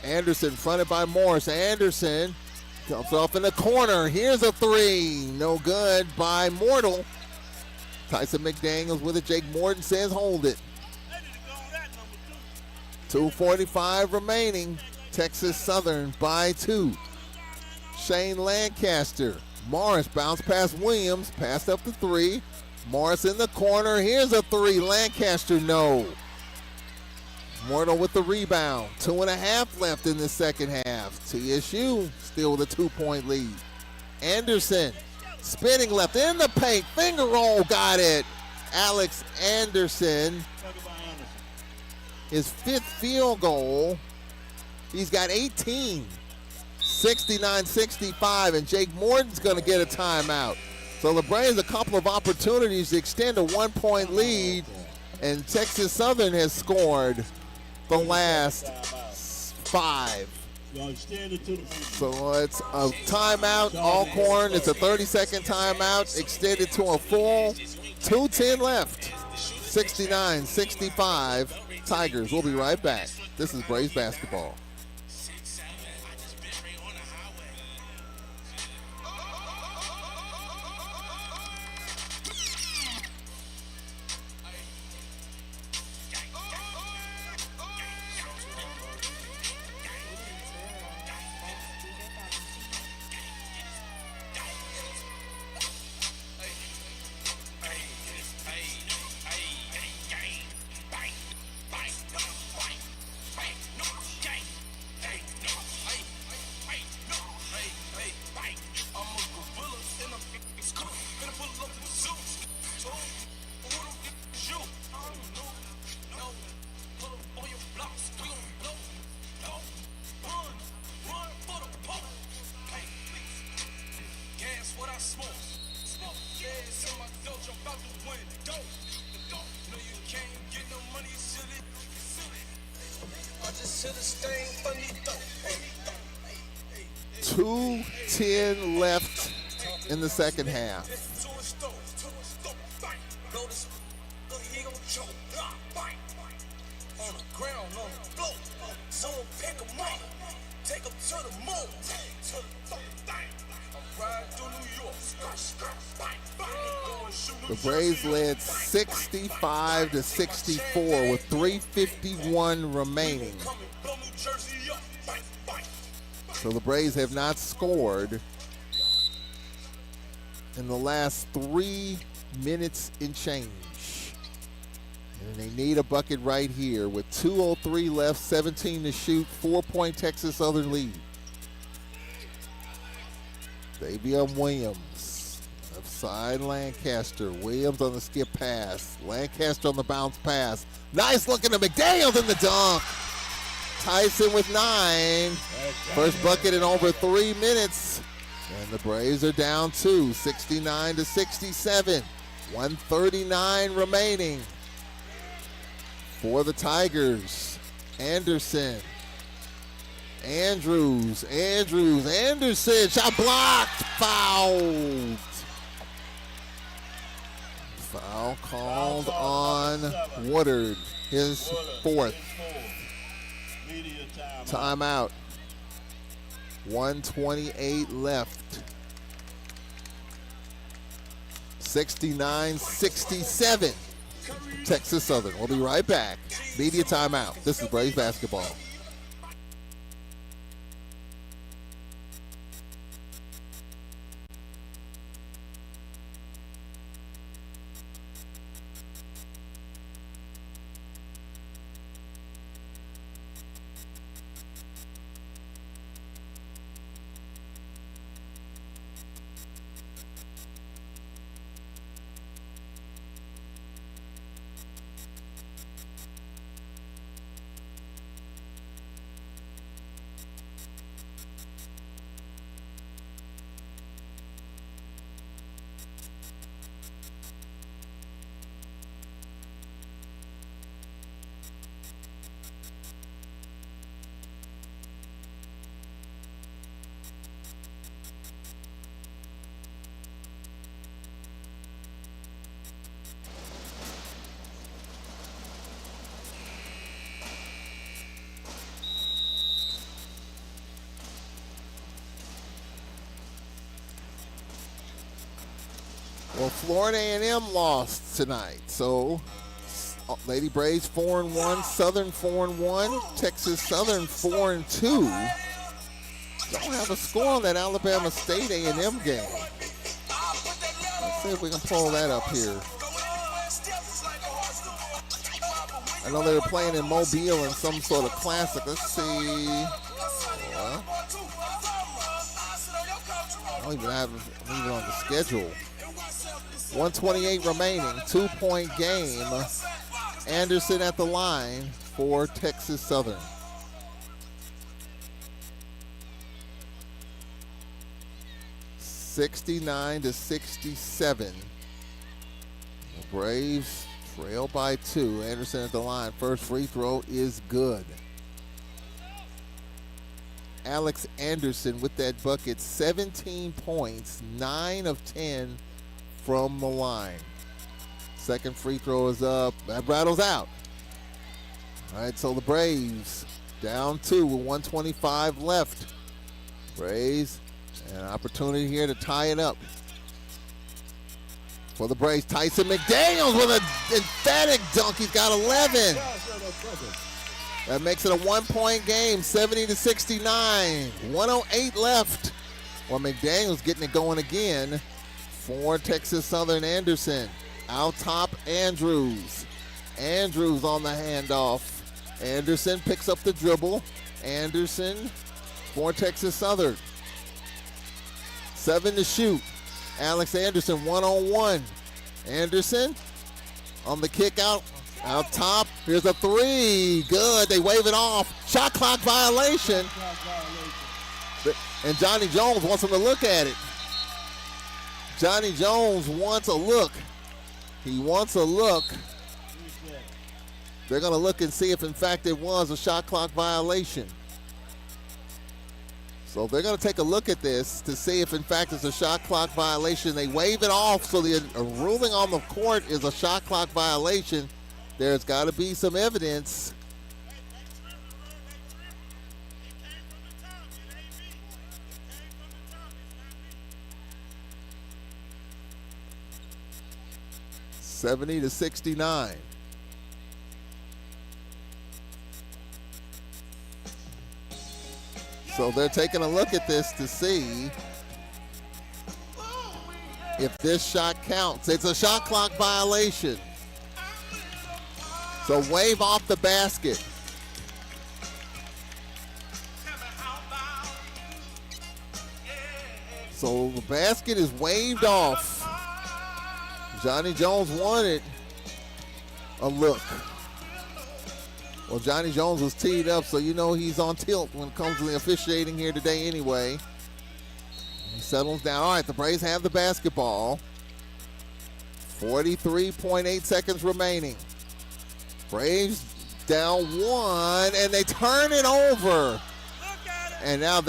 A: Anderson fronted by Morris. Anderson comes off in the corner. Here's a 3. No good by Mortal. Tyson McDaniels with it. Jake Morton says hold it. 2:45 remaining. Texas Southern by 2. Shane Lancaster. Morris bounced past Williams. Passed up the 3. Morris in the corner. Here's a 3. Lancaster, no. Mortal with the rebound. 2.5 left in the second half. TSU still with a 2-point lead. Anderson spinning left in the paint. Finger roll, got it. Alex Anderson. His 5th field goal. He's got 18. 69-65, and Jake Morton's going to get a timeout. So the Braves a couple of opportunities to extend a 1-point lead, and Texas Southern has scored the last 5. So it's a timeout. Alcorn, it's a 30-second timeout, extended to a full. 2:10 left. 69-65. Tigers. We'll be right back. This is Braves basketball. .210 left in the second half.
F: Take 'em to the moon. To the fucking thing. I'm riding through New York.
A: The Braves led 65 to 64 with 3:51 remaining. So the Braves have not scored in the last 3 minutes and change. And they need a bucket right here with 2:03 left, 17 to shoot, 4-point Texas Southern lead. Davion Williams, left side Lancaster. Williams on the skip pass. Lancaster on the bounce pass. Nice looking to McDaniels in the dunk. Tyson with 9. First bucket in over 3 minutes. And the Braves are down 2, 69 to 67. 1:39 remaining for the Tigers. Anderson. Anderson, shot blocked, fouled. Foul called on Woodard, his 4th. Timeout. 1:28 left. 69-67. Texas Southern. We'll be right back. Media timeout. This is Braves basketball. Well, Florida A&M lost tonight, so Lady Braves 4-1, Southern 4-1, Texas Southern 4-2. Don't have a score on that Alabama State A&M game. Let's see if we can pull that up here. I know they were playing in Mobile in some sort of classic. Let's see. Well, I don't even have it on the schedule. 1:28 remaining, 2-point game. Anderson at the line for Texas Southern. (69-67). The Braves trail by 2. Anderson at the line. First free throw is good. Alex Anderson with that bucket, 17 points, 9 of 10 from the line. Second free throw is up. That rattles out. All right, so the Braves down 2 with 1:25 left. Braves, an opportunity here to tie it up. For the Braves, Tyson McDaniels with an emphatic dunk. He's got 11. That makes it a 1-point game, 70-69. 1:08 left. Well, McDaniels getting it going again for Texas Southern. Anderson. Out top, Andrews. Andrews on the handoff. Anderson picks up the dribble. Anderson for Texas Southern. 7 to shoot. Alex Anderson, 1-on-1. Anderson on the kick out. Out top, here's a 3. Good, they wave it off. Shot clock violation. And Johnny Jones wants him to look at it. Johnny Jones wants a look. He wants a look. They're going to look and see if, in fact, it was a shot clock violation. So they're going to take a look at this to see if, in fact, it's a shot clock violation. They wave it off, so the ruling on the court is a shot clock violation. There's got to be some evidence. 70-69. So they're taking a look at this to see if this shot counts. It's a shot clock violation. So wave off the basket. So the basket is waved off. Johnny Jones wanted a look. Well, Johnny Jones was teed up, so you know he's on tilt when it comes to the officiating here today anyway. He settles down. All right, the Braves have the basketball. 43.8 seconds remaining. Braves down one, and they turn it over. And now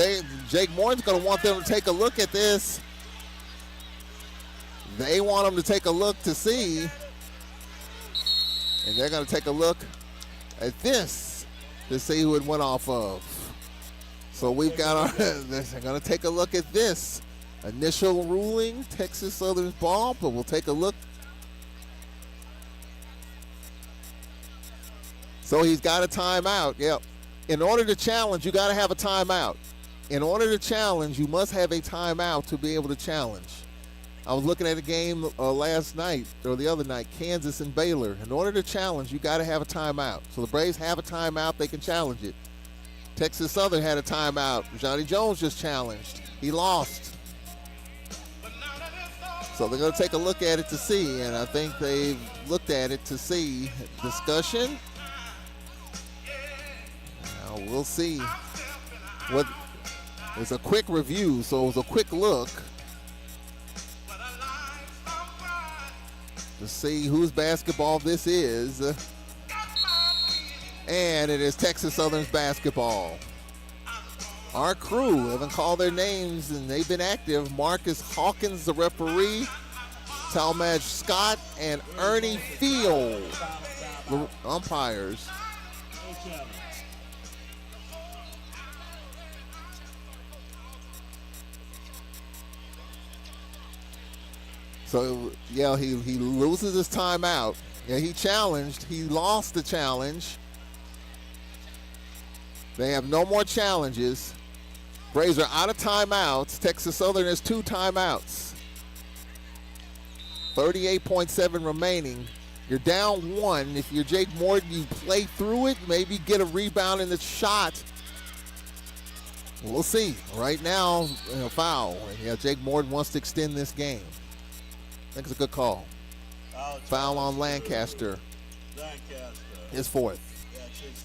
A: Jake Morton's going to want them to take a look at this. They want them to take a look to see. And they're going to take a look at this to see who it went off of. So we've got our, they're going to take a look at this. Initial ruling, Texas Southern's ball, but we'll take a look. So he's got a timeout, yep. In order to challenge, you got to have a timeout. In order to challenge, you must have a timeout to be able to challenge. I was looking at a game last night, or the other night, Kansas and Baylor. In order to challenge, you got to have a timeout. So the Braves have a timeout, they can challenge it. Texas Southern had a timeout. Johnny Jones just challenged. He lost. So they're going to take a look at it to see, and I think they've looked at it to see. Discussion. Now we'll see. What? It's a quick review, so it was a quick look to see whose basketball this is. And it is Texas Southern's basketball. Our crew haven't called their names, and they've been active. Marcus Hawkins, the referee, Talmadge Scott, and Ernie Field, the umpires. So, yeah, he loses his timeout. Yeah, he challenged. He lost the challenge. They have no more challenges. Braves are out of timeouts. Texas Southern has 2 timeouts. 38.7 remaining. You're down 1. If you're Jake Morton, you play through it, maybe get a rebound in the shot. We'll see. Right now, a foul. Yeah, Jake Morton wants to extend this game. I think it's a good call. Foul on Lancaster. His 4th.
C: That's his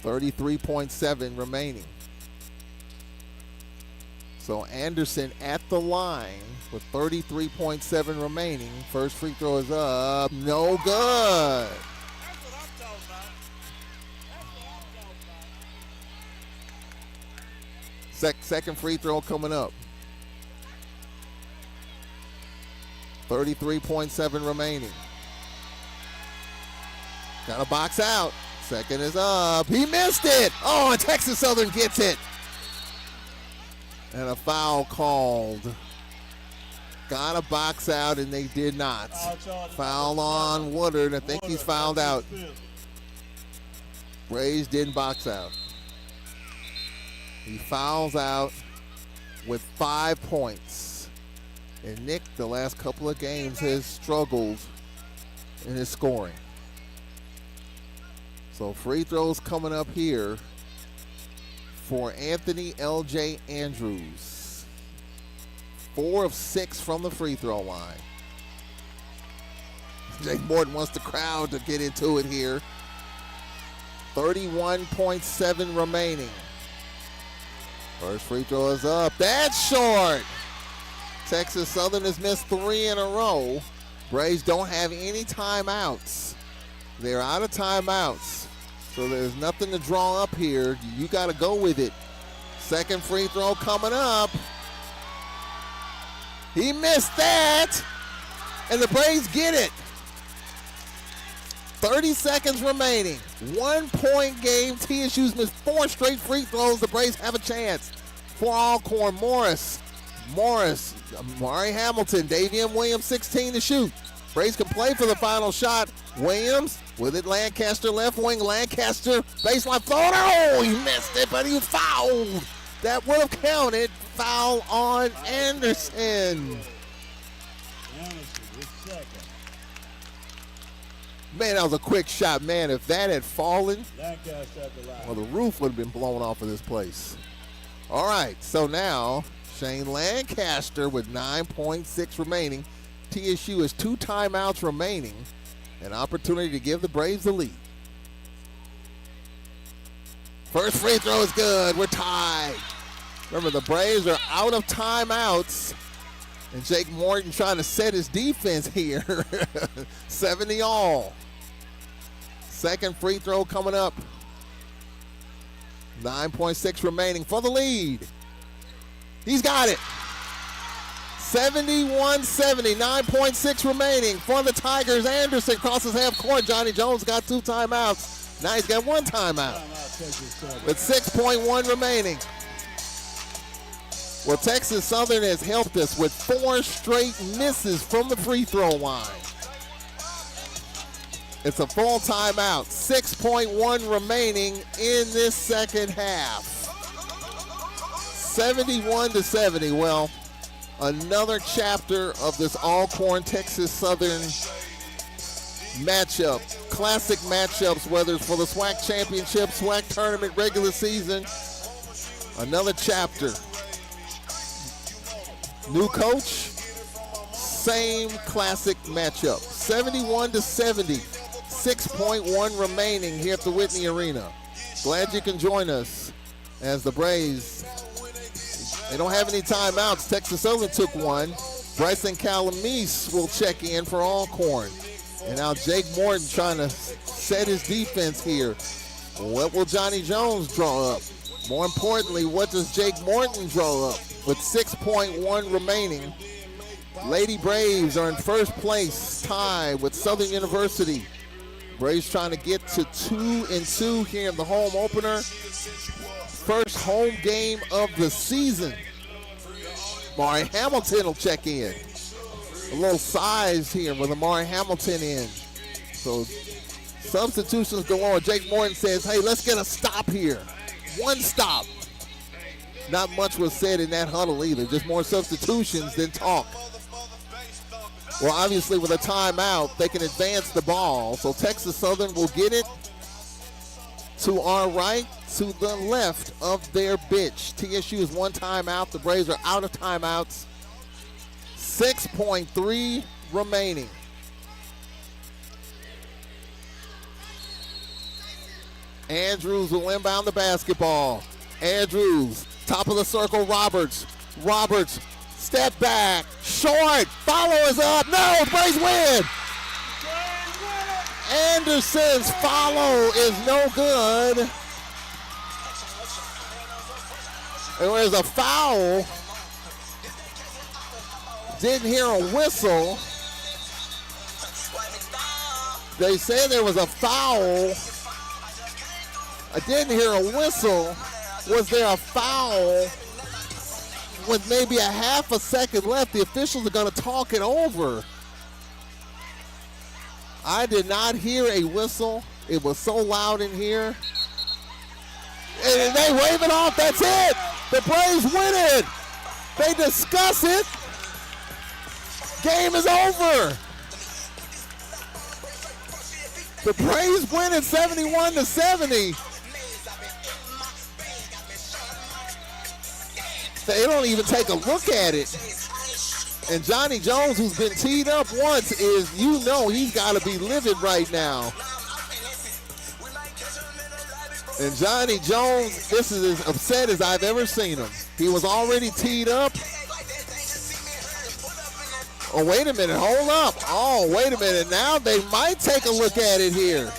C: 4.
A: 33.7 remaining. So Anderson at the line with 33.7 remaining. First free throw is up. No good.
C: That's what I'm talking about.
A: Second free throw coming up. 33.7 remaining. Got to box out. Second is up. He missed it. Oh, and Texas Southern gets it. And a foul called. Got to box out, and they did not. Foul on Woodard. I think he's fouled out. Braves didn't box out. He fouls out with 5 points. And Nick, the last couple of games, has struggled in his scoring. So free throws coming up here for Anthony L.J. Andrews. 4 of 6 from the free throw line. Jake Morton wants the crowd to get into it here. 31.7 remaining. First free throw is up. That's short. Texas Southern has missed 3 in a row. Braves don't have any timeouts. They're out of timeouts. So there's nothing to draw up here. You got to go with it. Second free throw coming up. He missed that. And the Braves get it. 30 seconds remaining. 1-point game. TSU's missed 4 straight free throws. The Braves have a chance. For Alcorn, Morris Morris, Amari Hamilton, Davian Williams, 16 to shoot. Braves can play for the final shot. Williams with it, Lancaster left wing, Lancaster baseline floater. Oh, he missed it, but he was fouled. That would have counted. Foul on Anderson.
C: Anderson with second.
A: Man, that was a quick shot, man. If that had fallen,
C: Lancaster at the line.
A: well, the roof would have been blown off of this place. All right, so now Shane Lancaster with 9.6 remaining. TSU has 2 timeouts remaining. An opportunity to give the Braves the lead. First free throw is good. We're tied. Remember, the Braves are out of timeouts. And Jake Morton trying to set his defense here. 70 all. Second free throw coming up. 9.6 remaining for the lead. He's got it. 71-70, 9.6 remaining for the Tigers. Anderson crosses half court. Johnny Jones got 2 timeouts. Now he's got 1 timeout. With 6.1 remaining. Well, Texas Southern has helped us with 4 straight misses from the free throw line. It's a full timeout. 6.1 remaining in this second half. 71-70. Well, another chapter of this Alcorn Texas Southern matchup. Classic matchups, whether it's for the SWAC championship, SWAC tournament, regular season. Another chapter. New coach, same classic matchup. 71-70, 6.1 remaining here at the Whitney Arena. Glad you can join us as the Braves, they don't have any timeouts. Texas Southern took one. Bryson Calamese will check in for Alcorn. And now Jake Morton trying to set his defense here. What will Johnny Jones draw up? More importantly, what does Jake Morton draw up? With 6.1 remaining, Lady Braves are in first place, tied with Southern University. Braves trying to get to 2-2 here in the home opener. First home game of the season. Amari Hamilton will check in. A little size here with Amari Hamilton in. So substitutions galore. Jake Morton says, hey, let's get a stop here. 1 stop. Not much was said in that huddle either. Just more substitutions than talk. Well, obviously with a timeout, they can advance the ball. So Texas Southern will get it to our right, to the left of their bench. TSU is 1 timeout. The Braves are out of timeouts. 6.3 remaining. Andrews will inbound the basketball. Andrews, top of the circle, Roberts. Roberts, step back, short, follow is up. No, the Braves win. Anderson's follow is no good. There was a foul. Didn't hear a whistle. They said there was a foul. I didn't hear a whistle. Was there a foul? With maybe a half a second left, the officials are going to talk it over. I did not hear a whistle. It was so loud in here. And they wave it off. That's it. The Braves win it. They discuss it. Game is over. The Braves win it 71-70. They don't even take a look at it. And Johnny Jones, who's been teed up once, is, you know, he's got to be livid right now. And Johnny Jones, this is as upset as I've ever seen him. He was already teed up. Oh, wait a minute, hold up. Oh, wait a minute, now they might take a look at it here.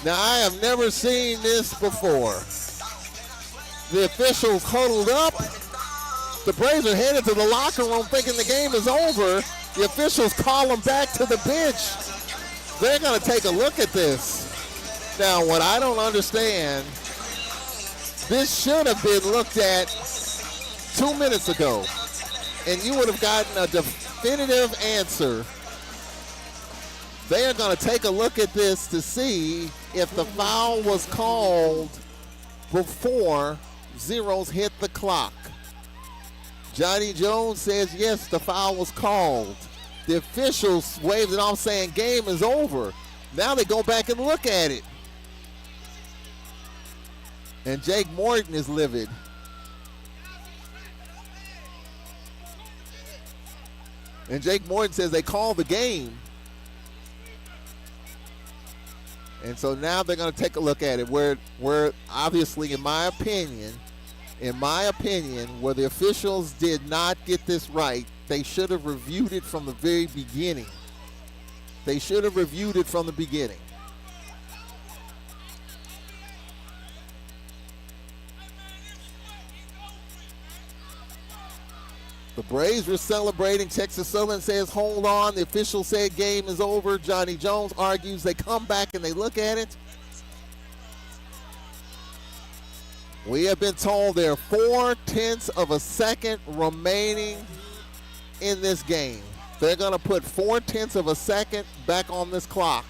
A: Now, I have never seen this before. The officials huddled up. The Braves are headed to the locker room thinking the game is over. The officials call them back to the bench. They're going to take a look at this. Now, what I don't understand, this should have been looked at 2 minutes ago, and you would have gotten a definitive answer. They are going to take a look at this to see if the foul was called before zeros hit the clock. Johnny Jones says yes, the foul was called. The officials waved it off saying game is over. Now they go back and look at it. And Jake Morton is livid. And Jake Morton says they called the game. And so now they're going to take a look at it where obviously, in my opinion, where the officials did not get this right, they should have reviewed it from the very beginning. They should have reviewed it from the beginning. The Braves were celebrating. Texas Southern says, hold on. The official said game is over. Johnny Jones argues. They come back and they look at it. We have been told there are 4/10 of a second remaining in this game. They're going to put 4/10 of a second back on this clock.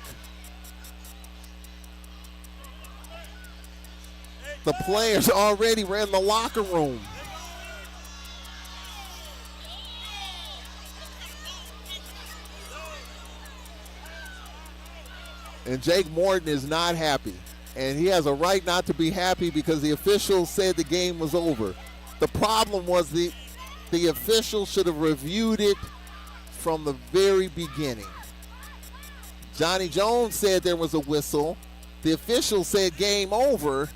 A: The players already were in the locker room. And Jake Morton is not happy. And he has a right not to be happy because the officials said the game was over. The problem was the officials should have reviewed it from the very beginning. Johnny Jones said there was a whistle. The officials said game over.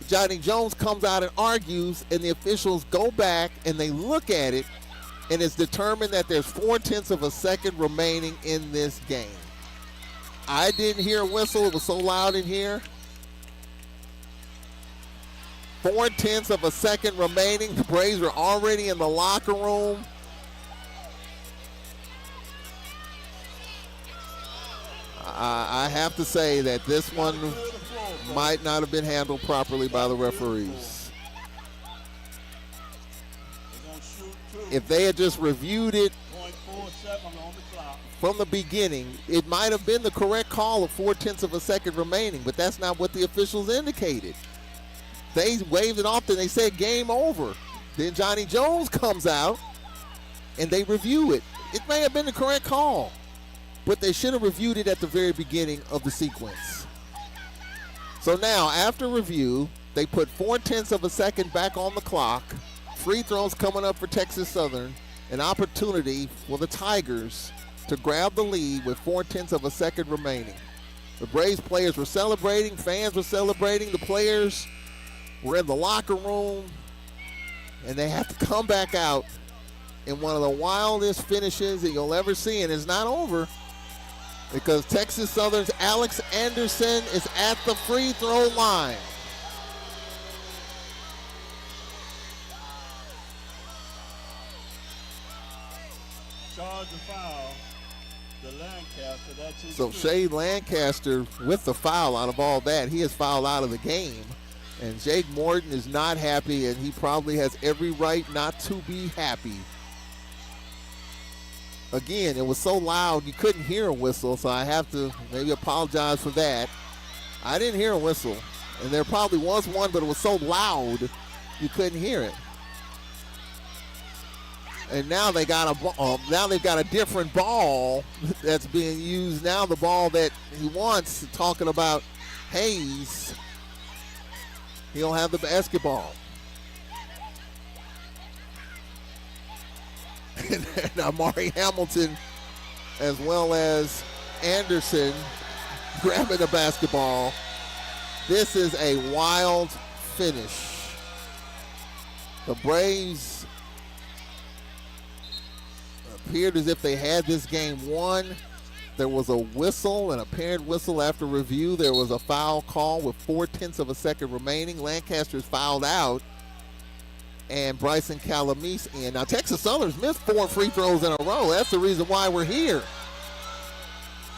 A: Johnny Jones comes out and argues, and the officials go back and they look at it, and it's determined that there's 4/10 of a second remaining in this game. I didn't hear a whistle. It was so loud in here. 4/10 of a second remaining. The Braves are already in the locker room. I have to say that this one might not have been handled properly by the referees. If they had just reviewed it from the beginning, it might have been the correct call of 4/10 of a second remaining, but that's not what the officials indicated. They waved it off and they said game over. Then Johnny Jones comes out and they review it. It may have been the correct call, but they should have reviewed it at the very beginning of the sequence. So now, after review, they put 4/10 of a second back on the clock. Free throws coming up for Texas Southern. An opportunity for the Tigers to grab the lead with 4/10 of a second remaining. The Braves players were celebrating. Fans were celebrating. The players were in the locker room. And they have to come back out in one of the wildest finishes that you'll ever see. And it's not over, because Texas Southern's Alex Anderson is at the free throw line.
C: Charge the foul. The Lancaster, that's his
A: So Shade Lancaster with the foul out of all that. He is fouled out of the game. And Jake Morton is not happy, and he probably has every right not to be happy. Again, it was so loud you couldn't hear a whistle, so I have to maybe apologize for that. I didn't hear a whistle, and there probably was one, but it was so loud you couldn't hear it. And now they've got a different ball that's being used now. The ball that he wants, talking about Hayes, he'll have the basketball. And Amari Hamilton, as well as Anderson, grabbing the basketball. This is a wild finish. The Braves appeared as if they had this game won. There was a whistle, an apparent whistle after review. There was a foul call with 4/10 of a second remaining. Lancaster's fouled out, and Bryson Calamese in. Now, Texas Southern's missed 4 free throws in a row. That's the reason why we're here.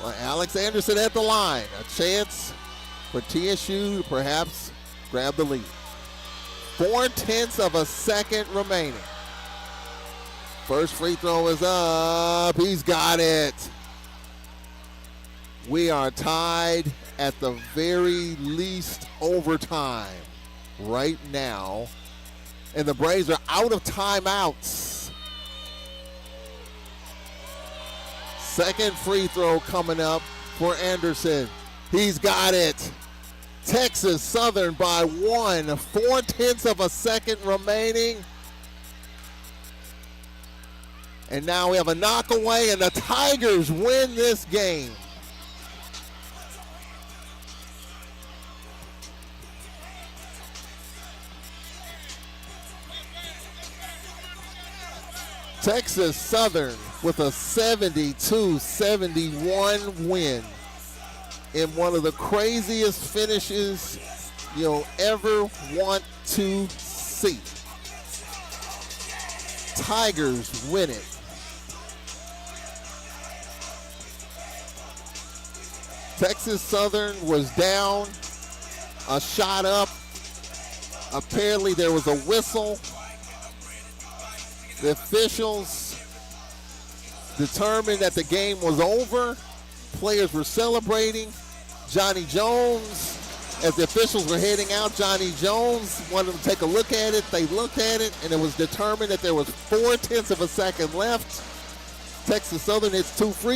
A: Well, Alex Anderson at the line. A chance for TSU to perhaps grab the lead. 4/10 of a second remaining. First free throw is up. He's got it. We are tied at the very least overtime right now. And the Braves are out of timeouts. Second free throw coming up for Anderson. He's got it. Texas Southern by 1. 4/10 of a second remaining. And now we have a knockaway, and the Tigers win this game. Texas Southern with a 72-71 win in one of the craziest finishes you'll ever want to see. Tigers win it. Texas Southern was down, a shot up. Apparently there was a whistle. The officials determined that the game was over. Players were celebrating. Johnny Jones, as the officials were heading out, Johnny Jones wanted to take a look at it. They looked at it, and it was determined that there was 4/10 of a second left. Texas Southern hits 2 free